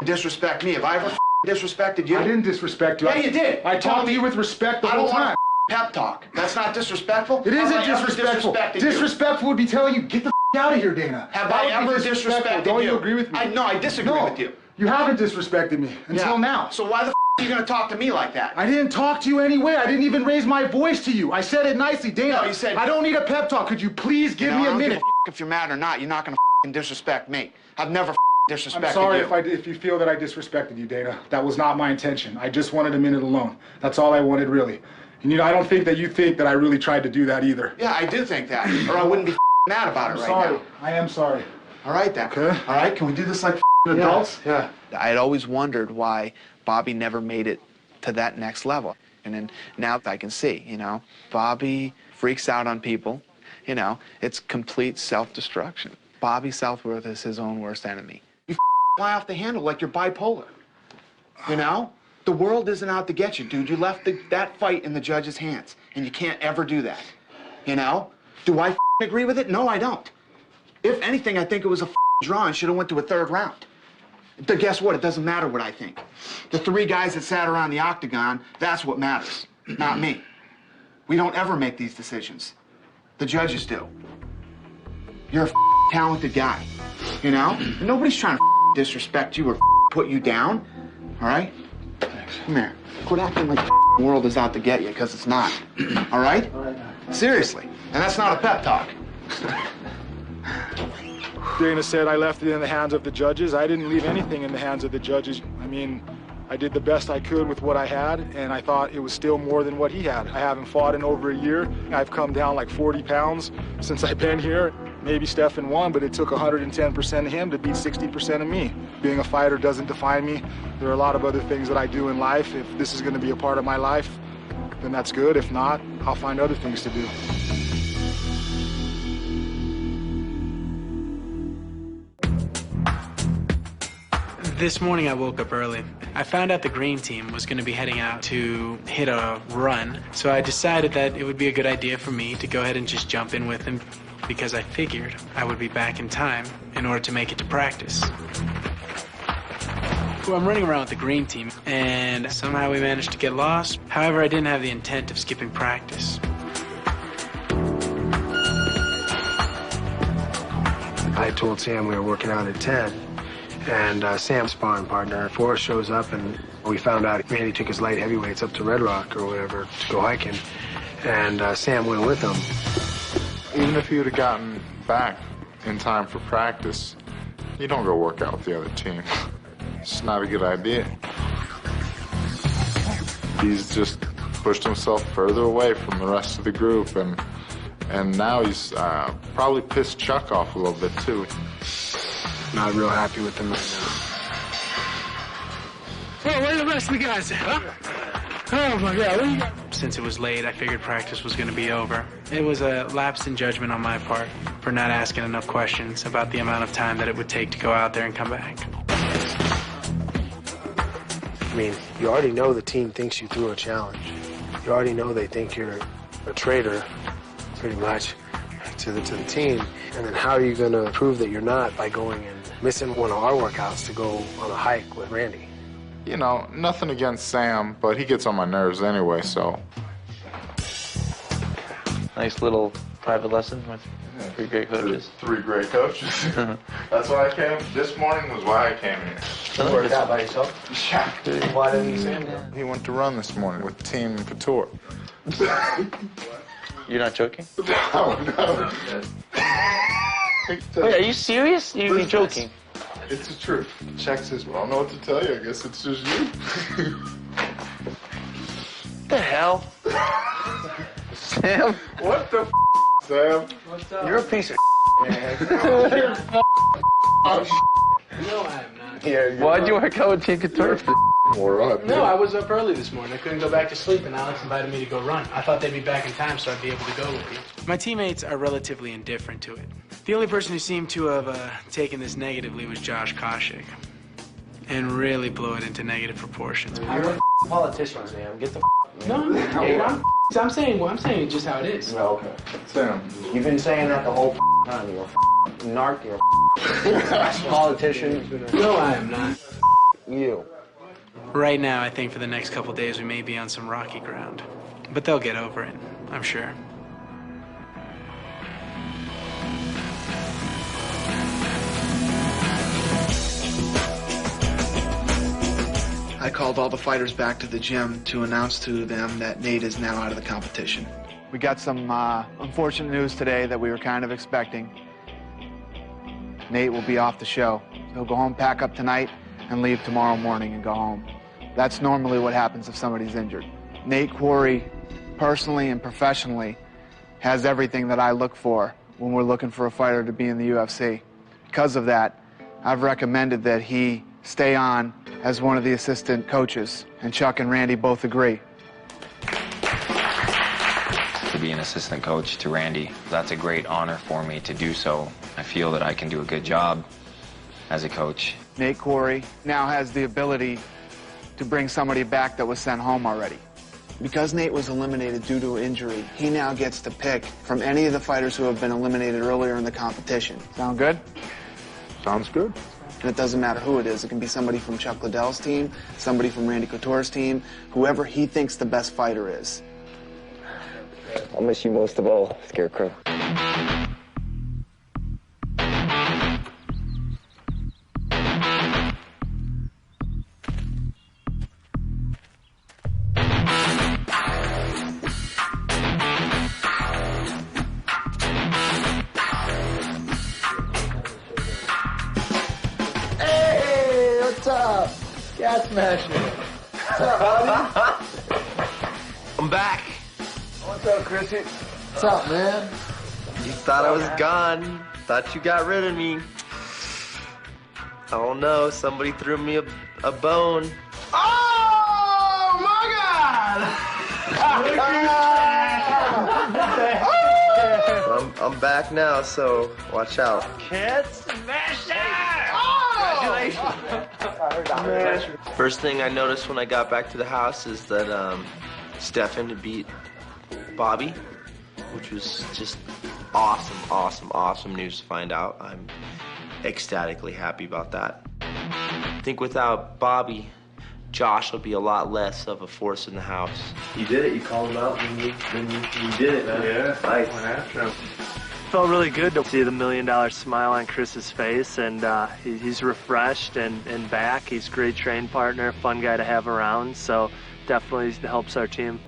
Disrespect me. Have I ever disrespected you? I didn't disrespect you. Yeah, you did. I talked to you with respect the whole time. pep talk. That's not disrespectful? It isn't Have I ever disrespectful. disrespected you? Disrespectful would be telling you, get the out of here, Dana. Have That I would be ever disrespectful. disrespected Don't you? you agree with me? No, I disagree with you. You haven't disrespected me until now. So why the are you going to talk to me like that? I didn't talk to you anyway. I didn't even raise my voice to you. I said it nicely. Dana, No, you said... I don't need a pep talk. Could you please give me a minute? If you're mad or not, you're not going to disrespect me. I've never disrespected I'm sorry you. if you feel that I disrespected you, Dana. That was not my intention. I just wanted a minute alone. That's all I wanted, really. And I don't think that you think that I really tried to do that either. Yeah, I do think that, or I wouldn't be mad about it sorry. now. I am sorry. All right, then. Okay. All right, can we do this like adults? Yeah. I had always wondered why Bobby never made it to that next level. And then now I can see, Bobby freaks out on people. It's complete self-destruction. Bobby Southworth is his own worst enemy. You fly off the handle like you're bipolar. The world isn't out to get you, dude. You left that fight in the judge's hands, and you can't ever do that. Do I agree with it? No, I don't. If anything, I think it was a draw and should have went to a third round. But guess what? It doesn't matter what I think. The three guys that sat around the octagon, that's what matters, not me. We don't ever make these decisions. The judges do. You're a talented guy, And nobody's trying to disrespect you or put you down, all right? Come here. Quit acting like the world is out to get you, because it's not, all right? Seriously. And that's not a pep talk. Dana said I left it in the hands of the judges. I didn't leave anything in the hands of the judges. I did the best I could with what I had, and I thought it was still more than what he had. I haven't fought in over a year. I've come down like 40 pounds since I've been here. Maybe Stephen won, but it took 110% of him to beat 60% of me. Being a fighter doesn't define me. There are a lot of other things that I do in life. If this is going to be a part of my life, then that's good. If not, I'll find other things to do. This morning I woke up early. I found out the green team was going to be heading out to hit a run, so I decided that it would be a good idea for me to go ahead and just jump in with them because I figured I would be back in time in order to make it to practice. Well, I'm running around with the green team, and somehow we managed to get lost. However, I didn't have the intent of skipping practice. I told Sam we were working out at 10. And Sam's sparring partner, Forrest, shows up, and we found out Randy took his light heavyweights up to Red Rock or whatever to go hiking. And Sam went with him. Even if he would have gotten back in time for practice, you don't go work out with the other team. It's not a good idea. He's just pushed himself further away from the rest of the group, and now he's probably pissed Chuck off a little bit too. Not real happy with him right now. Well, where are the rest of the guys at, huh? Oh my God, what do you got? Since it was late, I figured practice was going to be over. It was a lapse in judgment on my part for not asking enough questions about the amount of time that it would take to go out there and come back. You already know the team thinks you threw a challenge. You already know they think you're a traitor, pretty much, to the team. And then how are you going to prove that you're not by going and missing one of our workouts to go on a hike with Randy? Nothing against Sam, but he gets on my nerves anyway, so. Nice little private lesson with three great coaches. Three great coaches. That's why I came. This morning was why I came here. You worked out by yourself? Yeah. Why didn't you Sam? He went to run this morning with Team Couture. You're not joking? No. Wait, are you serious? You're joking. It's the truth. Check says, well, I don't know what to tell you. I guess it's just you. The hell? Sam? What the Sam? What's up? You're a piece of man. No, I am not. Yeah, why'd you work out with Team Couture? No, I was up early this morning. I couldn't go back to sleep, and Alex invited me to go run. I thought they'd be back in time, so I'd be able to go with you. My teammates are relatively indifferent to it. The only person who seemed to have taken this negatively was Josh Koscheck, and really blew it into negative proportions. You're a politician, Sam. Get the No, I'm saying just how it is. No, okay. Sam. You've been saying that the whole time. You're a narc. You're a politician. No, I am not. You. Right now, I think for the next couple days we may be on some rocky ground. But they'll get over it, I'm sure. I called all the fighters back to the gym to announce to them that Nate is now out of the competition. We got some unfortunate news today that we were kind of expecting. Nate will be off the show. He'll go home, pack up tonight, and leave tomorrow morning and go home. That's normally what happens if somebody's injured. Nate Quarry, personally and professionally, has everything that I look for when we're looking for a fighter to be in the UFC. Because of that, I've recommended that he stay on as one of the assistant coaches, and Chuck and Randy both agree. To be an assistant coach to Randy, that's a great honor for me to do so. I feel that I can do a good job as a coach. Nate Quarry now has the ability to bring somebody back that was sent home already. Because Nate was eliminated due to injury, he now gets to pick from any of the fighters who have been eliminated earlier in the competition. Sound good? Sounds good. And it doesn't matter who it is. It can be somebody from Chuck Liddell's team, somebody from Randy Couture's team, whoever he thinks the best fighter is. I'll miss you most of all, Scarecrow. Hey, what's up? Gas Smasher. What's up, buddy? I'm back. What's up, Chrissy? What's up, man? You thought I was gone. Thought you got rid of me. I don't know. Somebody threw me a bone. Oh, my God! I'm back now, so watch out. Cat Smasher! Oh! Congratulations. First thing I noticed when I got back to the house is that Stefan had beat Bobby, which was just awesome news to find out. I'm ecstatically happy about that. I think without Bobby, Josh will be a lot less of a force in the house. You did it. You called him out, and you did it, man. Yeah. Nice. Went after him. Felt really good to see the $1 million smile on Chris's face, and he's refreshed and back. He's a great training partner, fun guy to have around, so definitely helps our team.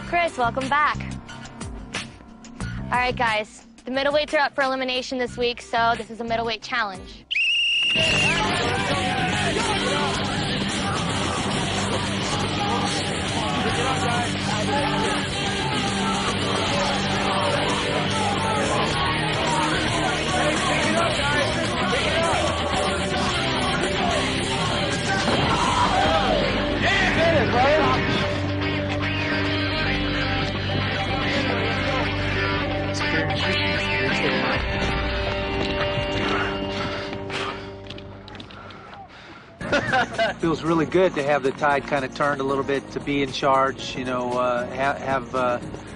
Chris, welcome back. All right, guys. The middleweights are up for elimination this week, so this is a middleweight challenge. Feels really good to have the tide kind of turned a little bit, to be in charge, you know,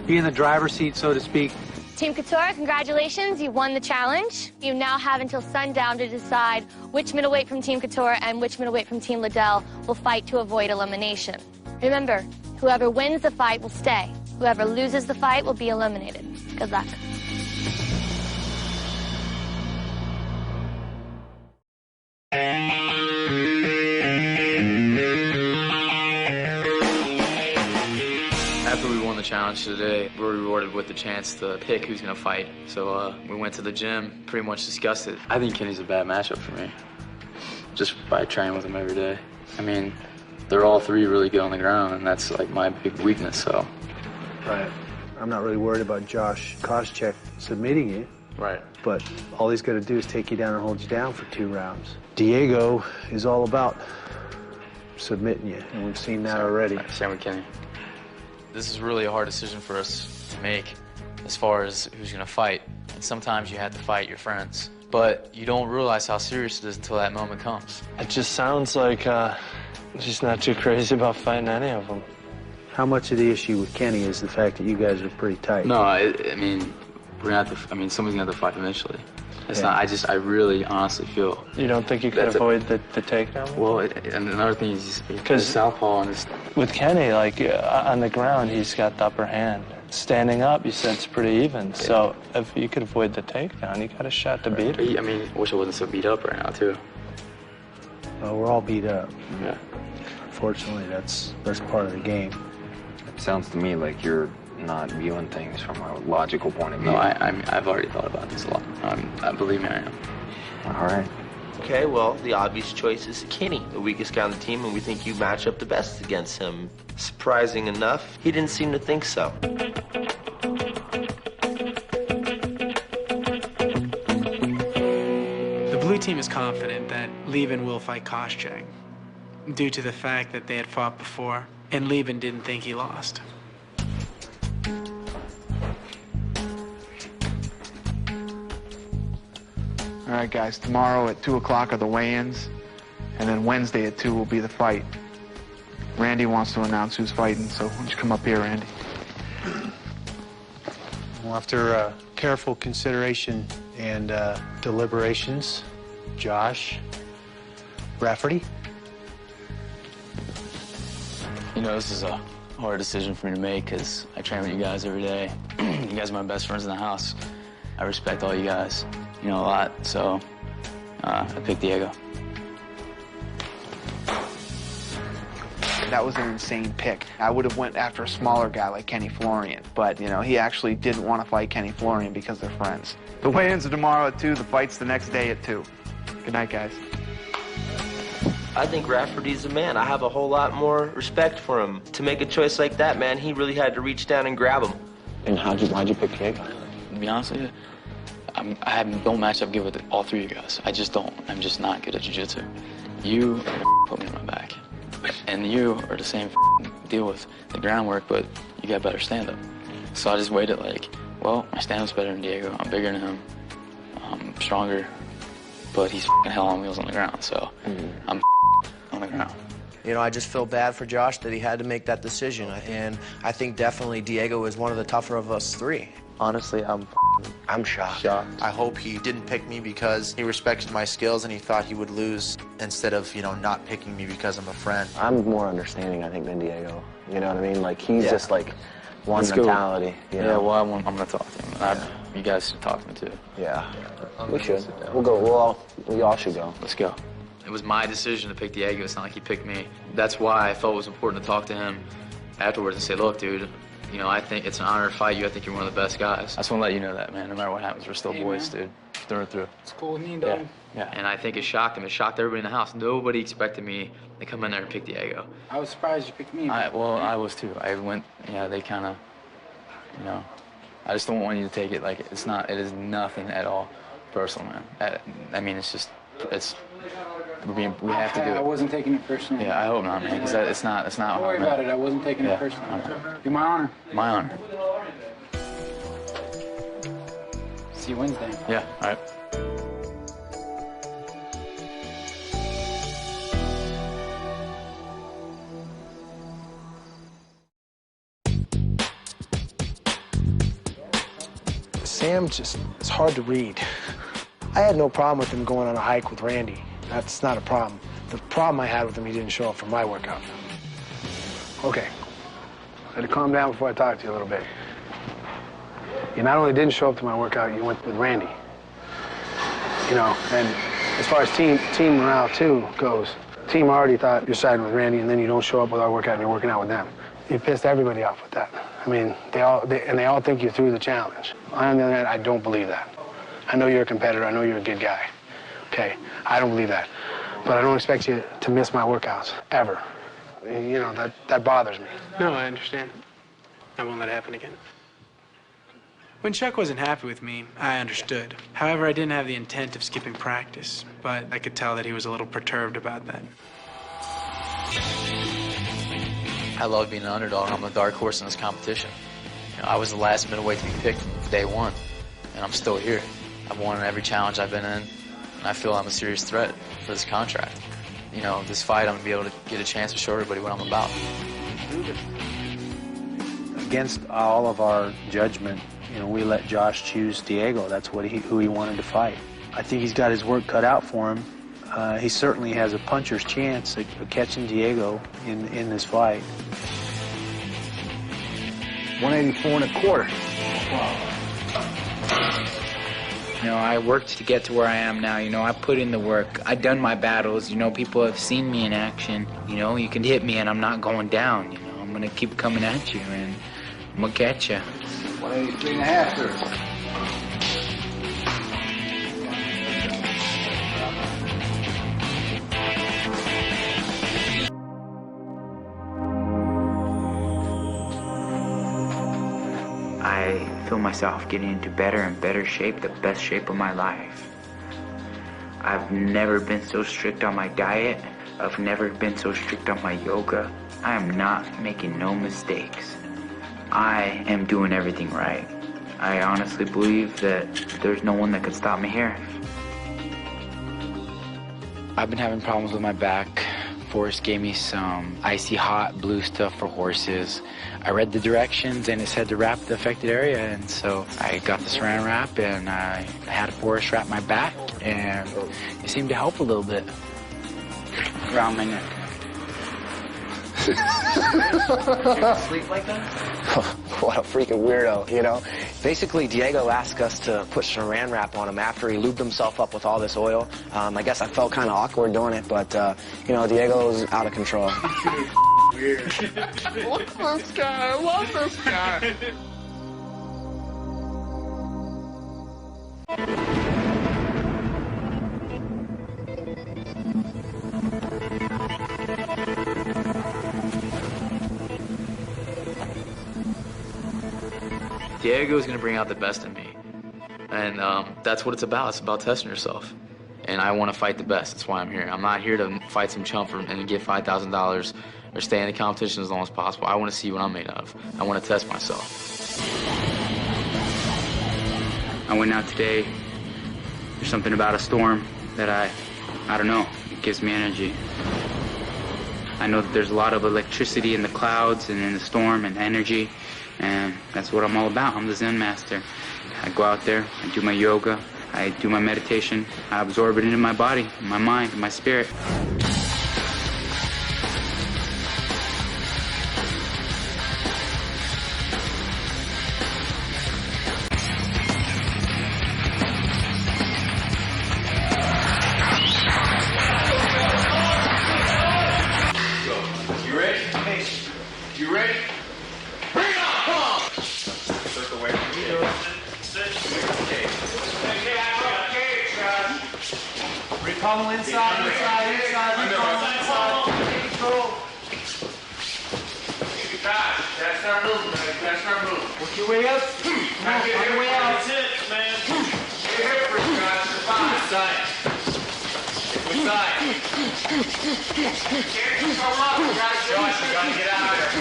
be in the driver's seat, so to speak. Team Couture, congratulations. You won the challenge. You now have until sundown to decide which middleweight from Team Couture and which middleweight from Team Liddell will fight to avoid elimination. Remember, whoever wins the fight will stay. Whoever loses the fight will be eliminated. Good luck. After we won the challenge today, we were rewarded with the chance to pick who's going to fight. So we went to the gym, pretty much discussed it. I think Kenny's a bad matchup for me, just by training with him every day. I mean, they're all three really good on the ground, and that's like my big weakness, so. Right. I'm not really worried about Josh Koscheck submitting you. Right. But all he's got to do is take you down and hold you down for 2 rounds. Diego is all about submitting you, and we've seen that already. Same with Kenny. This is really a hard decision for us to make as far as who's going to fight. And sometimes you have to fight your friends. but you don't realize how serious it is until that moment comes. It just sounds like she's not too crazy about fighting any of them. How much of the issue with Kenny is the fact that you guys are pretty tight? No, I mean, we're gonna have to. I mean, somebody's gonna have to fight eventually. It's not. I really honestly feel. You don't think you could avoid the takedown? Well, and another thing is because southpaw and with Kenny, like on the ground, he's got the upper hand. Standing up, you said it's pretty even. Yeah. So if you could avoid the takedown, you got a shot to beat him. I mean, I wish I wasn't so beat up right now too. Well, we're all beat up. Yeah. Fortunately, that's part of the game. It sounds to me like you're not viewing things from a logical point of view. No, I've already thought about this a lot. Believe me, I am. All right. Okay, well, the obvious choice is Kenny, the weakest guy on the team, and we think you match up the best against him. Surprising enough, he didn't seem to think so. The blue team is confident that Levin will fight Koscheck due to the fact that they had fought before, and Levin didn't think he lost. All right, guys, tomorrow at 2 o'clock are the weigh-ins, and then Wednesday at 2 will be the fight. Randy wants to announce who's fighting, so why don't you come up here, Randy? Well, after careful consideration and deliberations, Josh Rafferty. You know, this is a hard decision for me to make because I train with you guys every day. You guys are my best friends in the house. I respect all you guys, a lot, so I picked Diego. That was an insane pick. I would have went after a smaller guy like Kenny Florian, but, he actually didn't want to fight Kenny Florian because they're friends. The weigh-ins are tomorrow at 2, the fight's the next day at 2. Good night, guys. I think Rafferty's a man. I have a whole lot more respect for him. To make a choice like that, man, he really had to reach down and grab him. And why'd you pick Diego? To be honest with you, I don't match up good with all three of you guys. I just don't. I'm just not good at jiu-jitsu. You put me on my back. And you are the same deal with the groundwork, but you got better stand-up. So I just waited well, my stand-up's better than Diego. I'm bigger than him. I'm stronger, but he's hell on wheels on the ground, so I'm on the ground. I just feel bad for Josh that he had to make that decision, and I think definitely Diego is one of the tougher of us three. Honestly, I'm shocked. I hope he didn't pick me because he respected my skills and he thought he would lose instead of, not picking me because I'm a friend. I'm more understanding, I think, than Diego. You know what I mean? He's just one mentality. Yeah, well, I'm gonna talk to him. You guys should talk to me too. Yeah, we should. We'll go. We all should go. Let's go. It was my decision to pick Diego. It's not like he picked me. That's why I felt it was important to talk to him afterwards and say, look, dude, I think it's an honor to fight you. I think you're one of the best guys. I just want to let you know that, man. No matter what happens, we're still boys, dude. Through and through. It's cool with me, dog. Yeah. And I think it shocked him. It shocked everybody in the house. Nobody expected me to come in there and pick Diego. I was surprised you picked me. I was too. I went, they kind of, I just don't want you to take it it is nothing at all personal, man. We have to do it. I wasn't taking it personally. Yeah, I hope not, man, because it's not Don't worry about it. I wasn't taking it personally. You're my honor. My honor. See you Wednesday. Yeah, all right. Sam it's hard to read. I had no problem with him going on a hike with Randy. That's not a problem. The problem I had with him, he didn't show up for my workout. Okay, I had to calm down before I talk to you a little bit. You not only didn't show up to my workout, you went with Randy. And as far as team morale too goes, the team already thought you're siding with Randy, and then you don't show up with our workout and you're working out with them. You pissed everybody off with that. I mean, they all think you're through the challenge. On the other hand, I don't believe that. I know you're a competitor. I know you're a good guy. Okay, I don't believe that. But I don't expect you to miss my workouts, ever. That bothers me. No, I understand. I won't let it happen again. When Chuck wasn't happy with me, I understood. However, I didn't have the intent of skipping practice, but I could tell that he was a little perturbed about that. I love being an underdog. I'm the dark horse in this competition. I was the last middleweight to be picked from day one, and I'm still here. I've won every challenge I've been in, and I feel I'm a serious threat for this contract. You know, this fight, I'm gonna be able to get a chance to show everybody what I'm about. Against all of our judgment, you know, we let Josh choose Diego. That's who he wanted to fight. I think he's got his work cut out for him. He certainly has a puncher's chance of catching Diego in this fight. 184 1/4. You know, I worked to get to where I am now. You know, I put in the work. I've done my battles. You know, people have seen me in action. You know, you can hit me and I'm not going down. You know, I'm going to keep coming at you and I'm going to catch you. 183 1/2, sir. I feel myself getting into better and better shape, the best shape of my life. I've never been so strict on my diet. I've never been so strict on my yoga. I am not making no mistakes. I am doing everything right. I honestly believe that there's no one that can stop me here. I've been having problems with my back. Forrest gave me some icy hot blue stuff for horses. I read the directions and it said to wrap the affected area, and so I got the saran wrap and I had Forrest wrap my back, and it seemed to help a little bit around my neck. Sleep like that? What a freaking weirdo, you know? Basically, Diego asked us to put saran wrap on him after he lubed himself up with all this oil. I guess I felt kind of awkward doing it, but, you know, Diego's out of control. Weird. What's this guy? I love this guy. Diego's going to bring out the best in me. And that's what it's about. It's about testing yourself. And I want to fight the best. That's why I'm here. I'm not here to fight some chump and get $5,000 or stay in the competition as long as possible. I want to see what I'm made of. I want to test myself. I went out today. There's something about a storm that I don't know. It gives me energy. I know that there's a lot of electricity in the clouds and in the storm and energy, and that's what I'm all about. I'm the Zen master. I go out there, I do my yoga, I do my meditation, I absorb it into my body, my mind, my spirit. You ready? You ready? Bring it on! Come on! Circle away from me. Repummel inside. Repummel inside. Control. Guys, that's our move, man. That's our move. Work your way up. Now get your way out. That's it, man. Get your hip first, guys. Survive. Side. Which side? Can't come up. Josh, you gotta get out of there.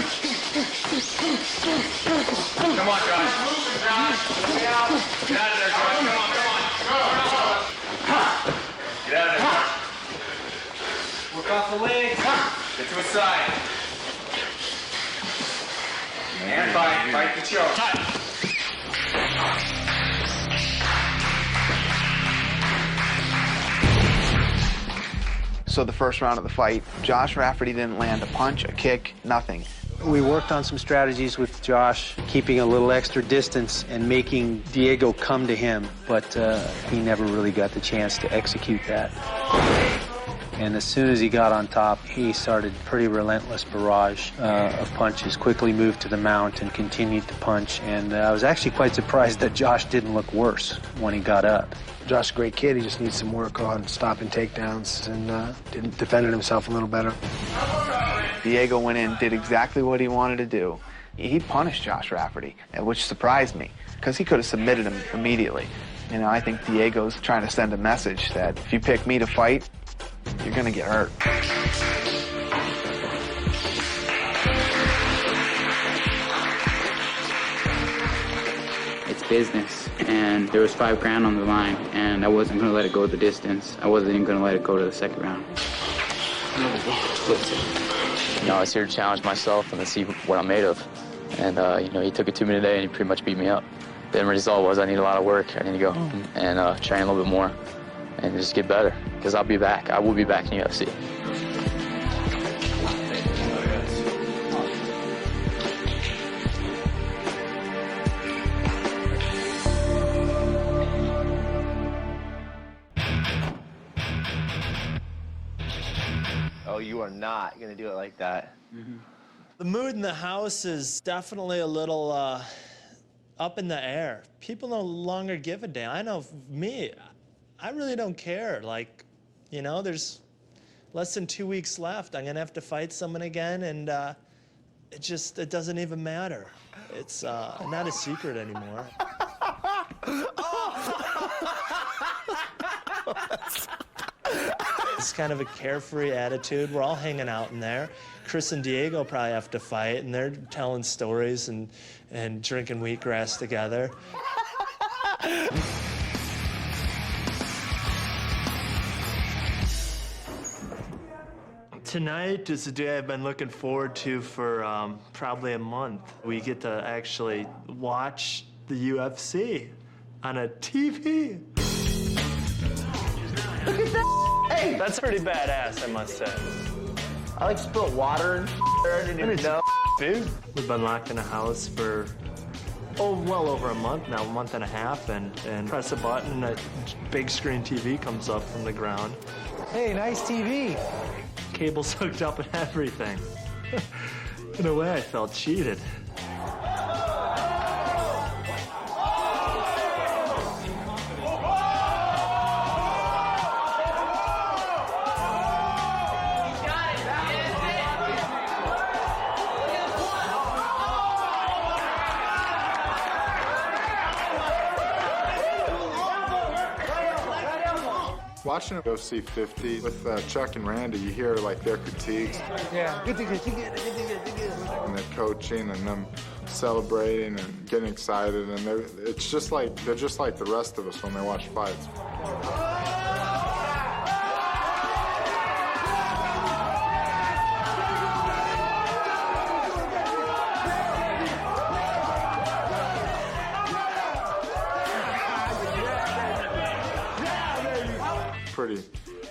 Come on, Josh. Moving, Josh. Get out. Get out of there, Josh. Come on. Get out of there, Josh. Work off the legs. Get to his side. And fight. Fight the choke. So the first round of the fight, Josh Rafferty didn't land a punch, a kick, nothing. We worked on some strategies with Josh, keeping a little extra distance and making Diego come to him, but he never really got the chance to execute that. And as soon as he got on top, he started a pretty relentless barrage of punches, quickly moved to the mount and continued to punch. And I was actually quite surprised that Josh didn't look worse when he got up. Josh is a great kid. He just needs some work on stopping takedowns and defending himself a little better. Diego went in, did exactly what he wanted to do. He punished Josh Rafferty, which surprised me, because he could have submitted him immediately. You know, I think Diego's trying to send a message that if you pick me to fight, you're going to get hurt. It's business, and there was $5,000 on the line, and I wasn't going to let it go the distance. I wasn't even going to let it go to the second round. You know, I was here to challenge myself and to see what I'm made of. And, you know, he took it to me today, and he pretty much beat me up. The end result was I need a lot of work. I need to go home and train a little bit more and just get better, because I'll be back. I will be back in UFC. Oh, you are not going to do it like that. The mood in the house is definitely a little up in the air. People no longer give a damn. I know me, I really don't care. Like, you know, there's less than 2 weeks left. I'm going to have to fight someone again, and it doesn't even matter. It's not a secret anymore. It's kind of a carefree attitude. We're all hanging out in there. Chris and Diego probably have to fight, and they're telling stories and drinking wheatgrass together. Tonight is a day I've been looking forward to for probably a month. We get to actually watch the UFC on a TV. Look at that! Hey! That's pretty badass, I must say. I like spilled water and I didn't even know. Dude, we've been locked in a house for, well over a month now, a month and a half, and press a button and a big screen TV comes up from the ground. Hey, nice TV. Cable's hooked up and everything. In a way, I felt cheated. Watching UFC 50 with Chuck and Randy, you hear like their critiques. Yeah. And their coaching and them celebrating and getting excited, and they're just like the rest of us when they watch fights.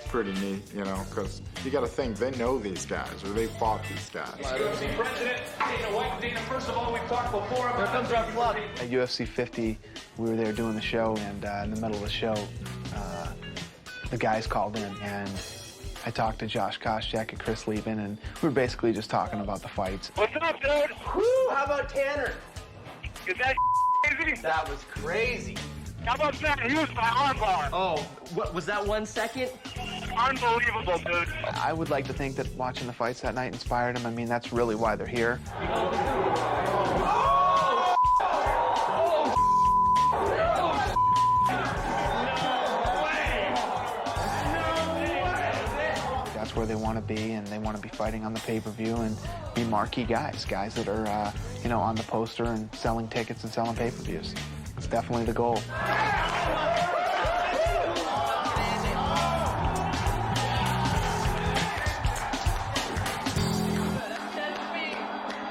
Pretty neat, you know, because you got to think they know these guys or they fought these guys. UFC President Dana White. Dana, first of all, we've talked before about. Here comes our plug. At UFC 50, we were there doing the show, and in the middle of the show, the guys called in, and I talked to Josh Koscheck and Chris Lieben, and we were basically just talking about the fights. What's up, dude? Woo! How about Tanner? Is that crazy? That was crazy. How about that? He was my armbar. Oh, what was that 1 second? Unbelievable, dude. I would like to think that watching the fights that night inspired them. I mean, that's really why they're here. That's where they want to be, and they want to be fighting on the pay-per-view and be marquee guys that are, you know, on the poster and selling tickets and selling pay-per-views. It's definitely the goal.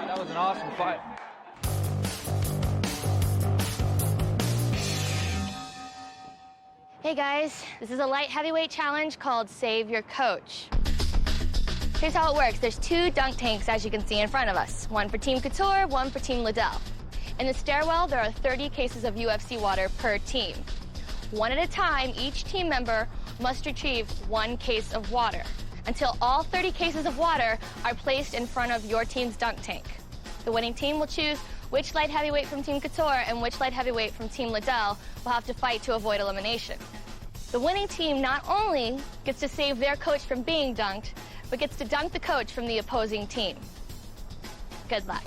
That was an awesome fight. Hey guys, this is a light heavyweight challenge called Save Your Coach. Here's how it works. There's 2 dunk tanks, as you can see in front of us. One for Team Couture, one for Team Liddell. In the stairwell, there are 30 cases of UFC water per team. One at a time, each team member must retrieve 1 case of water until all 30 cases of water are placed in front of your team's dunk tank. The winning team will choose which light heavyweight from Team Couture and which light heavyweight from Team Liddell will have to fight to avoid elimination. The winning team not only gets to save their coach from being dunked, but gets to dunk the coach from the opposing team. Good luck.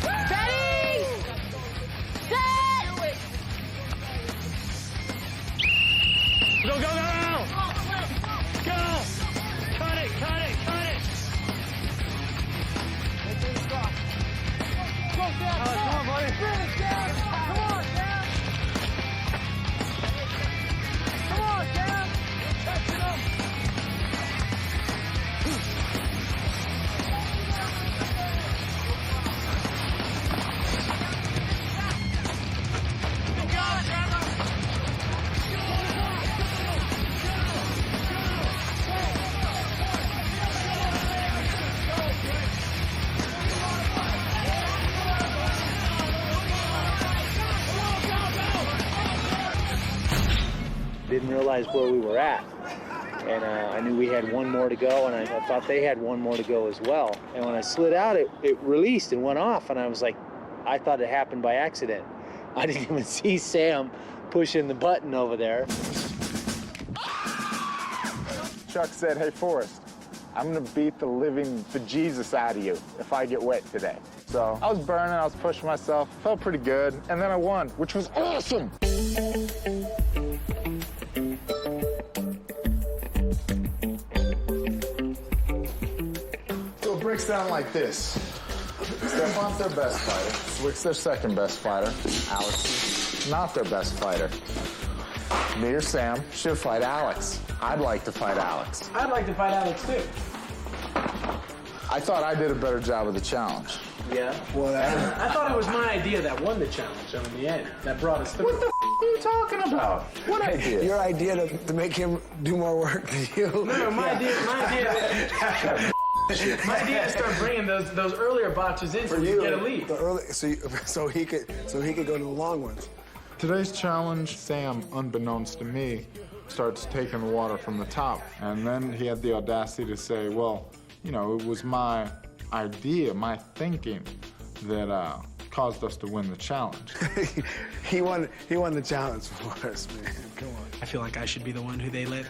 Ready? Set! Go, go, go! Go! Cut it, cut it, cut it! Didn't realize where we were at. And I knew we had one more to go, and I thought they had one more to go as well. And when I slid out, it released and went off, and I was like, I thought it happened by accident. I didn't even see Sam pushing the button over there. Chuck said, hey, Forrest, I'm gonna beat the living bejesus out of you if I get wet today. So I was burning, I was pushing myself, felt pretty good, and then I won, which was awesome. So it breaks down like this. Stefan's their best fighter. Swick's their second best fighter. Alex is not their best fighter. Me or Sam should fight Alex. I'd like to fight Alex. I'd like to fight Alex, too. I thought I did a better job of the challenge. Yeah? Well, I thought it was my idea that won the challenge, so in the end, that brought us through. What the are you talking about? What idea? Your idea to make him do more work than you. No, my idea is start bringing those earlier boxes in so we can get a lead. So he could go to the long ones. Today's challenge, Sam, unbeknownst to me, starts taking the water from the top. And then he had the audacity to say, well, you know, it was my idea, my thinking that caused us to win the challenge. he won the challenge for us, man. Come on. I feel like I should be the one who they let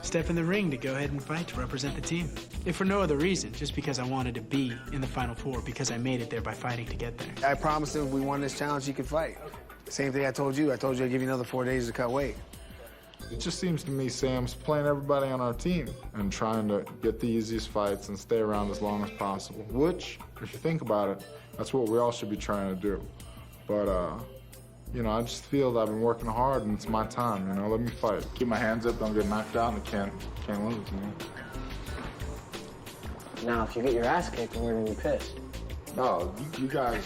step in the ring to go ahead and fight to represent the team. If for no other reason, just because I wanted to be in the Final Four, because I made it there by fighting to get there. I promised him if we won this challenge, he could fight. Same thing I told you. I told you I'd give you another 4 days to cut weight. It just seems to me Sam's playing everybody on our team and trying to get the easiest fights and stay around as long as possible, which, if you think about it, that's what we all should be trying to do. But, you know, I just feel that I've been working hard and it's my time, you know, let me fight. Keep my hands up, don't get knocked out, and I can't lose, you know. Now, if you get your ass kicked, we're gonna be pissed. No, you guys,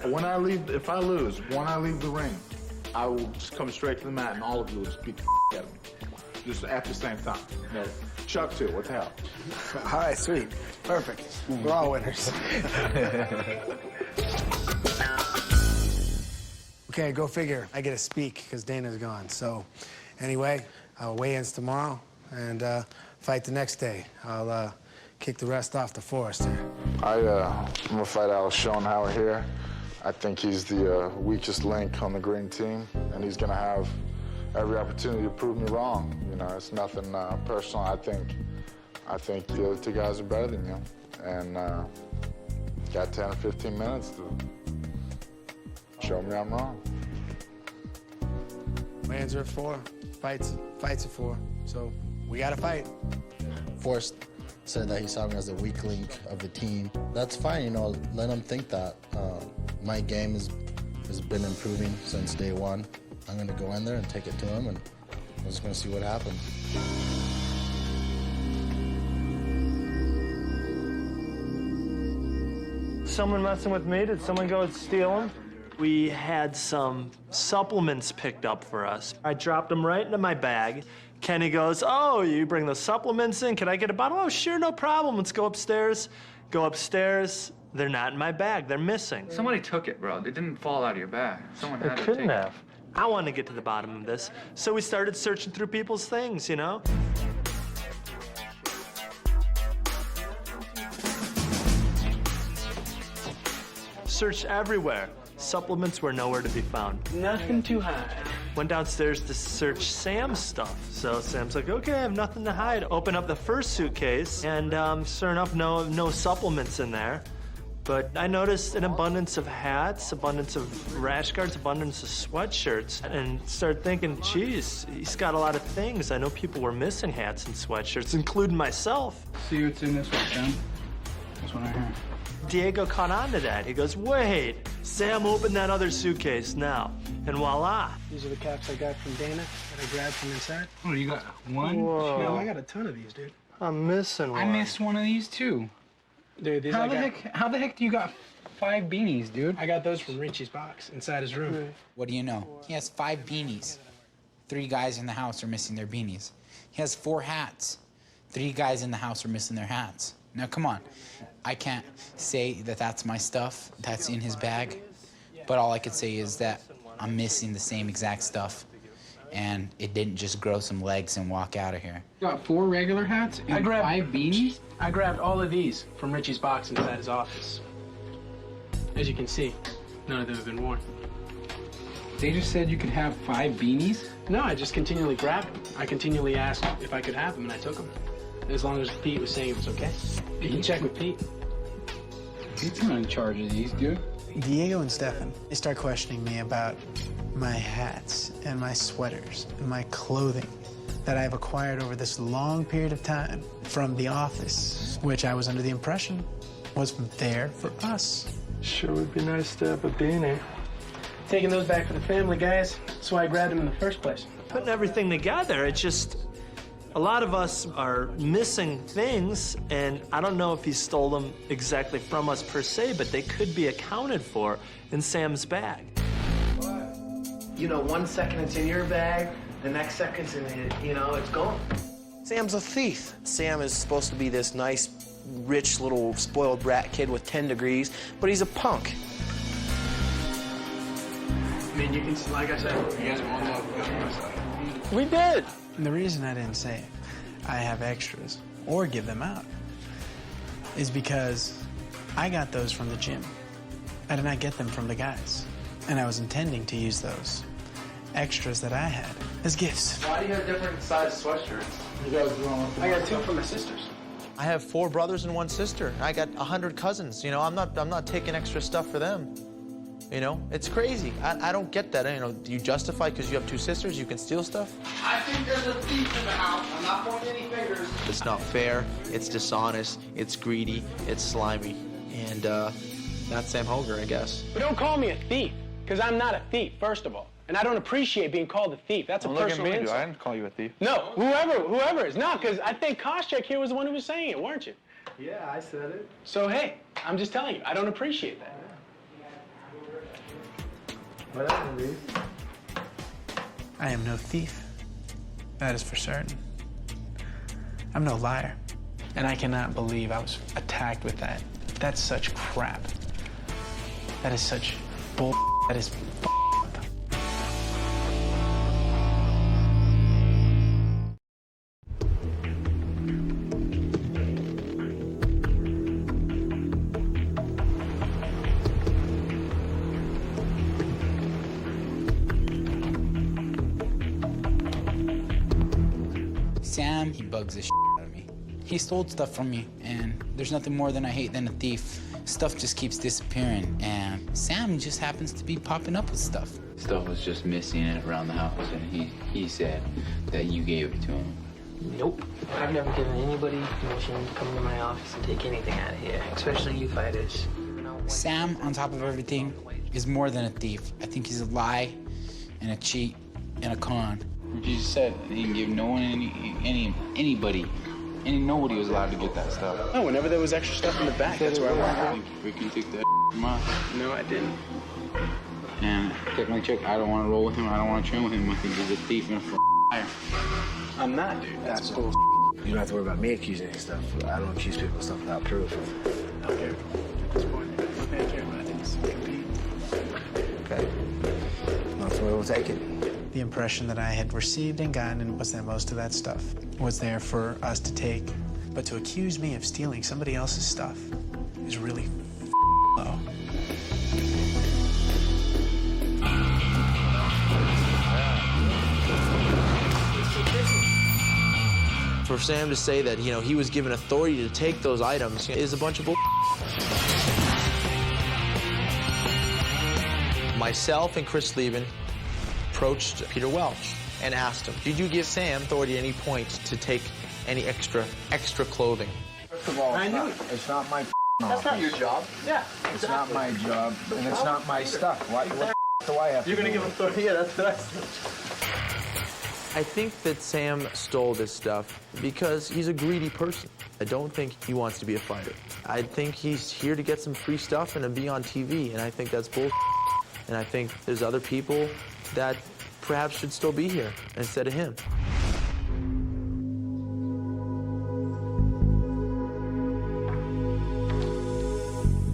if I lose, when I leave the ring, I will just come straight to the mat and all of you will just beat the out of me. Just at the same time. No, Chuck too, what the hell? All right, sweet. Perfect. We're all winners. Okay, go figure. I get to speak because Dana's gone. So anyway, weigh-ins tomorrow and fight the next day. I'll kick the rest off to Forrest here. I'm gonna fight Alex Schoenhauer here. I think he's the weakest link on the green team, and he's gonna have every opportunity to prove me wrong. You know, it's nothing personal. I think the other two guys are better than you, and got 10 or 15 minutes to show me I'm wrong. Weigh-ins are at 4, fights at 4, so we gotta fight. Forrest said that he saw me as the weak link of the team. That's fine, you know, let him think that. My game has been improving since day one. I'm gonna go in there and take it to him, and we're just gonna see what happens. Someone messing with me? Did someone go steal them? We had some supplements picked up for us. I dropped them right into my bag. Kenny goes, oh, you bring the supplements in? Can I get a bottle? Oh, sure, no problem. Let's go upstairs. Go upstairs. They're not in my bag. They're missing. Somebody took it, bro. It didn't fall out of your bag. Someone had to take it. I wanted to get to the bottom of this. So we started searching through people's things, you know? Searched everywhere. Supplements were nowhere to be found. Nothing to hide. Went downstairs to search Sam's stuff. So Sam's like, okay, I have nothing to hide. Open up the first suitcase, and sure enough, no supplements in there. But I noticed an abundance of hats, abundance of rash guards, abundance of sweatshirts, and started thinking, geez, he's got a lot of things. I know people were missing hats and sweatshirts, including myself. See what's in this one, Sam? This one right here. Diego caught on to that. He goes, wait, Sam, open that other suitcase now. And voila. These are the caps I got from Dana that I grabbed from inside. Oh, you got one? Whoa. No, I got a ton of these, dude. I'm missing one. I missed one of these too. Dude, these How the heck do you got 5 beanies, dude? I got those from Richie's box inside his room. What do you know? He has 5 beanies. 3 guys in the house are missing their beanies. He has 4 hats. 3 guys in the house are missing their hats. Now, come on. I can't say that that's my stuff that's in his bag, but all I could say is that I'm missing the same exact stuff, and it didn't just grow some legs and walk out of here. You got 4 regular hats and 5 beanies? I grabbed all of these from Richie's box inside his office. As you can see, none of them have been worn. They just said you could have 5 beanies? No, I just continually grabbed them. I continually asked if I could have them, and I took them. As long as Pete was saying it was okay. You can check with Pete. Pete's not in charge of these, dude. Diego and Stefan, they start questioning me about my hats and my sweaters and my clothing that I've acquired over this long period of time from the office, which I was under the impression was there for us. Sure would be nice to have a beanie. Taking those back for the family, guys. That's why I grabbed them in the first place. Putting everything together, it's just... A lot of us are missing things, and I don't know if he stole them exactly from us per se, but they could be accounted for in Sam's bag. You know, 1 second it's in your bag, the next second's in it, you know, it's gone. Sam's a thief. Sam is supposed to be this nice, rich, little spoiled brat kid with 10 degrees, but he's a punk. I mean, you can, like I said, you guys want to We did. And the reason I didn't say I have extras or give them out is because I got those from the gym. I did not get them from the guys. And I was intending to use those extras that I had as gifts. Why do you have different size sweatshirts? I got 2 from my sisters. I have 4 brothers and 1 sister. I got 100 cousins. You know, I'm not taking extra stuff for them. You know, it's crazy. I don't get that. You know, do you justify because you have 2 sisters, you can steal stuff? I think there's a thief in the house. I'm not pointing any fingers. It's not fair. It's dishonest. It's greedy. It's slimy. And that's Sam Hoger, I guess. But don't call me a thief, because I'm not a thief, first of all. And I don't appreciate being called a thief. That's a personal insult. I didn't call you a thief. No, whoever is. No, because I think Koscheck here was the one who was saying it, weren't you? Yeah, I said it. So, hey, I'm just telling you, I don't appreciate that. Whatever, dude. I am no thief. That is for certain. I'm no liar. And I cannot believe I was attacked with that. That's such crap. That is such bull. That is Sam, he bugs the shit out of me. He stole stuff from me, and there's nothing more than I hate than a thief. Stuff just keeps disappearing, and Sam just happens to be popping up with stuff. Stuff was just missing around the house, and he said that you gave it to him. Nope. I've never given anybody permission to come to my office and take anything out of here, especially you fighters. Sam, on top of everything, is more than a thief. I think he's a lie and a cheat and a con. You just said he didn't give no one anybody. Nobody was allowed to get that stuff. Oh, whenever there was extra stuff in the back, that's where I went. You freaking took that from us. No, I didn't. And technically, Chuck, I don't want to roll with him. I don't want to train with him. I think he's a thief and a liar. I'm not, dude. That's cool. You don't have to worry about me accusing any stuff. I don't accuse people of stuff without proof. Okay. At this point, we're paying care, but I think it's compete. Okay. That's where we'll take it. the impression that I had received and gotten was that most of that stuff was there for us to take. But to accuse me of stealing somebody else's stuff is really low. For Sam to say that, he was given authority to take those items is a bunch of bull. Myself and Chris Leben approached Peter Welch and asked him, did you give Sam authority at any point to take any extra clothing? First of all, it's not my That's not your job. Yeah, It's not my job, and it's not my stuff. What do I have You're to gonna do? give authority. Yeah, that's what I said. I think that Sam stole this stuff because he's a greedy person. I don't think he wants to be a fighter. I think he's here to get some free stuff and to be on TV, and I think that's bullshit. And I think there's other people that perhaps should still be here instead of him.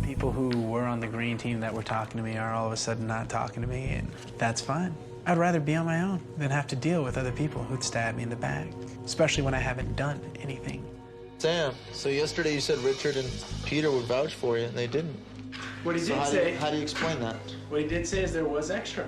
People who were on the green team that were talking to me are all of a sudden not talking to me, and that's fine. I'd rather be on my own than have to deal with other people who'd stab me in the back, especially when I haven't done anything. Sam, so yesterday you said Richard and Peter would vouch for you, and they didn't. What he So did how say. how do you explain that? What he did say is there was extra.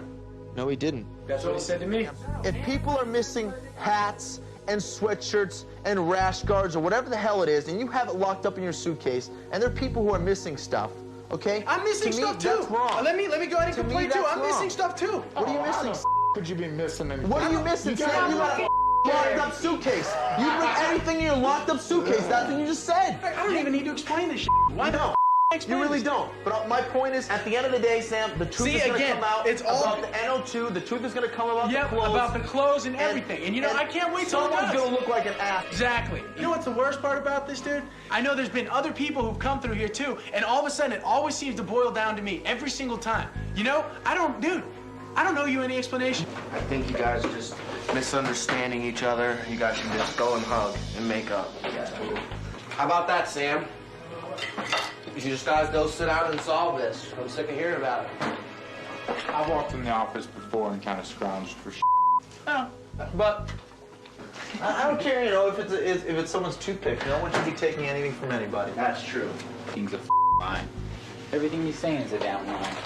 No, he didn't. That's what he said to me. If people are missing hats and sweatshirts and rash guards or whatever the hell it is, and you have it locked up in your suitcase, and there are people who are missing stuff, okay? I'm missing To me, stuff too. That's wrong. Let me go ahead and To me, complain too. that's I'm wrong. missing stuff too. What are you missing? Could you be missing anything? What are you missing, Sam? You got a locked up suitcase. You bring everything in your locked up suitcase. That's what you just said. I don't even need to explain this shit. Why You don't. explain You really this? don't. But my point is, at the end of the day, Sam, the truth See, is going to again, come out it's all- about the NO2. The truth is going to come about Yep, the clothes. about the clothes and everything. And you know, I can't wait till it someone's does. going to look like an ass. Exactly. You know what's the worst part about this, dude? I know there's been other people who've come through here too, and all of a sudden it always seems to boil down to me every single time. You know, I don't know you any explanation. I think you guys are just misunderstanding each other. You guys should just go and hug and make up. How about that, Sam? You just guys go sit down and solve this. I'm sick of hearing about it. I walked in the office before and kind of scrounged for shit. Oh, but I don't care, you know, if it's someone's toothpick. No one should be taking anything from anybody. That's true. Things a line. Everything he's saying is a damn lie.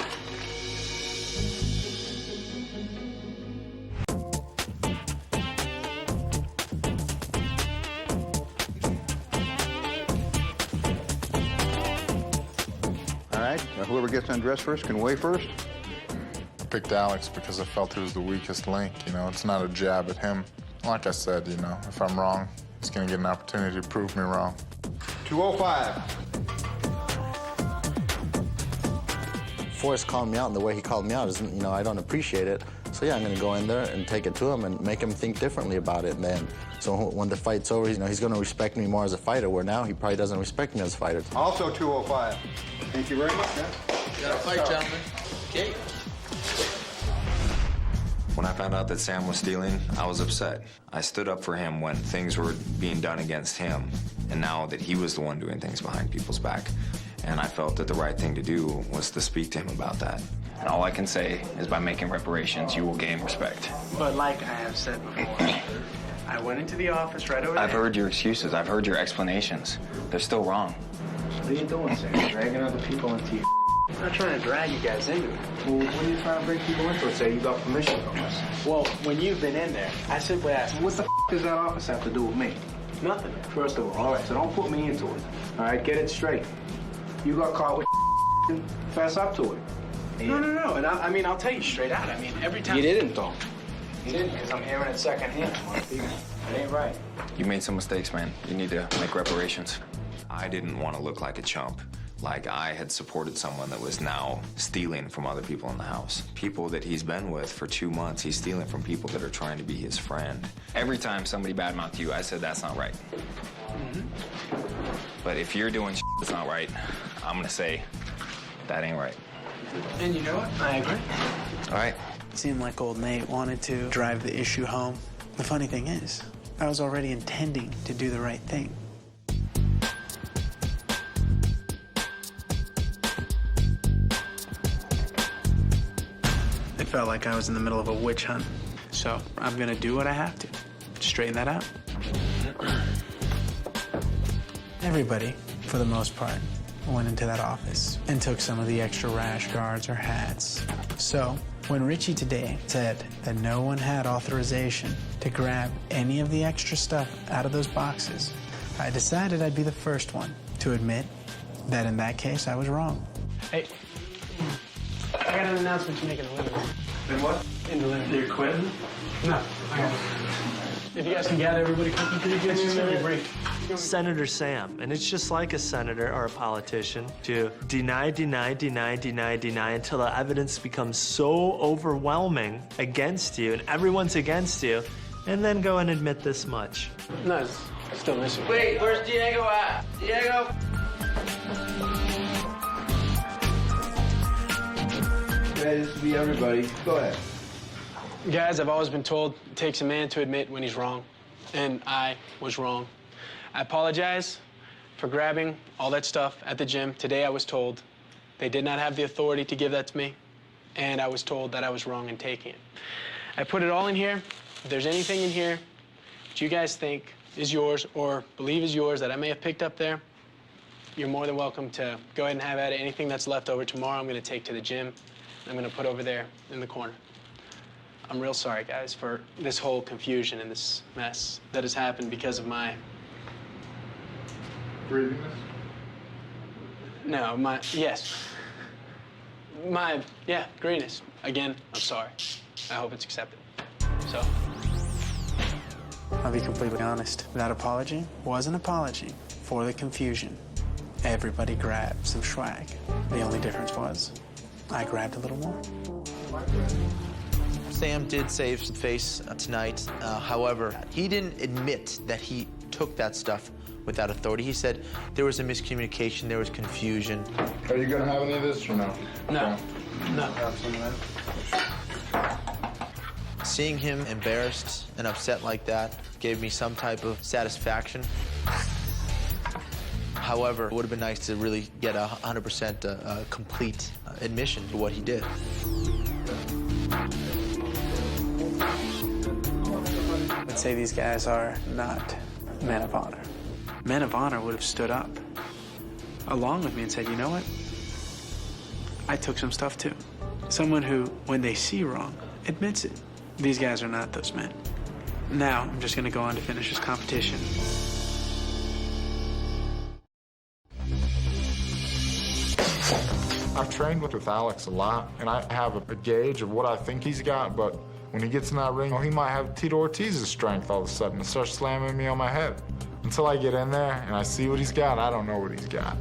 All right, whoever gets undressed first can weigh first. I picked Alex because I felt he was the weakest link. You know, it's not a jab at him. Like I said, you know, if I'm wrong, he's gonna get an opportunity to prove me wrong. 205. Forrest called me out, and the way he called me out is, you know, I don't appreciate it. So yeah, I'm gonna go in there and take it to him and make him think differently about it. And then, so when the fight's over, you know, he's gonna respect me more as a fighter. Where now he probably doesn't respect me as a fighter. Also 205. Thank you very much. Got a fight, gentlemen. Okay. When I found out that Sam was stealing, I was upset. I stood up for him when things were being done against him, and now that he was the one doing things behind people's back. And I felt that the right thing to do was to speak to him about that. And all I can say is by making reparations, you will gain respect. But like I have said before, I went into the office right over there. I've heard your excuses. I've heard your explanations. They're still wrong. What are you doing, Sam? Dragging other people into you. I'm not trying to drag you guys into it. Well, what are you trying to bring people into it? Say you got permission from us. Well, when you've been in there, I simply asked, What the does that office have to do with me? nothing. First of all right, so don't put me into it. All right, get it straight. You got caught with fess up to it. No. And I mean, I'll tell you straight out. I mean, every time. You didn't, though. You didn't, because I'm hearing it secondhand. It ain't right. You made some mistakes, man. You need to make reparations. I didn't want to look like a chump. Like I had supported someone that was now stealing from other people in the house. People that he's been with for 2 months, he's stealing from people that are trying to be his friend. Every time somebody badmouthed you, I said, that's not right. But if you're doing that's not right, I'm gonna say, that ain't right. And you know what? I agree. All right. It seemed like old Nate wanted to drive the issue home. The funny thing is, I was already intending to do the right thing. It felt like I was in the middle of a witch hunt. So I'm gonna do what I have to straighten that out. Everybody, for the most part, went into that office and took some of the extra rash guards or hats. So when Richie today said that no one had authorization to grab any of the extra stuff out of those boxes, I decided I'd be the first one to admit that in that case I was wrong. Hey, I got an announcement to make in the living room. And what? In the living room. You're quitting? No, I got it. If you guys can gather everybody quickly, could you get just give me a break? Senator Sam, and it's just like a senator or a politician to deny until the evidence becomes so overwhelming against you and everyone's against you, and then go and admit this much. No, it's still missing. Wait, where's Diego at? Diego? This to be everybody. Go ahead. Guys, I've always been told it takes a man to admit when he's wrong, and I was wrong. I apologize for grabbing all that stuff at the gym. Today I was told they did not have the authority to give that to me, and I was told that I was wrong in taking it. I put it all in here. If there's anything in here that you guys think is yours or believe is yours that I may have picked up there, you're more than welcome to go ahead and have at it. Anything that's left over tomorrow, I'm going to take to the gym. I'm going to put over there in the corner. I'm real sorry, guys, for this whole confusion and this mess that has happened because of my... Greediness? No, greediness. Again, I'm sorry. I hope it's accepted. So. I'll be completely honest. That apology was an apology for the confusion. Everybody grabbed some swag. The only difference was I grabbed a little more. Sam did save face tonight. However, he didn't admit that he took that stuff without authority. He said there was a miscommunication, there was confusion. Are you gonna have any of this or no? No. No. Seeing him embarrassed and upset like that gave me some type of satisfaction. However, it would have been nice to really get 100% complete admission to what he did. I'd say these guys are not men of honor. Men of honor would have stood up along with me and said, you know what? I took some stuff too. Someone who, when they see wrong, admits it. These guys are not those men. Now, I'm just going to go on to finish this competition. I've trained with Alex a lot, and I have a gauge of what I think he's got, but when he gets in that ring, he might have Tito Ortiz's strength all of a sudden and start slamming me on my head. Until I get in there and I see what he's got, I don't know what he's got.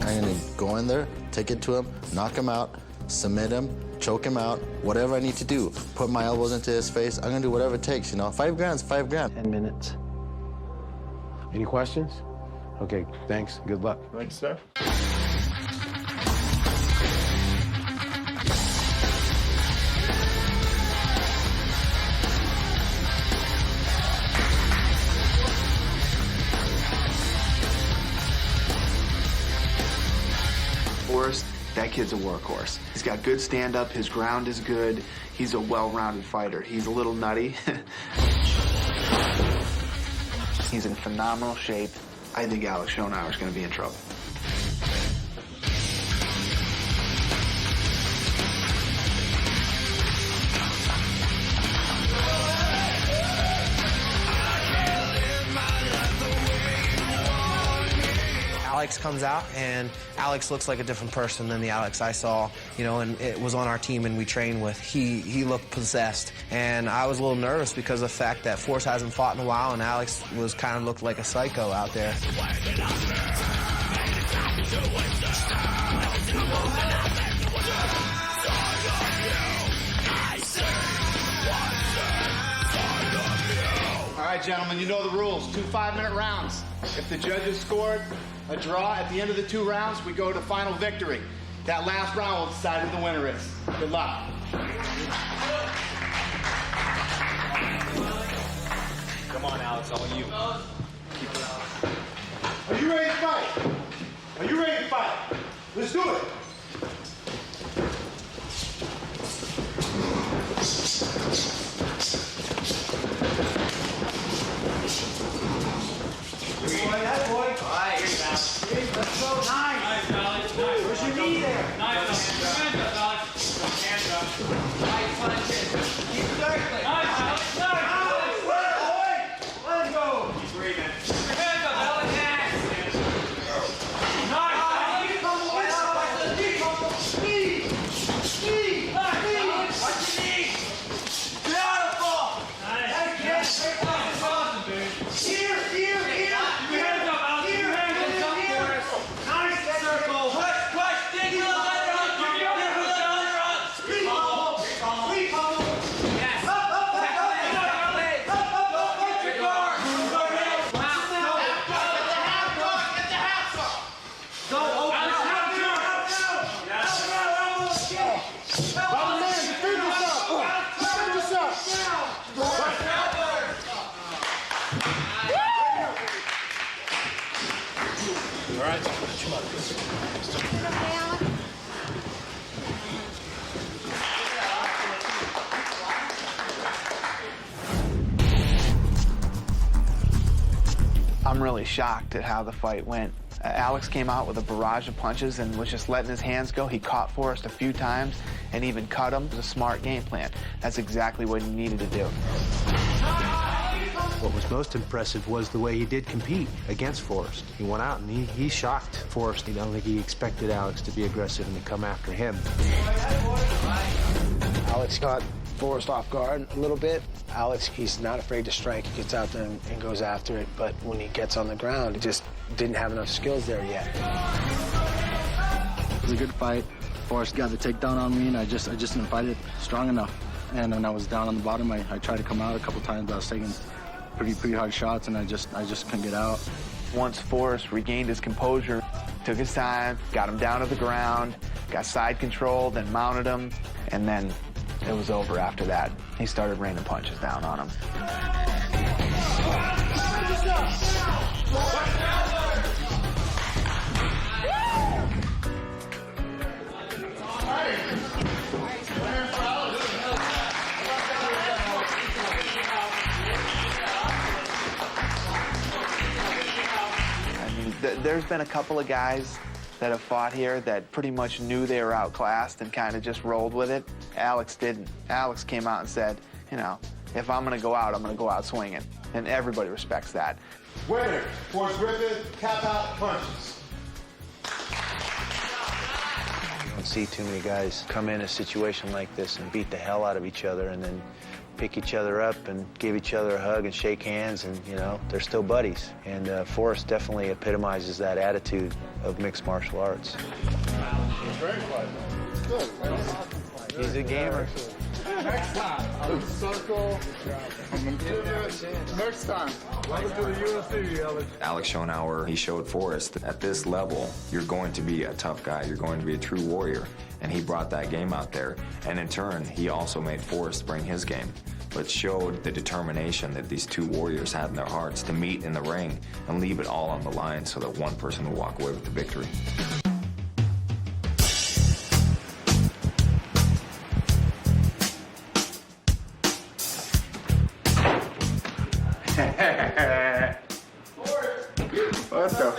I'm gonna go in there, take it to him, knock him out, submit him, choke him out, whatever I need to do. Put my elbows into his face. I'm gonna do whatever it takes, you know. 5 grand's 5 grand. 10 minutes. Any questions? Okay, thanks. Good luck. Thanks, sir. Forrest, that kid's a workhorse. He's got good stand-up, his ground is good, he's a well-rounded fighter. He's a little nutty. He's in phenomenal shape. I think Alex Schonauer is going to be in trouble. Alex comes out, and Alex looks like a different person than the Alex I saw, you know, and it was on our team and we trained with. He looked possessed, and I was a little nervous because of the fact that Forrest hasn't fought in a while, and Alex was kind of looked like a psycho out there. All right, gentlemen, you know the rules. 2 5-minute rounds. If the judges scored a draw at the end of the 2 rounds, we go to final victory. That last round will decide who the winner is. Good luck. Come on, Alex, all you. Are you ready to fight? Are you ready to fight? Let's do it. That boy. All right, here's Alex. Let's go. Nice. Alex. Where's your knee there? Nice. Hands up, Alex. Hands up. Nice punches. Keep circling. Nice, Alex. Nice. Alex, wait. Let's go. Keep breathing. Hands up, Alex. Hands. Nice, Alex. Keep on the way up. Knee. Knee. Nice, Alex. Watch your knee. Beautiful. I'm really shocked at how the fight went. Alex came out with a barrage of punches and was just letting his hands go. He caught Forrest a few times and even cut him. It was a smart game plan. That's exactly what he needed to do. What was most impressive was the way he did compete against Forrest. He went out and he shocked Forrest. I don't think he expected Alex to be aggressive and to come after him. Alex got Forrest off guard a little bit. Alex, he's not afraid to strike. He gets out there and goes after it. But when he gets on the ground, he just didn't have enough skills there yet. It was a good fight. Forrest got the takedown on me, and I just didn't fight it strong enough. And when I was down on the bottom, I tried to come out a couple times. I was taking pretty hard shots, and I just couldn't get out. Once Forrest regained his composure, took his time, got him down to the ground, got side control, then mounted him, and then it was over after that. He started raining punches down on him. There's been a couple of guys that have fought here that pretty much knew they were outclassed and kind of just rolled with it. Alex didn't. Alex came out and said, you know, if I'm going to go out, I'm going to go out swinging. And everybody respects that. Winner, Forrest Griffin, tap out punches. You don't see too many guys come in a situation like this and beat the hell out of each other and then pick each other up and give each other a hug and shake hands, and, you know, they're still buddies. And Forrest definitely epitomizes that attitude of mixed martial arts. He's a gamer. Next time, I'll circle. I'm going to do it next time. Welcome to the UFC, Alex. Alex Schonauer, he showed Forrest at this level, you're going to be a tough guy. You're going to be a true warrior. And he brought that game out there. And in turn, he also made Forrest bring his game, but showed the determination that these two warriors had in their hearts to meet in the ring and leave it all on the line so that one person would walk away with the victory. What the?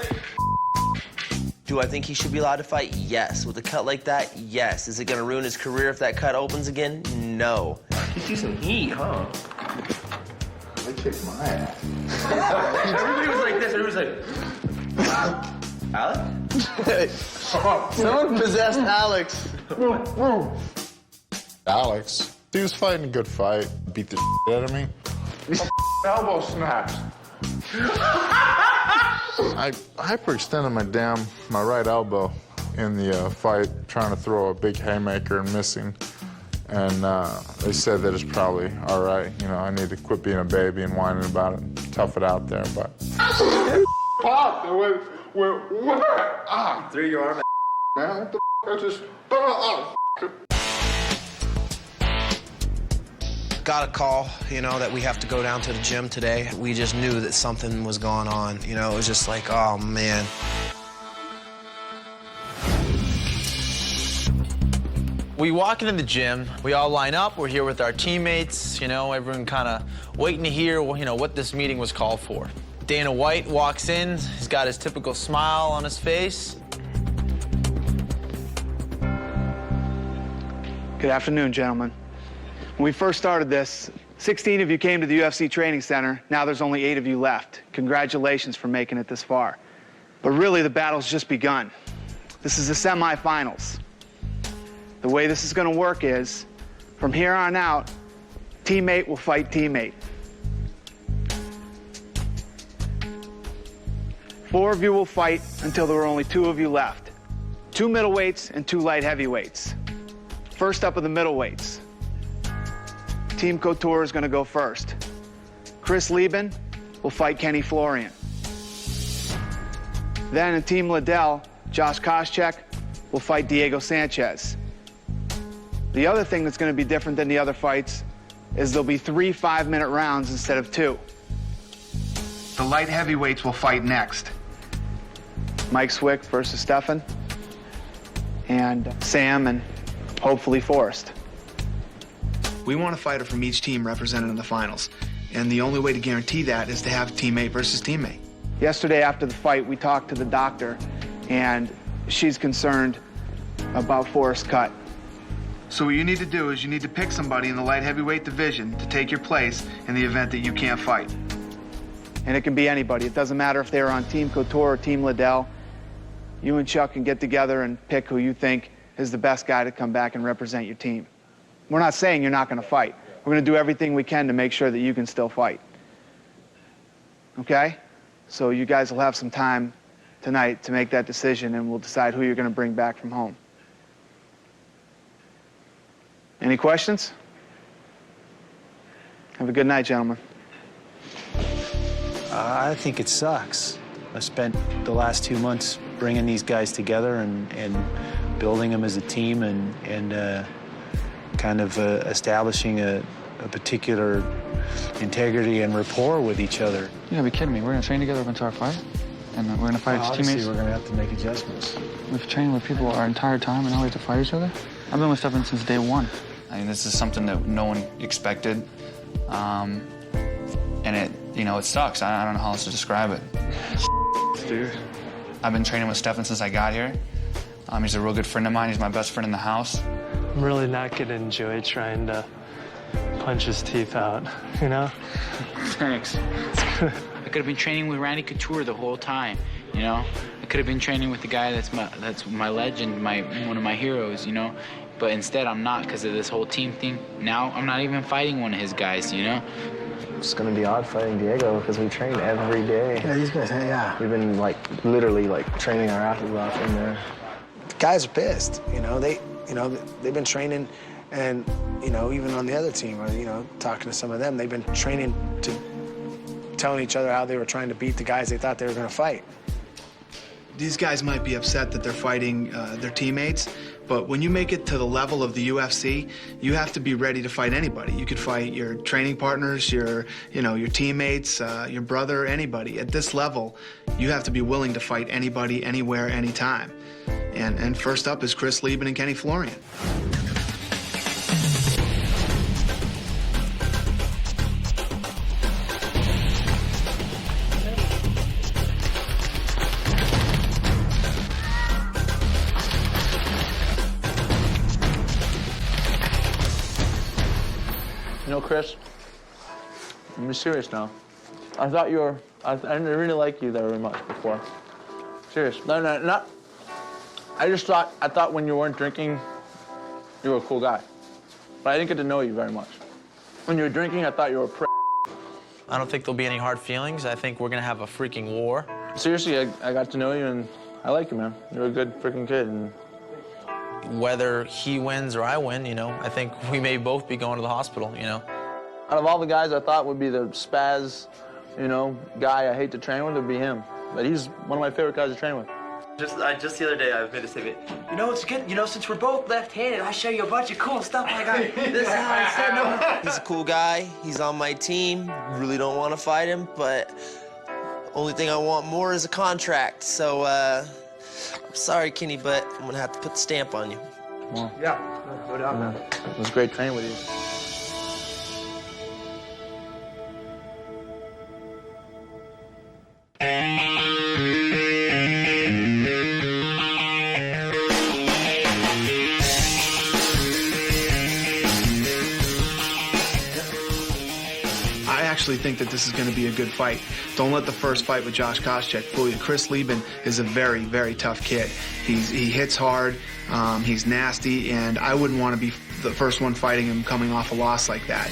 Do I think he should be allowed to fight? Yes. With a cut like that, yes. Is it going to ruin his career if that cut opens again? No. You see some heat, huh? They kicked my ass. Everybody was like this. Everybody was like, Alex? Someone possessed Alex. Alex, he was fighting a good fight. Beat the shit out of me. Elbow snaps. I hyperextended my right elbow in the fight, trying to throw a big haymaker and missing. And they said that it's probably all right. You know, I need to quit being a baby and whining about it, tough it out there, but. Popped. Threw your arm at Man, what the I just. Got a call, you know, that we have to go down to the gym today. We just knew that something was going on. You know, it was just like, oh, man. We walk into the gym, we all line up, we're here with our teammates, you know, everyone kind of waiting to hear, you know, what this meeting was called for. Dana White walks in, he's got his typical smile on his face. Good afternoon, gentlemen. When we first started this, 16 of you came to the UFC Training Center. Now there's only 8 of you left. Congratulations for making it this far. But really, the battle's just begun. This is the semifinals. The way this is going to work is, from here on out, teammate will fight teammate. 4 of you will fight until there are only 2 of you left. 2 middleweights and 2 light heavyweights. First up are the middleweights. Team Couture is going to go first. Chris Lieben will fight Kenny Florian. Then in Team Liddell, Josh Koscheck will fight Diego Sanchez. The other thing that's going to be different than the other fights is there'll be 3 5-minute rounds instead of 2. The light heavyweights will fight next. Mike Swick versus Stefan, and Sam and hopefully Forrest. We want a fighter from each team represented in the finals, and the only way to guarantee that is to have teammate versus teammate. Yesterday after the fight, we talked to the doctor, and she's concerned about Forrest Cut. So what you need to do is you need to pick somebody in the light heavyweight division to take your place in the event that you can't fight. And it can be anybody. It doesn't matter if they're on Team Couture or Team Liddell. You and Chuck can get together and pick who you think is the best guy to come back and represent your team. We're not saying you're not going to fight. We're going to do everything we can to make sure that you can still fight. Okay? So you guys will have some time tonight to make that decision, and we'll decide who you're going to bring back from home. Any questions? Have a good night, gentlemen. I think it sucks. I spent the last 2 months bringing these guys together and building them as a team and kind of establishing a particular integrity and rapport with each other. You gotta be kidding me. We're gonna train together up until our fight? And we're gonna fight as teammates? We're gonna have to make adjustments. We've trained with people our entire time and now we have to fight each other? I've been with Stefan since day one. I mean, this is something that no one expected. And it, you know, it sucks. I don't know how else to describe it. Dude. I've been training with Stefan since I got here. He's a real good friend of mine. He's my best friend in the house. I'm really not gonna enjoy trying to punch his teeth out, you know? Thanks. I could have been training with Randy Couture the whole time, you know? I could have been training with the guy that's my legend, one of my heroes, you know? But instead, I'm not because of this whole team thing. Now, I'm not even fighting one of his guys, you know? It's gonna be odd fighting Diego because we train every day. Yeah, these guys, yeah. We've been literally training our asses off in there. The guys are pissed, you know. They've been training, and you know, even on the other team, or you know, talking to some of them, they've been training to telling each other how they were trying to beat the guys they thought they were gonna fight. These guys might be upset that they're fighting their teammates, but when you make it to the level of the UFC, you have to be ready to fight anybody. You could fight your training partners, your teammates, your brother, anybody. At this level, you have to be willing to fight anybody, anywhere, anytime. And first up is Chris Lieben and Kenny Florian. You know, Chris, I'm serious now. I thought you were, I didn't really like you very much before. Serious. No, not. I thought when you weren't drinking, you were a cool guy. But I didn't get to know you very much. When you were drinking, I thought you were a prick. I don't think there'll be any hard feelings. I think we're gonna have a freaking war. Seriously, I got to know you and I like you, man. You're a good freaking kid. And whether he wins or I win, you know, I think we may both be going to the hospital, you know. Out of all the guys I thought would be the spaz, you know, guy I hate to train with, would be him. But he's one of my favorite guys to train with. Just the other day, I made a statement. You know, it's good. You know, since we're both left-handed, I show you a bunch of cool stuff. This is how I said no. He's a cool guy. He's on my team. Really don't want to fight him, but only thing I want more is a contract. So, I'm sorry, Kenny, but I'm gonna have to put the stamp on you. Well, yeah, no doubt, man. It was great training with you. I actually think that this is going to be a good fight. Don't let the first fight with Josh Koscheck fool you. Chris Lieben is a very, very tough kid. He hits hard, he's nasty, and I wouldn't want to be the first one fighting him coming off a loss like that.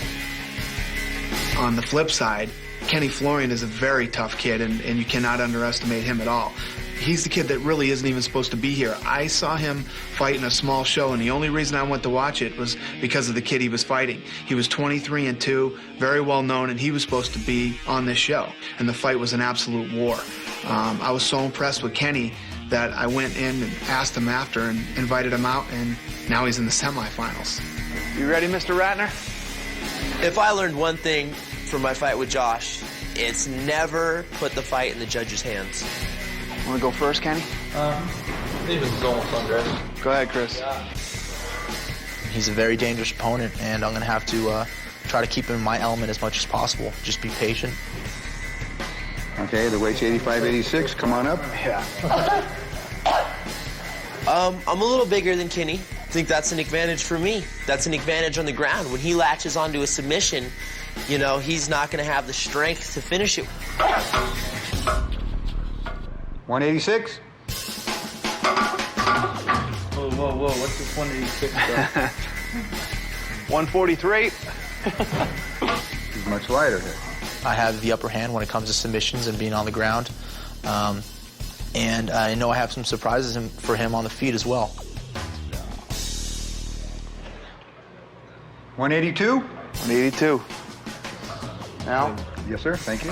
On the flip side, Kenny Florian is a very tough kid, and you cannot underestimate him at all. He's the kid that really isn't even supposed to be here. I saw him fight in a small show, and the only reason I went to watch it was because of the kid he was fighting. He was 23-2, very well known, and he was supposed to be on this show. And the fight was an absolute war. I was so impressed with Kenny that I went in and asked him after and invited him out, and now he's in the semifinals. You ready, Mr. Ratner? If I learned one thing from my fight with Josh, it's never put the fight in the judge's hands. Want to go first, Kenny? Steven's almost undressed. Go ahead, Chris. He's a very dangerous opponent, and I'm going to have to try to keep him in my element as much as possible. Just be patient. Okay, the weight's 85, 86. Come on up. Yeah. I'm a little bigger than Kenny. I think that's an advantage for me. That's an advantage on the ground. When he latches onto a submission, you know, he's not going to have the strength to finish it. 186. Whoa, what's this 186 stuff? 143. He's much lighter here. I have the upper hand when it comes to submissions and being on the ground. And I know I have some surprises for him on the feet as well. 182. 182. Now? Yes, sir. Thank you.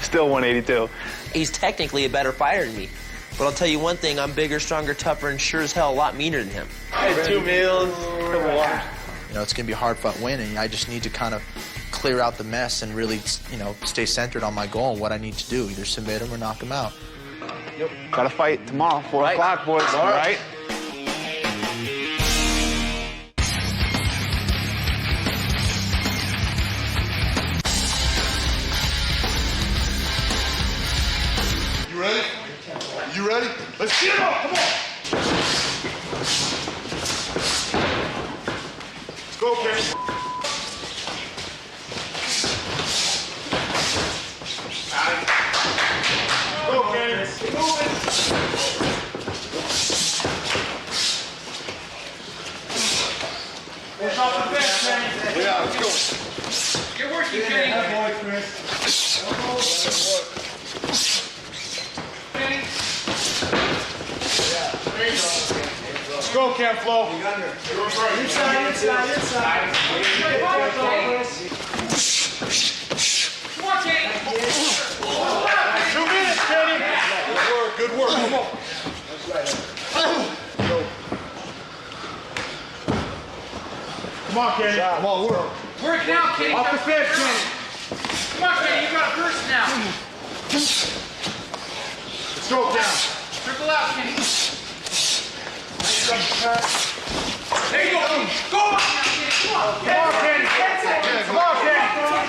Still 182. He's technically a better fighter than me. But I'll tell you one thing, I'm bigger, stronger, tougher, and sure as hell a lot meaner than him. Hey, 2 meals, couple waters. You know, it's going to be a hard-fought win, and I just need to kind of clear out the mess and really, you know, stay centered on my goal and what I need to do, either submit him or knock him out. Yep. Got to fight tomorrow, 4 o'clock, boys. All right? You ready? You ready? Let's get it up. Come on. Let's go, Kenny. Go, Kenny. Move it. Push off the bench, Kenny. Yeah, let's go. Get working, Kenny. Good boy, Chris. Let's go, Cam Flo. Inside. Come on, Kenny. 2 minutes, Kenny. Good work. Come on. Come on, Kenny. Come on, work. Work now, Kenny. Off the fence, Kenny. Come on, Kenny. You got a burst now. Let's go, Cam. Triple out, Kenny. There you go. Go on now, Kenny. Come on. Come on, Kenny. Come on, Kenny.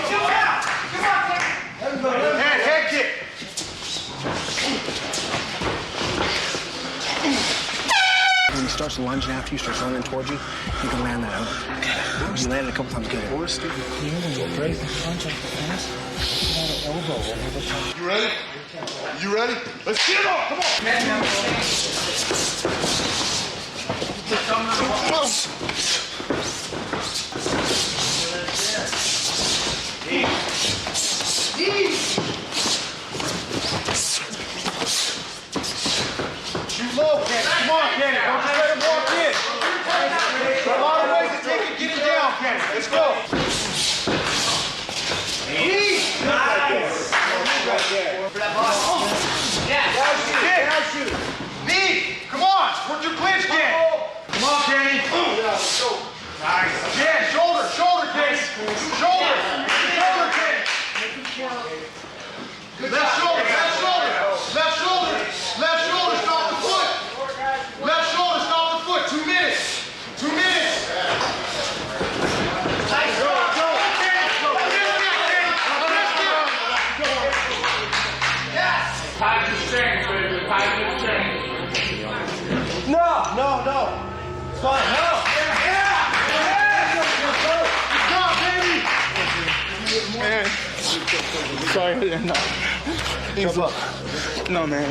Chill out. Come on, Kenny. Head kick. When he starts lunging after you, starts running towards you, you can land that out. You land it a couple times good. You ready? You ready? Let's get it up. Come on. Shoot low, Kenny. Come on, Kenny. Don't just let him walk in. There are a lot of ways to take it. Get him down, Kenny. Let's go. Nice. Knee. Come on. Work your clinch, Kenny. Come on, Kenny. Nice. Yeah, shoulder, Kenny. Shoulder, Kenny. Left shoulder, stop the foot. Left shoulder, stop the foot. 2 minutes. 2 minutes. Nice. Go. Tight the strings, baby. Tight the strings. No. It's fine. No. Man. Sorry, I didn't know. No, man.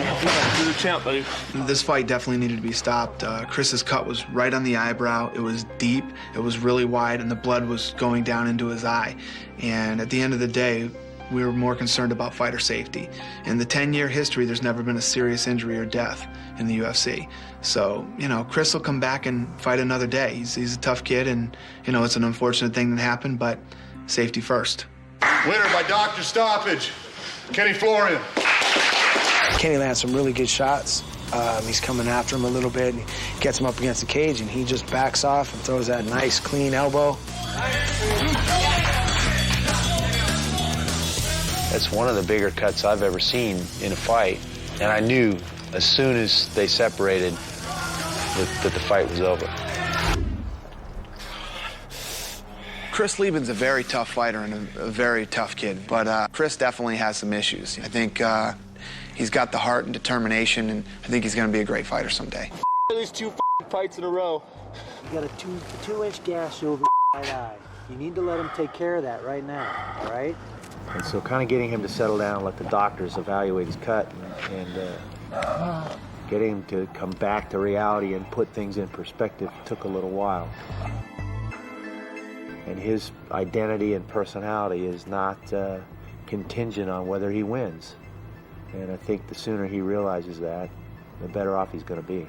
You're the champ, buddy. This fight definitely needed to be stopped. Chris's cut was right on the eyebrow. It was deep, it was really wide, and the blood was going down into his eye. And at the end of the day, we were more concerned about fighter safety. In the 10-year history, there's never been a serious injury or death in the UFC. So, you know, Chris will come back and fight another day. He's a tough kid, and, you know, it's an unfortunate thing that happened, but safety first. Winner by doctor stoppage, Kenny Florian. Kenny lands some really good shots. He's coming after him a little bit, and he gets him up against the cage, and he just backs off and throws that nice, clean elbow. That's one of the bigger cuts I've ever seen in a fight. And I knew as soon as they separated that the fight was over. Chris Lieben's a very tough fighter and a very tough kid, but Chris definitely has some issues. I think he's got the heart and determination, and I think he's going to be a great fighter someday. These 2 fights in a row. You got a two-inch gash over your right eye. You need to let him take care of that right now, all right? And so kind of getting him to settle down, let the doctors evaluate his cut, and getting him to come back to reality and put things in perspective took a little while. And his identity and personality is not contingent on whether he wins. And I think the sooner he realizes that, the better off he's going to be.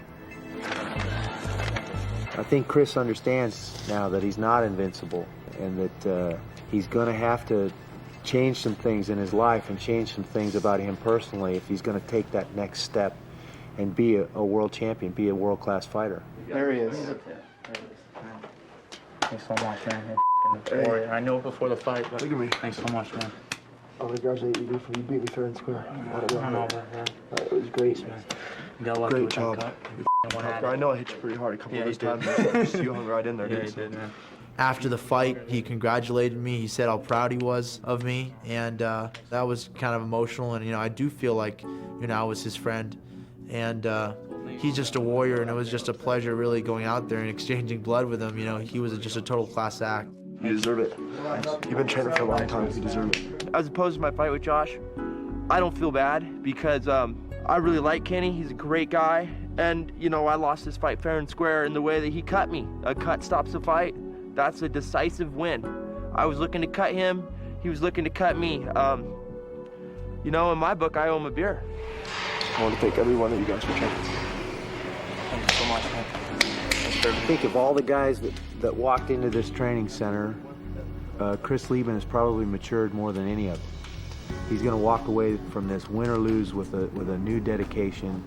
I think Chris understands now that he's not invincible and that he's going to have to change some things in his life and change some things about him personally if he's going to take that next step and be a world champion, be a world-class fighter. There he is. Thanks so much, man. Warrior. I knew it before the fight, but look at me. Thanks so much, man. I'll congratulate you, dude, for you beat me fair and square. It was great, man. You got lucky with job. that cut. I know I hit you pretty hard a couple of those times. You hung right in there, Yeah, you did, man. After the fight, he congratulated me. He said how proud he was of me, and that was kind of emotional. And I do feel like I was his friend, and he's just a warrior, and it was just a pleasure really going out there and exchanging blood with him. He was just a total class act. You deserve it. You've been training for a long time. You deserve it. As opposed to my fight with Josh, I don't feel bad because I really like Kenny. He's a great guy. And, I lost this fight fair and square in the way that he cut me. A cut stops a fight. That's a decisive win. I was looking to cut him. He was looking to cut me. In my book, I owe him a beer. I want to thank every one of you guys for training. Thank you so much, man. I think of all the guys that walked into this training center, Chris Lieben has probably matured more than any of them. He's going to walk away from this win or lose with a new dedication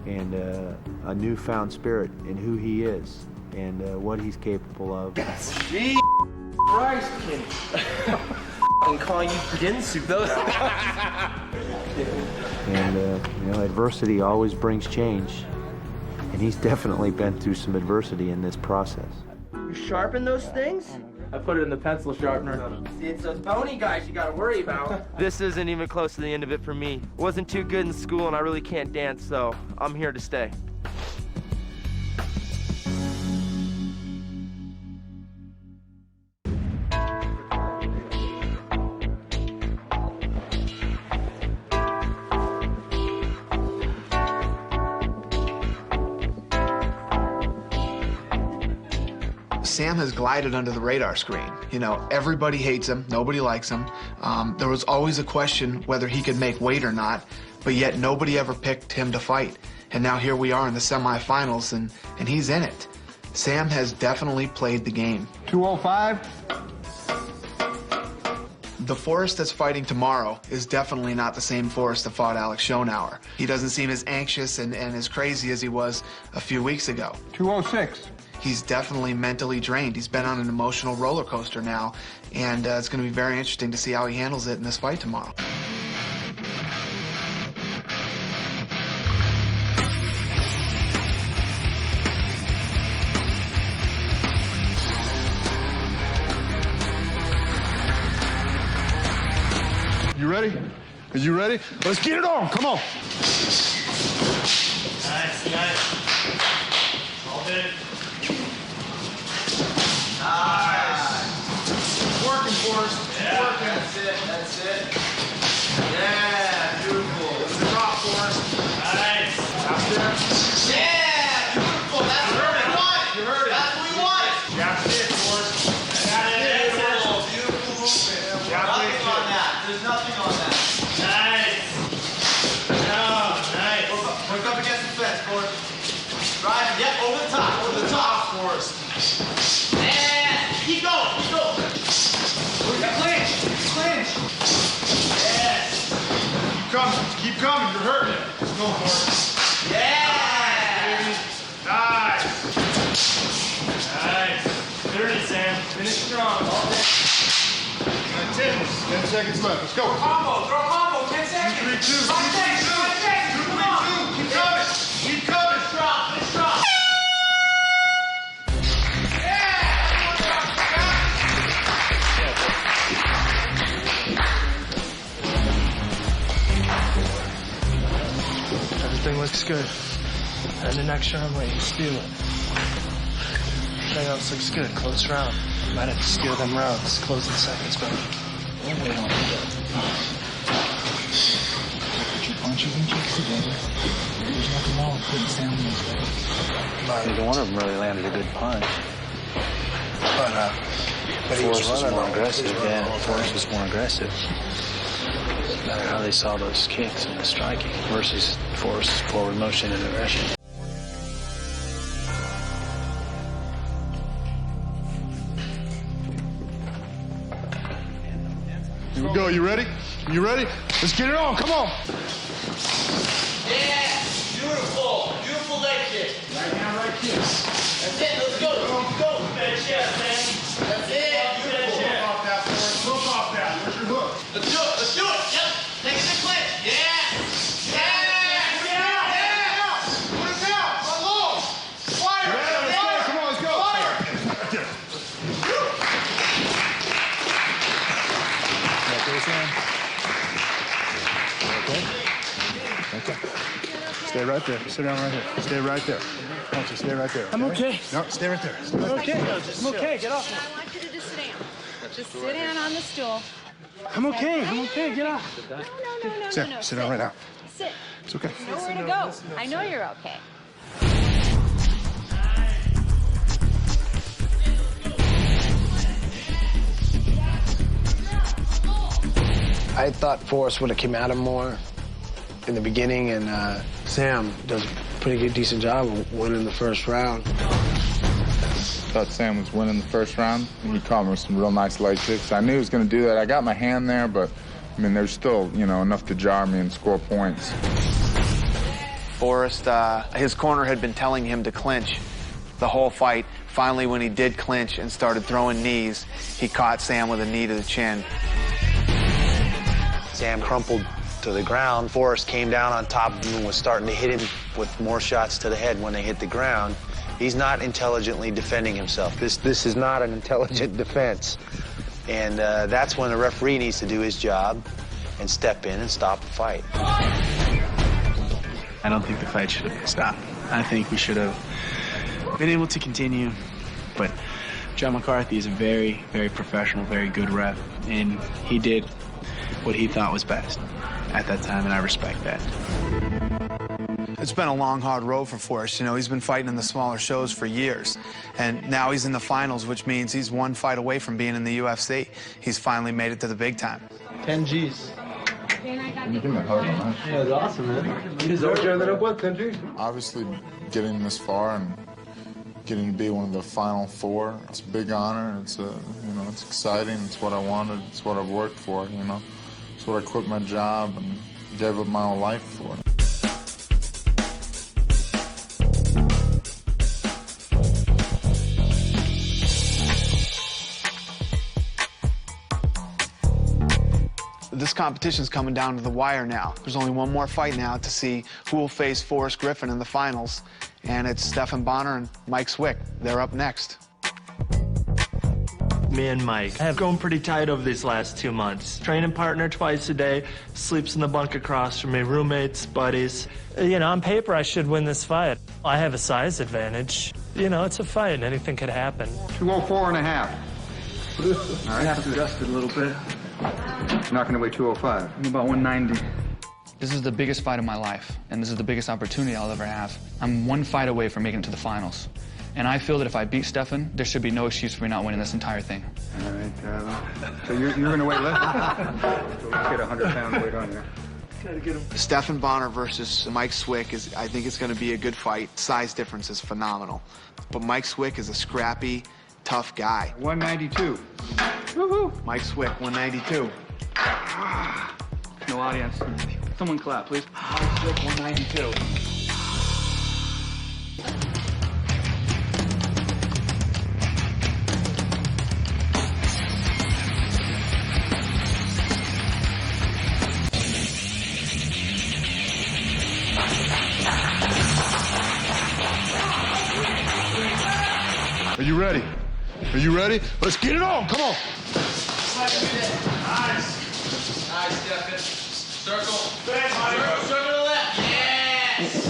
and a newfound spirit in who he is and what he's capable of. Gee, Christ, Kenny. I'm calling you Ginsu, though. And adversity always brings change. And he's definitely been through some adversity in this process. You sharpen those things? I put it in the pencil sharpener. See, it's those bony guys you gotta worry about. This isn't even close to the end of it for me. Wasn't too good in school and I really can't dance, so I'm here to stay. Sam has glided under the radar screen. Everybody hates him, nobody likes him. There was always a question whether he could make weight or not, but yet nobody ever picked him to fight. And now here we are in the semifinals, and he's in it. Sam has definitely played the game. 205. The Forrest that's fighting tomorrow is definitely not the same Forrest that fought Alex Schonauer. He doesn't seem as anxious and as crazy as he was a few weeks ago. 206. He's definitely mentally drained. He's been on an emotional roller coaster now, and it's going to be very interesting to see how he handles it in this fight tomorrow. You ready? Are you ready? Let's get it on. Come on. Nice. All good. Nice. Working for us. Yeah. Working. That's it. Yeah, beautiful. It's a drop for us. Nice. Out there. Yeah, beautiful. That's what we want. You heard it. That's what we want. That's it, Forrest. Beautiful. Beautiful movement. Nothing on that. There's nothing on that. Nice. Oh, nice. Work up against the fence, Forrest. Right. Yep, over the top. Over the top, Forrest. And keep going. Keep going. Clinch. Clinch. Yes. Keep coming. You're hurting it. Let's go for it. Yeah. Nice. Dirty, Sam. Finish strong. 10 seconds left. Let's go. Combo. Throw a combo. 10 seconds. 2, 3, 2. 5 seconds. 5 seconds. Come on. Keep coming. Keep coming. Strong. Finish strong. Looks good. And the next round, wait, steal it. Everything else looks good. Close round. Might have to steal them rounds. Closing seconds, baby. Put your punches and kicks together. There's nothing wrong with putting Sam in his way. Neither one of them really landed a good punch. But he was Forrest was more aggressive, yeah. Forrest was more aggressive. No matter how they saw those kicks and the striking versus Forrest's forward motion and aggression. Here we go. You ready? You ready? Let's get it on. Come on. Yeah, beautiful. Beautiful leg kick. Right now, right kicks. That's it. Let's go. Let's go. Bad chest, man. That's it. Bad chest. Hook off that, Forrest. Hook off that. Where's your hook? Let's do it. Let's do it. Yep. Take it to the clinch. Yeah. Put it down. Run low. Fire. Fire. Come on, let's go. Fire. Okay. Stay right there. Sit down right here. Stay right there. I want you to stay right there. I'm okay. No, stay right there. Stay right I'm okay. there. I'm okay. Get off me. I want you to just sit down. Just sit down on the stool. I'm okay. I'm okay. Get off. No. Sit down right now. Sit. It's okay. Nowhere to go. I know you're okay. I thought Forrest would have came at him more in the beginning, and Sam does a pretty good, decent job of winning the first round. Thought Sam was winning the first round, and he caught me with some real nice leg kicks. I knew he was going to do that. I got my hand there, but, I mean, there's still, enough to jar me and score points. Forrest, his corner had been telling him to clinch the whole fight. Finally, when he did clinch and started throwing knees, he caught Sam with a knee to the chin. Sam crumpled to the ground. Forrest came down on top of him and was starting to hit him with more shots to the head when they hit the ground. He's not intelligently defending himself. This is not an intelligent defense. And that's when the referee needs to do his job and step in and stop the fight. I don't think the fight should have been stopped. I think we should have been able to continue. But John McCarthy is a very, very professional, very good ref. And he did what he thought was best at that time, and I respect that. It's been a long, hard road for Forrest. He's been fighting in the smaller shows for years. And now he's in the finals, which means he's one fight away from being in the UFC. He's finally made it to the big time. 10 G's. Can you give me a hug on that? Yeah, it's awesome, man. You deserve it. Obviously, getting this far and getting to be one of the final four, it's a big honor. It's it's exciting. It's what I wanted. It's what I've worked for. It's what I quit my job and gave up my whole life for. This competition's coming down to the wire now. There's only one more fight now to see who will face Forrest Griffin in the finals, and it's Stephan Bonnar and Mike Swick. They're up next. Me and Mike have grown pretty tight over these last 2 months. Training partner twice a day, sleeps in the bunk across from me, roommates, buddies. On paper, I should win this fight. I have a size advantage. It's a fight and anything could happen. 204.5. All right, have to adjust it a little bit. Not going to weigh 205. I'm about 190. This is the biggest fight of my life, and this is the biggest opportunity I'll ever have. I'm one fight away from making it to the finals. And I feel that if I beat Stephan, there should be no excuse for me not winning this entire thing. All right, so you're going to weigh less? Get 100 pounds weight on you. Stephan Bonnar versus Mike Swick I think it's going to be a good fight. Size difference is phenomenal. But Mike Swick is a scrappy, tough guy. 192. Woohoo! Mike Swick, 192. No audience. Someone clap, please. Mike Swick, 192. Are you ready? Are you ready? Let's get it on. Come on. Nice, Stephan. Circle. Circle to the left. Yes.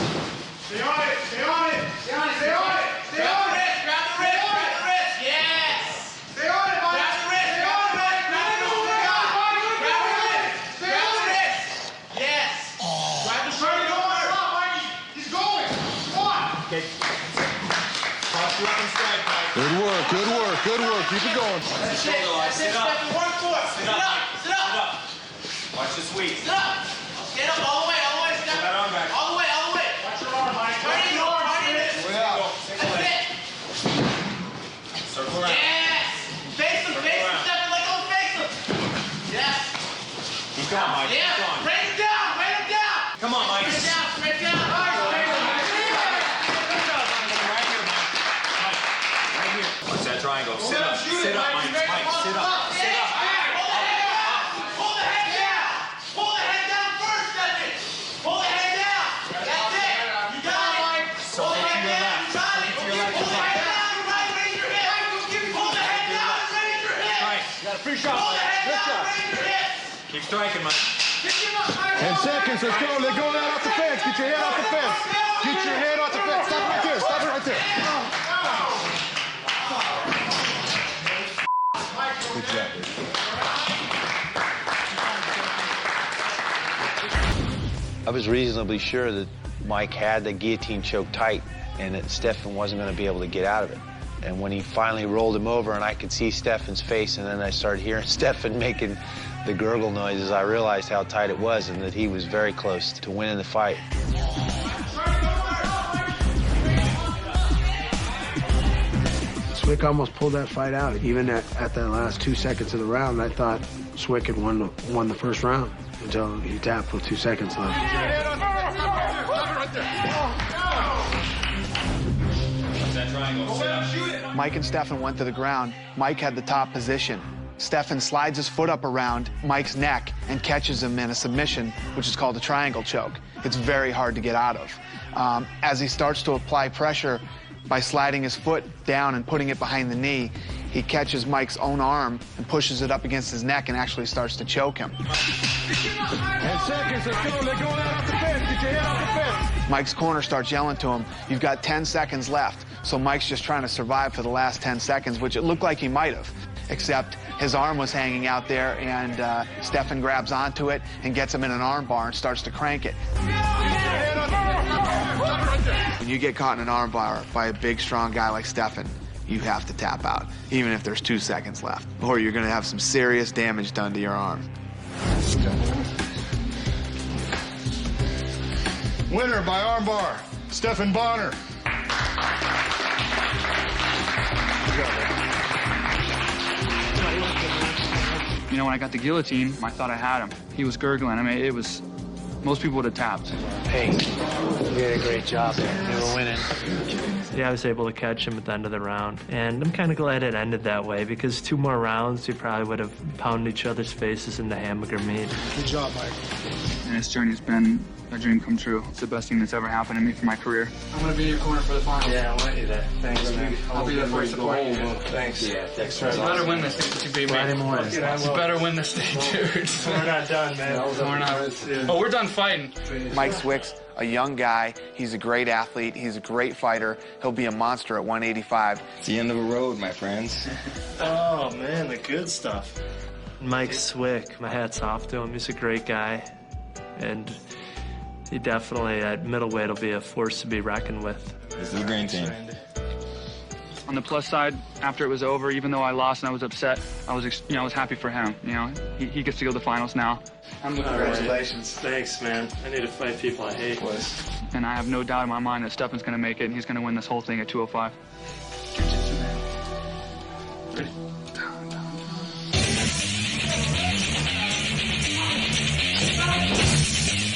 Stay on it. Stay on it. Stay on it. Stay on it. Stay on it. Grab the wrist. Grab the wrist. Yes. Stay on it, Mike. Grab the wrist. Stay on it, Mike. Grab the wrist. Grab the wrist. Grab the wrist. Yes. Grab the shoulder. Mikey. He's going. Come on. Okay. Cross you up and strike, Mike. Good work. Good work. Good work. Keep it going. That's it. That's it. Work for it. Sit up. Sit up. Watch the sweep. Sit up. Stand up all the way. All the way. Step that arm back. All the way. All the way. Watch your arm, Mike. Turn your arm. Turn it. That's it. Circle around. Yes. Face him. Face him. Step it like those. Face him. Yes. Keep going, Mike. Yeah. Keep going. Break him down. Break him down. Come on, Mike. Break it down. Break it down. Watch that triangle. Sit up. Sit up, Mike. Mike, sit up. Sit up. Pull the head down. Pull the head down first, Stephen. Pull the head down. That's it. You got it, Mike. Pull the head down. You got it. Pull the head down. Right, raise your hip. Pull the head down and raise your hip. Right. You got a free shot, Pull the Mike. head Good down shot. and raise your hip. Keep striking, Mike. 10 seconds. Let's go. They're going out off the fence. Get your head off the fence. Get your head off the fence. Stop it right there. Stop it right there. Good job, baby. I was reasonably sure that Mike had the guillotine choke tight and that Stephan wasn't going to be able to get out of it. And when he finally rolled him over and I could see Stephan's face and then I started hearing Stephan making the gurgle noises, I realized how tight it was and that he was very close to winning the fight. Swick almost pulled that fight out. Even at that last 2 seconds of the round, I thought Swick had won the first round until he tapped with 2 seconds left. Mike and Stephan went to the ground. Mike had the top position. Stephan slides his foot up around Mike's neck and catches him in a submission, which is called a triangle choke. It's very hard to get out of. As he starts to apply pressure by sliding his foot down and putting it behind the knee, he catches Mike's own arm and pushes it up against his neck and actually starts to choke him. 10 seconds. Let's go. They're going out off the fence. Get your head off the fence. Mike's corner starts yelling to him, "You've got 10 seconds left." So Mike's just trying to survive for the last 10 seconds, which it looked like he might have, except his arm was hanging out there, and Stephan grabs onto it and gets him in an arm bar and starts to crank it. When you get caught in an arm bar by a big, strong guy like Stephan, you have to tap out, even if there's 2 seconds left, or you're going to have some serious damage done to your arm. Winner by armbar, Stephan Bonnar. You know, when I got the guillotine, I thought I had him. He was gurgling. I mean, it was, most people would have tapped. Hey, you did a great job there. You were winning. Yeah, I was able to catch him at the end of the round. And I'm kind of glad it ended that way because 2 more rounds, we probably would have pounded each other's faces into hamburger meat. Good job, Mike. And this journey's been a dream come true. It's the best thing that's ever happened to me for my career. I'm going to be in your corner for the final. Yeah, I want you there. Thanks, man. I'll be there for support you. Thanks. Yeah, thanks very You much. better win this thing since you beat me. Friday morning. You better win this thing, dude. We're not done, man. We're not. Oh, we're done fighting. Mike Swick's a young guy. He's a great athlete. He's a great fighter. He'll be a monster at 185. It's the end of a road, my friends. Oh, man, the good stuff. Mike Swick, my hat's off to him. He's a great guy. And he definitely, at middleweight, will be a force to be reckoned with. This is a green team. On the plus side, after it was over, even though I lost and I was upset, I was, I was happy for him. You know, he gets to go to the finals now. Congratulations. Thanks, man. I need to fight people I hate. And I have no doubt in my mind that Stephan's going to make it, and he's going to win this whole thing at 205. Ready?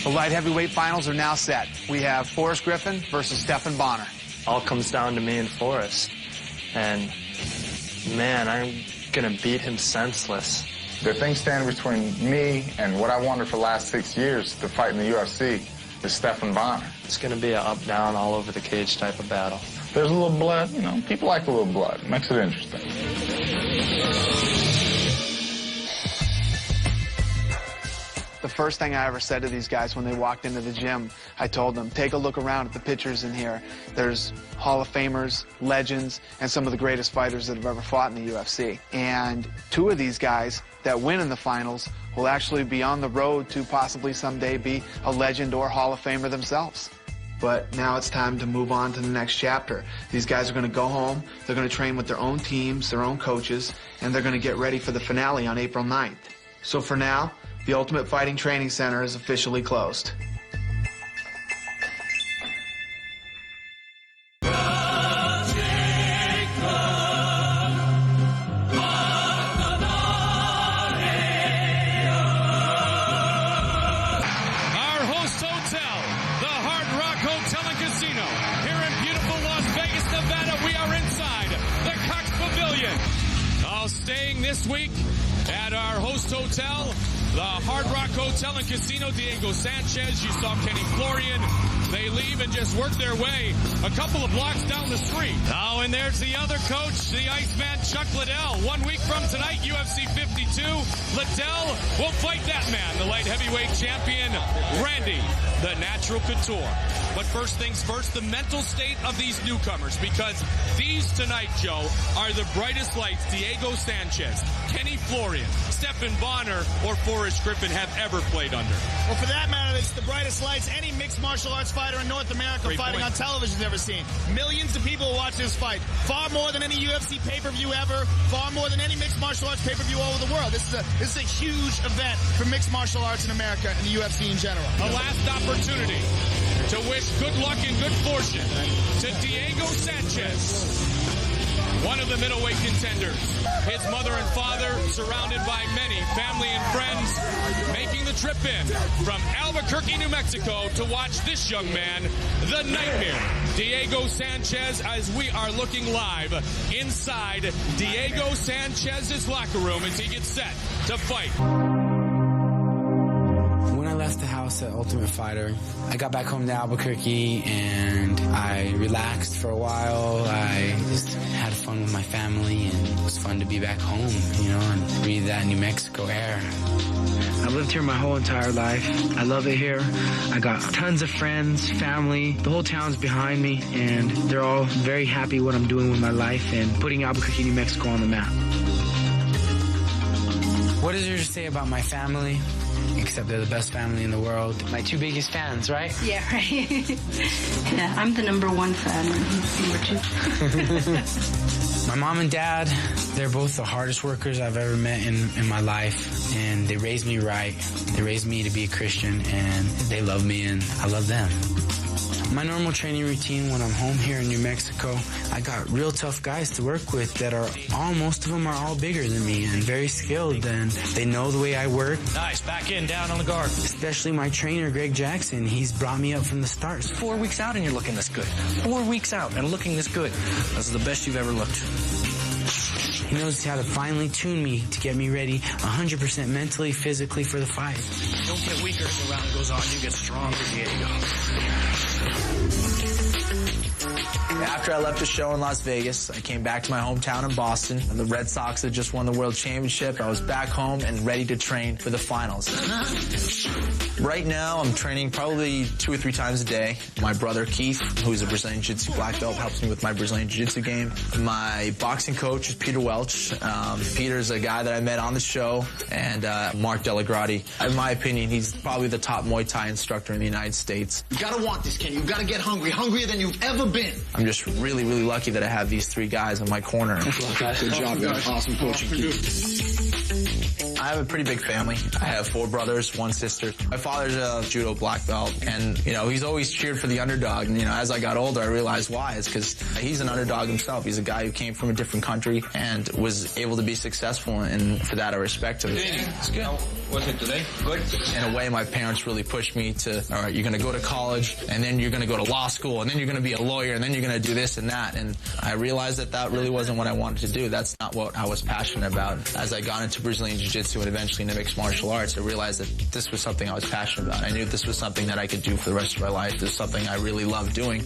The light heavyweight finals are now set. We have Forrest Griffin versus Stephan Bonnar. All comes down to me and Forrest. And, man, I'm going to beat him senseless. The thing standing between me and what I wanted for the last 6 years to fight in the UFC is Stephan Bonnar. It's going to be an up-down, all over the cage type of battle. There's a little blood, you know, people like a little blood. It makes it interesting. The first thing I ever said to these guys when they walked into the gym, I told them, take a look around at the pictures in here. There's Hall of Famers, legends, and some of the greatest fighters that have ever fought in the UFC. And 2 of these guys that win in the finals will actually be on the road to possibly someday be a legend or Hall of Famer themselves. But now it's time to move on to the next chapter. These guys are going to go home, they're going to train with their own teams, their own coaches, and they're going to get ready for the finale on April 9th. So for now, the Ultimate Fighting Training Center is officially closed. Staying this week at our host hotel, the Hard Rock Hotel and Casino. Diego Sanchez, you saw Kenny Florian. They leave and just work their way a couple of blocks down the street. Oh, and there's the other coach, the Iceman Chuck Liddell. 1 week from tonight, UFC 52, Liddell will fight that man, the light heavyweight champion, Randy, the Natural Couture. But first things first, the mental state of these newcomers, because these tonight, Joe, are the brightest lights Diego Sanchez, Kenny Florian, Stephan Bonner, or Forrest Griffin have ever played under. Well, for that matter, it's the brightest lights any mixed martial arts fighter in North America fighting on television has ever seen. Millions of people watch this fight. Far more than any UFC pay-per-view ever. Far more than any mixed martial arts pay-per-view all over the world. This is a huge event for mixed martial arts in America and the UFC in general. A last opportunity to wish good luck and good fortune to Diego Sanchez, one of the middleweight contenders. His mother and father, surrounded by many family and friends, making the trip in from Albuquerque, New Mexico to watch this young man, the Nightmare, Diego Sanchez, as we are looking live inside Diego Sanchez's locker room as he gets set to fight. When I left the house at Ultimate Fighter, I got back home to Albuquerque and I relaxed for a while. I just had fun with my family and it was fun to be back home, you know, and breathe that New Mexico air. I've lived here my whole entire life. I love it here. I got tons of friends, family. The whole town's behind me and they're all very happy what I'm doing with my life and putting Albuquerque, New Mexico on the map. What is there to say about my family? Except they're the best family in the world. My 2 biggest fans, right? Yeah, right. Yeah, I'm the #1 fan and he's #2. My mom and dad, they're both the hardest workers I've ever met in my life. And they raised me right. They raised me to be a Christian and they love me and I love them. My normal training routine when I'm home here in New Mexico, I got real tough guys to work with that are most of them are all bigger than me and very skilled and they know the way I work. Nice, back in, down on the guard. Especially my trainer, Greg Jackson. He's brought me up from the start. 4 weeks out and you're looking this good. 4 weeks out and looking this good. This is the best you've ever looked. He knows how to finally tune me to get me ready 100% mentally, physically for the fight. You don't get weaker as the round goes on. You get stronger, Diego. After I left the show in Las Vegas, I came back to my hometown in Boston. The Red Sox had just won the World Championship. I was back home and ready to train for the finals. Right now, I'm training probably 2 or 3 times a day. My brother, Keith, who's a Brazilian Jiu-Jitsu black belt, helps me with my Brazilian Jiu-Jitsu game. My boxing coach is Peter Welch. Peter's a guy that I met on the show, and Mark Delagrati. In my opinion, he's probably the top Muay Thai instructor in the United States. You gotta want this, Ken. You gotta get hungry. Hungrier than you've ever been. I'm just really, really lucky that I have these 3 guys in my corner. Good job, man. Awesome coaching, I have a pretty big family. I have 4 brothers, 1 sister. My father's a judo black belt, and, you know, he's always cheered for the underdog. And, you know, as I got older, I realized why. It's because he's an underdog himself. He's a guy who came from a different country and was able to be successful, and for that I respect him. It's good. Was it today? Good. In a way, my parents really pushed me to, all right, you're going to go to college, and then you're going to go to law school, and then you're going to be a lawyer, and then you're going to do this and that. And I realized that that really wasn't what I wanted to do. That's not what I was passionate about. As I got into Brazilian Jiu-Jitsu, jujitsu and eventually into mixed martial arts, I realized that this was something I was passionate about. I knew this was something that I could do for the rest of my life. This is something I really love doing.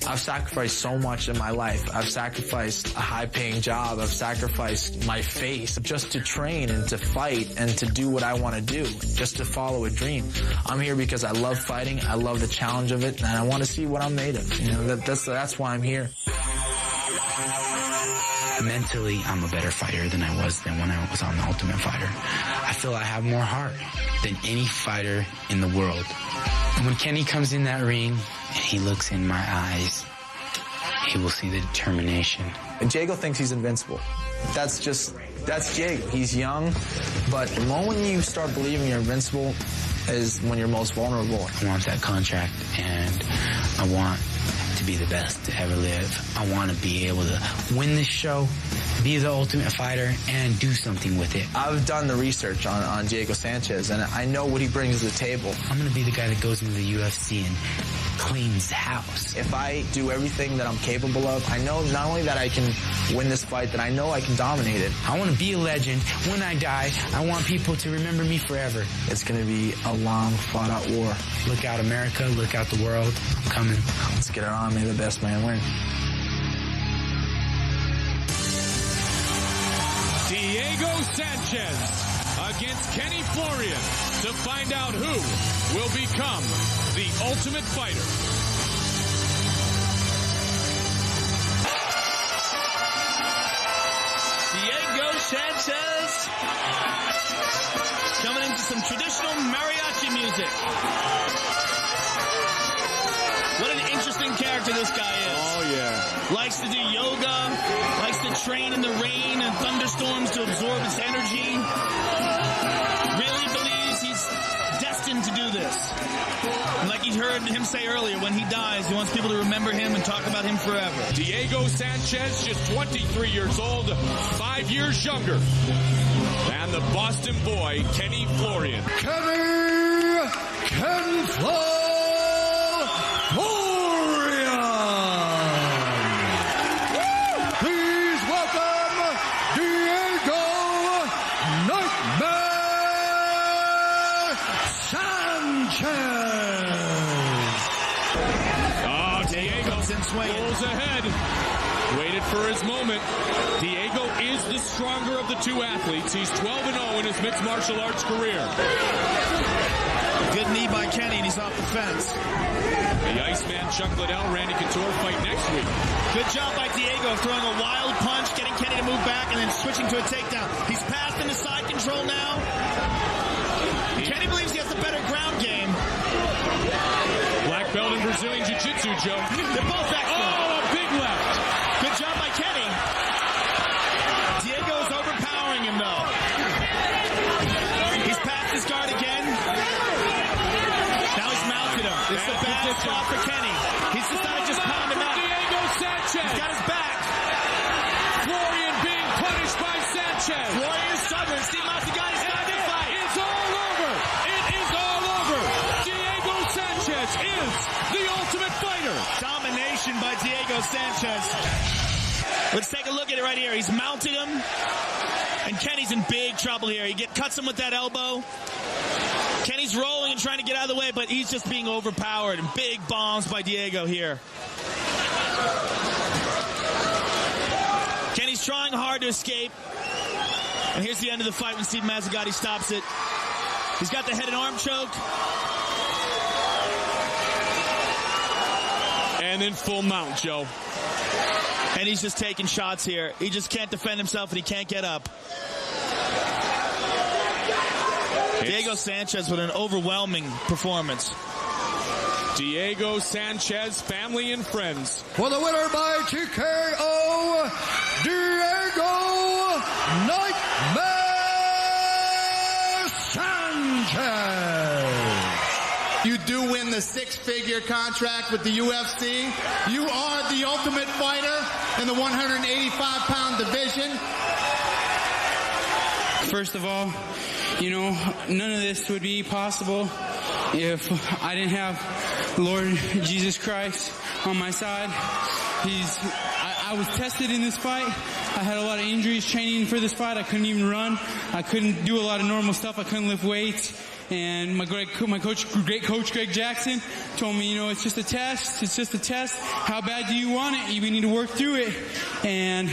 I've sacrificed so much in my life. I've sacrificed a high-paying job. I've sacrificed my face just to train and to fight and to do what I want to do, just to follow a dream. I'm here because I love fighting. I love the challenge of it, and I want to see what I'm made of. You know, that's why I'm here. Mentally, I'm a better fighter than I was when I was on The Ultimate Fighter. I feel I have more heart than any fighter in the world. And when Kenny comes in that ring and he looks in my eyes, he will see the determination. And Jago thinks he's invincible. That's Jago. He's young, but the moment you start believing you're invincible is when you're most vulnerable. I want that contract, and I want to be the best to ever live. I want to be able to win this show, be the Ultimate Fighter, and do something with it. I've done the research on Diego Sanchez, and I know what he brings to the table. I'm going to be the guy that goes into the UFC and cleans the house. If I do everything that I'm capable of, I know not only that I can win this fight, that I know I can dominate it. I want to be a legend. When I die, I want people to remember me forever. It's going to be a long, fought-out war. Look out, America. Look out, the world. I'm coming. Let's get it on. May the best man win. Diego Sanchez against Kenny Florian to find out who will become the Ultimate Fighter. Diego Sanchez coming into some traditional mariachi music. What an interesting character this guy is. Oh, yeah. Likes to do yoga, likes to train in the rain and thunderstorms to absorb its energy. Really believes he's destined to do this. And like you heard him say earlier, when he dies, he wants people to remember him and talk about him forever. Diego Sanchez, just 23 years old, 5 years younger than the Boston boy, Kenny Florian. Ken Florian! Please welcome Diego Nightmare Sanchez! Oh, Diego pulls ahead. Waited for his moment. Diego is the stronger of the two athletes. He's 12-0 in his mixed martial arts career. Good knee by Kenny, and he's off the fence. The Iceman Chuck Liddell, Randy Couture fight next week. Good job by Diego throwing a wild punch, getting Kenny to move back, and then switching to a takedown. He's passed into side control now. Kenny believes he has the better ground game. Black belt in Brazilian Jiu-Jitsu, Joe. They're both excellent. Oh, a big left. Good job by Kenny. Diego's overpowering him, though. He's passed his guard again. Now he's mounted him. This is a bad spot for Kenny. He's decided to just pound him out. Diego Sanchez. He's got his back. Florian being punished by Sanchez. Florian is stubborn. Steve Mazzagati's got to fight. It's all over. It is all over. Diego Sanchez is the Ultimate Fighter. Domination by Diego Sanchez. Let's take a look at it right here. He's mounted him. And Kenny's in big trouble here. He cuts him with that elbow. Kenny's rolling and trying to get out of the way, but he's just being overpowered. And big bombs by Diego here. Kenny's trying hard to escape. And here's the end of the fight when Steve Mazzagati stops it. He's got the head and arm choke. And then full mount, Joe. And he's just taking shots here. He just can't defend himself, and he can't get up. Diego Sanchez with an overwhelming performance. Diego Sanchez, family and friends. For the winner by TKO, Diego Nightmare Sanchez. You do win the six-figure contract with the UFC. You are the Ultimate Fighter in the 185-pound division. First of all, you know, none of this would be possible if I didn't have Lord Jesus Christ on my side. I was tested in this fight. I had a lot of injuries training for this fight. I couldn't even run. I couldn't do a lot of normal stuff. I couldn't lift weights. And my great coach, Greg Jackson, told me, you know, it's just a test. It's just a test. How bad do you want it? We need to work through it. And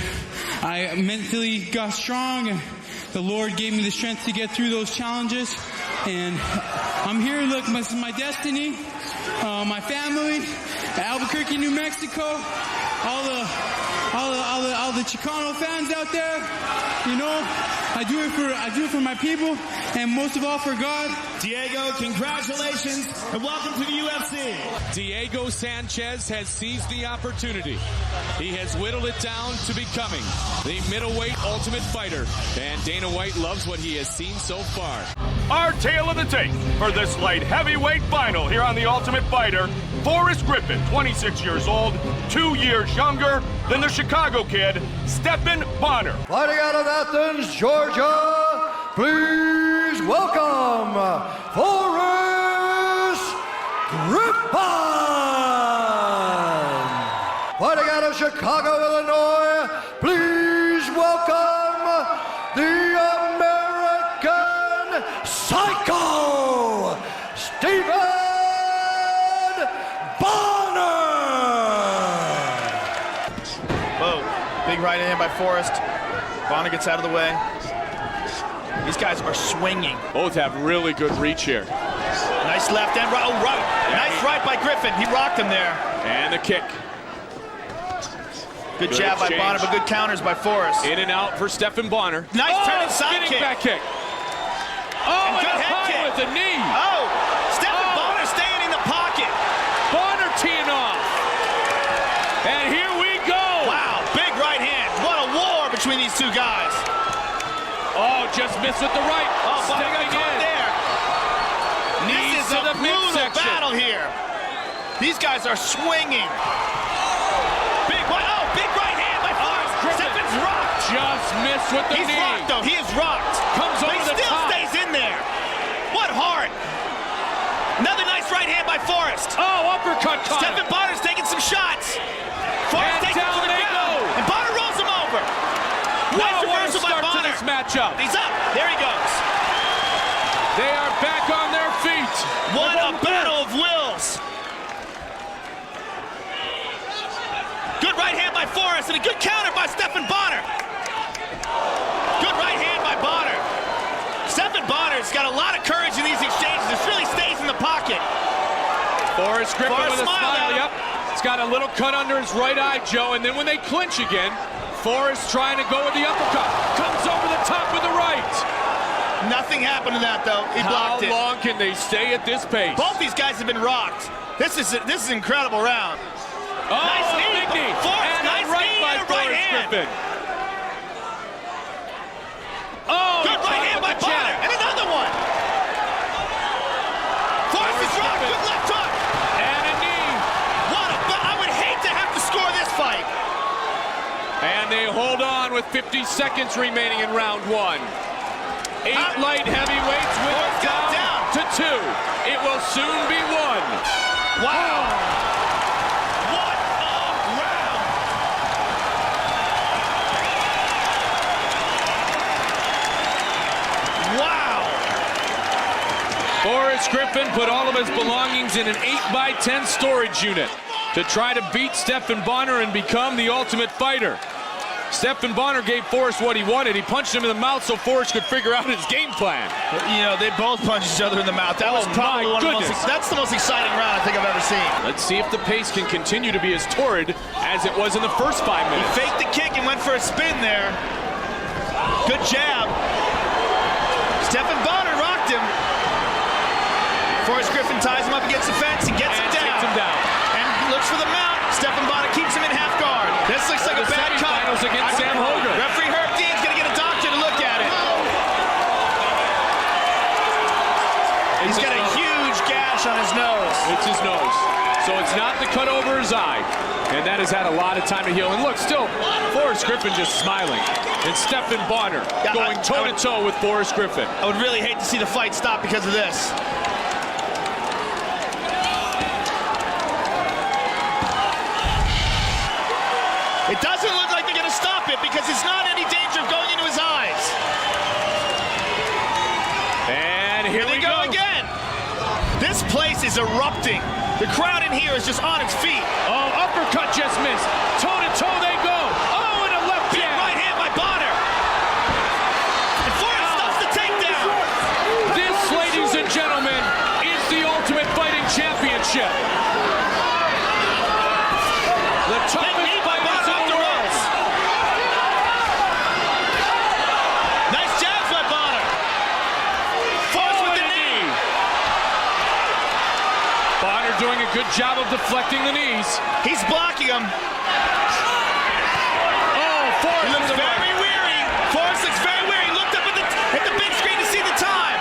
I mentally got strong. And the Lord gave me the strength to get through those challenges. And I'm here. Look, this is my destiny. My family, Albuquerque, New Mexico, all the Chicano fans out there. You know, I do it for my people, and most of all for God. Diego, congratulations, and welcome to the UFC. Diego Sanchez has seized the opportunity. He has whittled it down to becoming the middleweight Ultimate Fighter, and Dana White loves what he has seen so far. Our tale of the tape for this light heavyweight final here on The Ultimate Fighter. Forrest Griffin, 26 years old, 2 years younger than the Chicago kid, Stephan Bonnar. Fighting out of Athens, Georgia, please welcome Forrest Griffin. Fighting out of Chicago, Illinois, please welcome the American Psycho, Stephen Bonnar. Whoa, big right hand by Forrest. Bonnar gets out of the way. These guys are swinging. Both have really good reach here. Nice left hand. Oh, right. Yeah, nice right by Griffin. He rocked him there. And the kick. Good jab by Bonnar, but good counters by Forrest. In and out for Stephan Bonnar. Nice turning side kick. Back kick. Oh, and good a head high kick. with the knee. Oh, Stephan Bonnar staying in the pocket. Bonnar teeing off. And here we go. Wow, big right hand. What a war between these two guys. Oh, just missed with the right. Oh, Bonnar got caught there. Knees This is to a the brutal midsection. battle here. These guys are swinging. Big right hand by Forrest. Stephan's rocked. Just missed with the knee. He's rocked, though. He is rocked. Comes but over he the still top. stays in there. What heart. Another nice right hand by Forrest. Oh, uppercut caught. Stephan Bonner's taking some shots. Forrest And takes him down to the they ground. go. And Bonnar rolls him over. Nice What a reversal by start to Bonnar. this matchup. He's up. There he goes. They are back on their feet. What a battle of wills. Good right hand by Forrest and a good counter by Stephan Bonnar. Good right hand by Bonnar. Stephan Bonner's got a lot of courage in these exchanges. This really stays in the pocket. Forrest Griffin with a smiled smile. at him. Yep. It's got a little cut under his right eye, Joe. And then when they clinch again, Forrest trying to go with the uppercut. Comes over the top with the right. Nothing happened to that, though. He blocked it. How long can they stay at this pace? Both these guys have been rocked. This is an incredible round. Oh, nice knee. big knee. Forrest, And nice a right knee by and a right Forrest hand. Griffin. Oh, Good right hand by Bonnar. And another one. Forrest is rocked. Good left hook. And a knee. I would hate to have to score this fight. And they hold on with 50 seconds remaining in round one. 8 light heavyweights with it down to 2. It will soon be 1. Wow. What a round. Wow. Forrest Griffin put all of his belongings in an 8x10 storage unit to try to beat Stephan Bonnar and become the Ultimate Fighter. Stephan Bonnar gave Forrest what he wanted. He punched him in the mouth so Forrest could figure out his game plan. You know, they both punched each other in the mouth. That was probably one of the most, that's the most exciting round I think I've ever seen. Let's see if the pace can continue to be as torrid as it was in the first 5 minutes. He faked the kick and went for a spin there. Good jab. Stephan Bonnar rocked him. Forrest Griffin ties him up against the fence and gets him down. Takes him down. And looks for the mount. Stephan Bonnar keeps him in half guard. This looks like a bad cut. Against Sam Hogan. Referee Herb Dean's going to get a doctor to look at it. He's got a huge gash on his nose. It's his nose. So it's not the cut over his eye. And that has had a lot of time to heal. And look, still, Forrest Griffin just smiling. And Stephan Bonnar going toe-to-toe with Forrest Griffin. I would really hate to see the fight stop because of this. It doesn't look like they're going to stop it because it's not any danger of going into his eyes. And here we go again. This place is erupting. The crowd in here is just on its feet. Oh, uppercut just missed. Toe-to-toe they go. Oh, and a left big jab. right hand by Bonner. And Forrest stops the takedown. This, ladies and gentlemen, is the Ultimate Fighting Championship. The toughest fighters in the world. Nice jabs by Bonner. Forrest with the knee. Bonner doing a good job of deflecting the knees. He's blocking him. Oh, Forrest He looks very weary. Forrest looks very weary. He looked up at the big screen to see the time.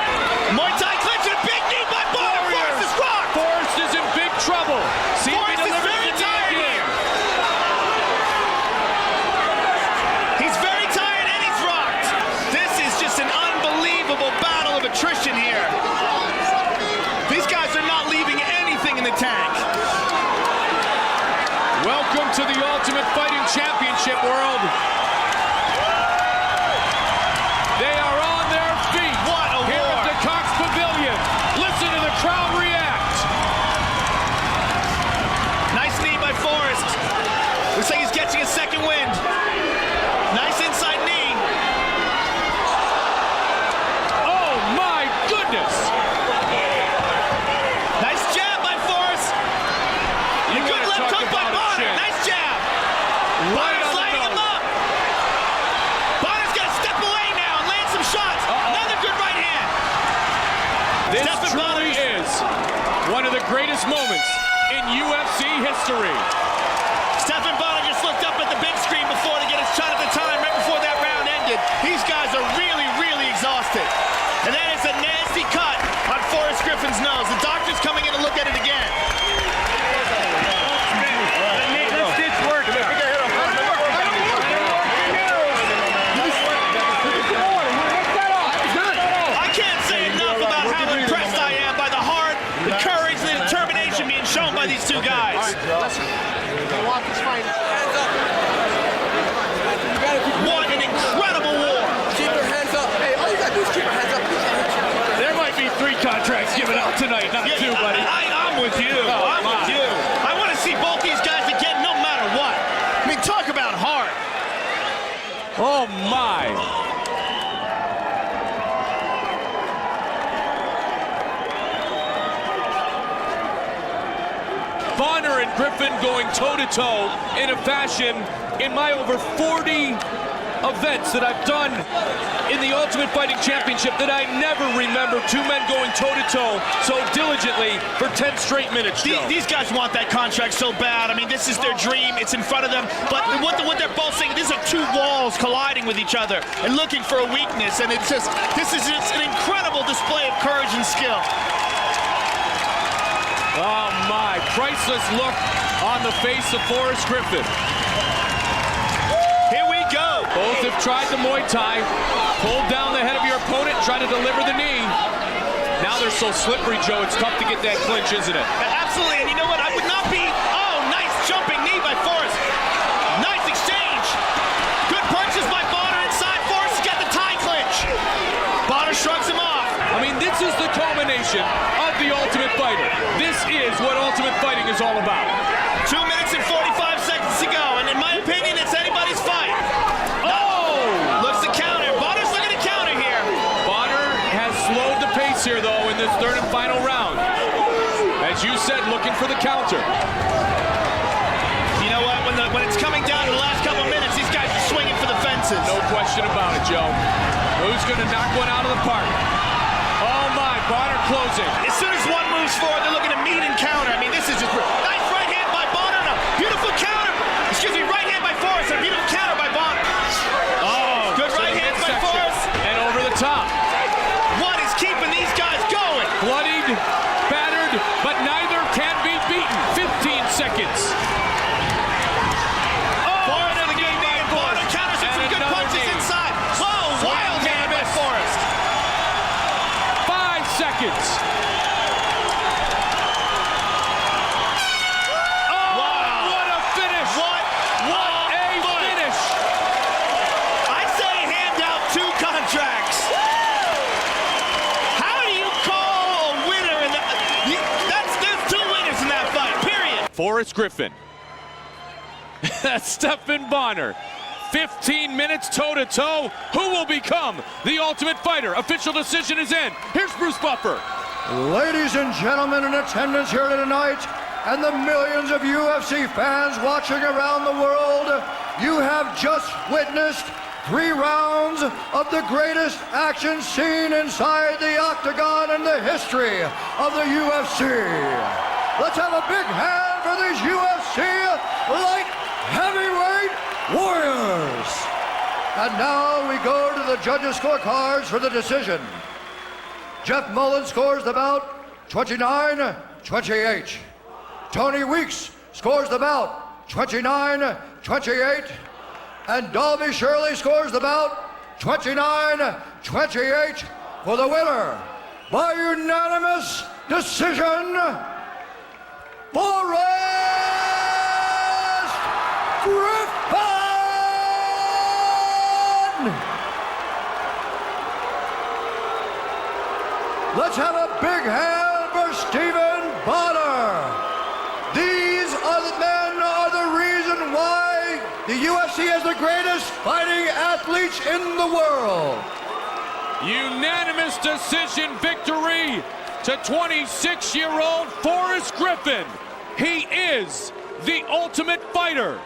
Muay Thai clinch and a big knee by Bonner. Forrest is rocked. Forrest is in big trouble. See Forrest is very tired here. He's very tired and he's rocked. This is just an unbelievable battle of attrition here. These guys are not leaving anything in the tank. Welcome to the Ultimate Fighting Championship world. They are on their feet. What a here war. at the Cox Pavilion. Listen to the crowd react. Nice knee by Forrest. Looks like he's catching a second wind. Nice inside knee. Oh my goodness. Nice jab by Forrest. And a good left hook by Bonner. Nice jab. Bonner's lighting him up. Bonner's got to step away now and land some shots. Another good right hand. This truly is one of the greatest moments in UFC history. Stephan Bonner just looked up at the big screen before to get his shot at the time, right before that round ended. These guys are really, really exhausted. And that is a nasty cut on Forrest Griffin's nose. The doctor's coming in to look at it again. I can't say enough about how impressed I am by the heart, the courage, and the determination being shown by these two guys. What an incredible war. Keep your hands up. Hey, all you gotta do is keep your hands up. There might be 3 contracts given out tonight, not 2, buddy. I'm with you. I'm with you. I want to see both these guys again no matter what. I mean, talk about heart. Oh my. Bonner and Griffin going toe-to-toe in a fashion in my over 40 events that I've done in the Ultimate Fighting Championship that I never remember 2 men going toe-to-toe so diligently for 10 straight minutes, Joe. These guys want that contract so bad. I mean, this is their dream. It's in front of them. But what they're both saying, these are 2 walls colliding with each other and looking for a weakness. And it's just, this is just an incredible display of courage and skill. Oh my, priceless look on the face of Forrest Griffin. Here we go. Both have tried the Muay Thai, pulled down the head of your opponent, try to deliver the knee. Now they're so slippery, Joe, it's tough to get that clinch, isn't it? Absolutely, and you know what? I would not be... Oh, nice jumping knee by Forrest. Nice exchange. Good punches by Bonner inside. Forrest has got the tie clinch. Bonner shrugs him off. I mean, this is the culmination of the Ultimate Fighter. This is what Ultimate Fighting is all about. 2 minutes and 45 seconds to go, and in my opinion, it's anybody's fight. Oh! Looks to counter. Bonner's looking to counter here. Bonner has slowed the pace here, though, in this 3rd and final round. As you said, looking for the counter. You know what? When it's coming down to the last couple minutes, these guys are swinging for the fences. No question about it, Joe. Who's going to knock one out of the park? Oh, my. Bonner closing. As soon as one moves forward, they're looking to meet and counter. I mean, this is just... Nice right hand by Bonner and a beautiful counter. Excuse me, right hand by Forrest and a beautiful counter by Bonner. Oh, good right hand by Forrest. And over the top. What is keeping these guys going? Bloodied, battered, but neither can be beaten. 15 seconds. Oh, Forrest again by Bonner counters with some good punches inside. Whoa, wild hand by Forrest. 5 seconds. Oh, wow. what a finish. What a Forrest Griffin. Stephan Bonnar. 15 minutes toe-to-toe. Who will become the Ultimate Fighter? Official decision is in. Here's Bruce Buffer. Ladies and gentlemen in attendance here tonight, and the millions of UFC fans watching around the world, you have just witnessed 3 rounds of the greatest action seen inside the octagon in the history of the UFC. Let's have a big hand for these UFC light heavyweight warriors. And now we go to the judges' scorecards for the decision. Jeff Mullen scores the bout 29-28. Tony Weeks scores the bout 29-28. And Dalby Shirley scores the bout 29-28 for the winner by unanimous decision, Forrest Griffin! Let's have a big hand for Stephen Bonnar. These other men are the reason why the UFC has the greatest fighting athletes in the world. Unanimous decision victory to 26-year-old Forrest Griffin. He is the Ultimate Fighter.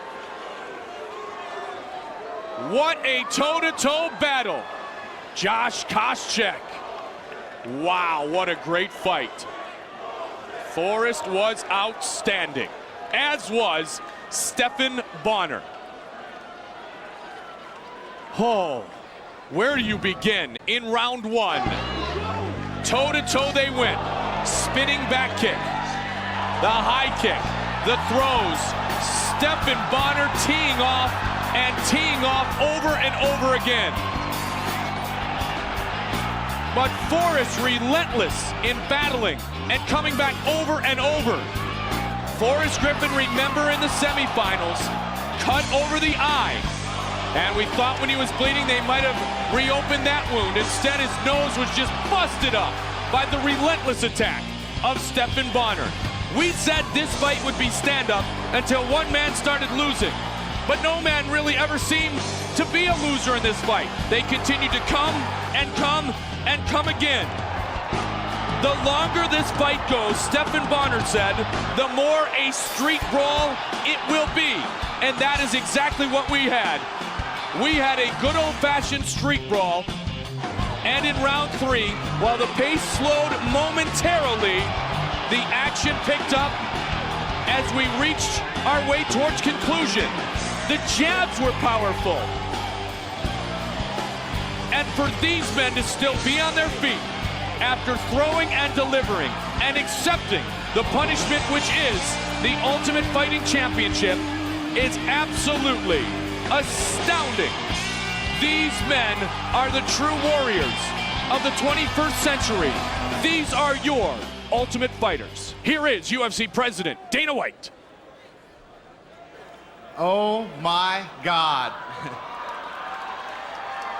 What a toe-to-toe battle. Josh Koscheck. Wow, what a great fight. Forrest was outstanding, as was Stephan Bonnar. Oh, where do you begin? In round 1, toe-to-toe they went. Spinning back kick, the high kick, the throws. Stephan Bonnar teeing off over and over again. But Forrest relentless in battling and coming back over and over. Forrest Griffin, remember in the semifinals, cut over the eye. And we thought when he was bleeding they might have reopened that wound. Instead, his nose was just busted up by the relentless attack of Stephan Bonnar. We said this fight would be stand-up until one man started losing. But no man really ever seemed to be a loser in this fight. They continued to come and come and come again. The longer this fight goes, Stephan Bonnar said, the more a street brawl it will be. And that is exactly what we had. We had a good old-fashioned street brawl. And in round 3, while the pace slowed momentarily, the action picked up as we reached our way towards conclusion. The jabs were powerful. And for these men to still be on their feet after throwing and delivering and accepting the punishment which is the Ultimate Fighting Championship is absolutely astounding. These men are the true warriors of the 21st century. These are your Ultimate Fighters. Here is UFC President Dana White. Oh my God.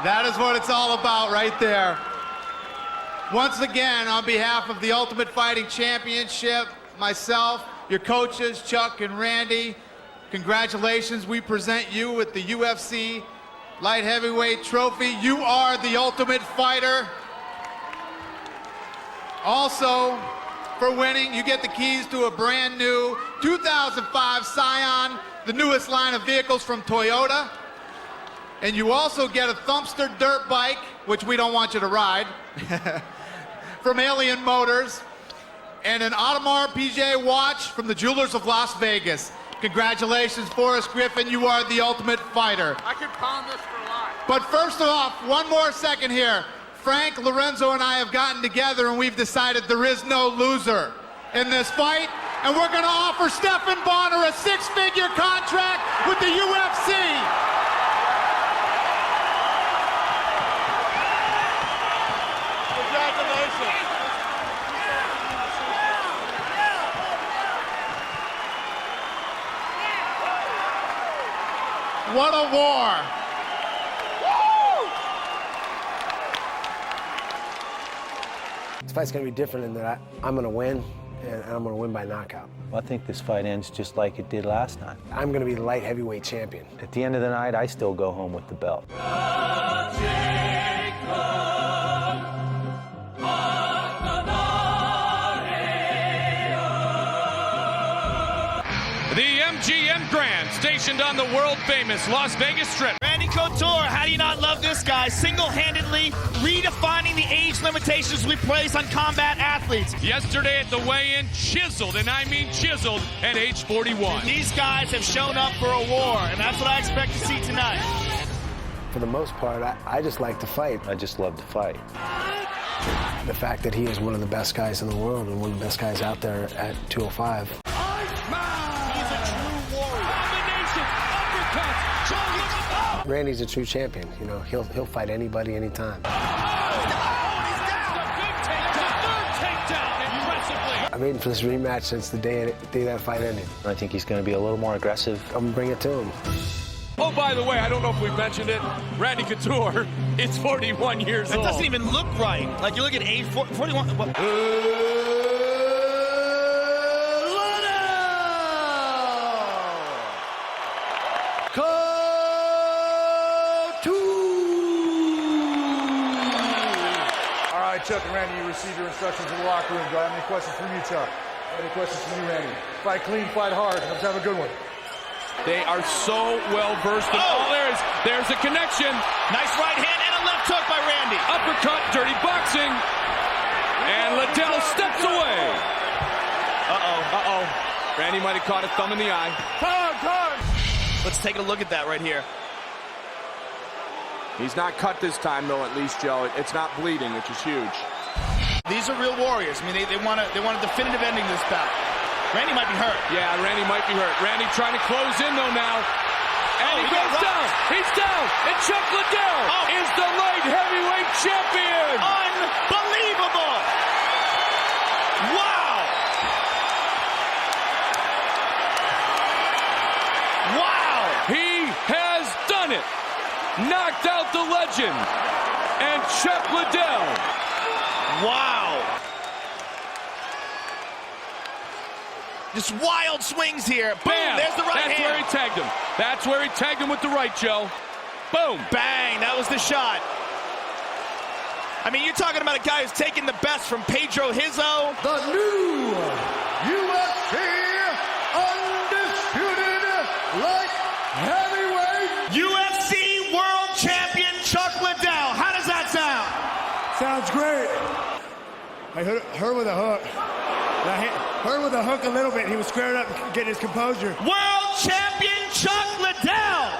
That is what it's all about right there. Once again, on behalf of the Ultimate Fighting Championship, myself, your coaches, Chuck and Randy, congratulations. We present you with the UFC Light Heavyweight Trophy. You are the Ultimate Fighter. Also, for winning, you get the keys to a brand new 2005 Scion, the newest line of vehicles from Toyota. And you also get a Thumpster dirt bike, which we don't want you to ride, from Alien Motors, and an Audemars Piguet watch from the Jewelers of Las Vegas. Congratulations, Forrest Griffin, you are the Ultimate Fighter. I could pound this for life. But first off, one more second here. Frank, Lorenzo, and I have gotten together and we've decided there is no loser in this fight. And we're gonna offer Stephan Bonnar a 6-figure contract with the UFC. What a war. This fight's gonna be different in that I'm gonna win, and I'm going to win by knockout. I think this fight ends just like it did last time. I'm going to be the light heavyweight champion. At the end of the night, I still go home with the belt. The MGM Grand, stationed on the world-famous Las Vegas Strip. Randy Couture, how do you not love this guy? Single-handedly redefining the age limitations we place on combat athletes. Yesterday at the weigh-in, chiseled, and I mean chiseled, at age 41. These guys have shown up for a war, and that's what I expect to see tonight. For the most part, I just like to fight. I just love to fight. The fact that he is one of the best guys in the world and one of the best guys out there at 205. Randy's a true champion. You know, he'll fight anybody, anytime. I've waiting for this rematch since the day that fight ended. I think he's going to be a little more aggressive. I'm going to bring it to him. Oh, by the way, I don't know if we mentioned it, Randy Couture is 41 years old. That doesn't even look right. Like, you look at age 41. Chuck and Randy, you receive your instructions in the locker room. Do I have any questions from you, Chuck? Any questions from you, Randy? Fight clean, fight hard. Let's have a good one. They are so well versed in all areas. There's a connection. Nice right hand and a left hook by Randy. Uppercut, dirty boxing. And Liddell steps away. Uh-oh. Randy might have caught a thumb in the eye. Time! Let's take a look at that right here. He's not cut this time, though, at least, Joe. It's not bleeding, which is huge. These are real warriors. I mean, they want a definitive ending to this bout. Randy might be hurt. Yeah, Randy might be hurt. Randy trying to close in, though, now. And he goes down. He's down. And Chuck Liddell is the light heavyweight champion. Unbelievable. Wow. Wow. He has done it. Knocked out the legend. And Chuck Liddell. Wow. Just wild swings here. Boom, Bam. there's the right That's hand. where he tagged him. That's where he tagged him with the right, Joe. Boom. Bang, that was the shot. I mean, you're talking about a guy who's taking the best from Pedro Hizzo. The new UFC Undisputed Light Heavyweight UFC World Champion Chuck Liddell. How does that sound? Sounds great. I hit her with a hook. I hit her with a hook a little bit. He was squared up, getting his composure. World Champion Chuck Liddell.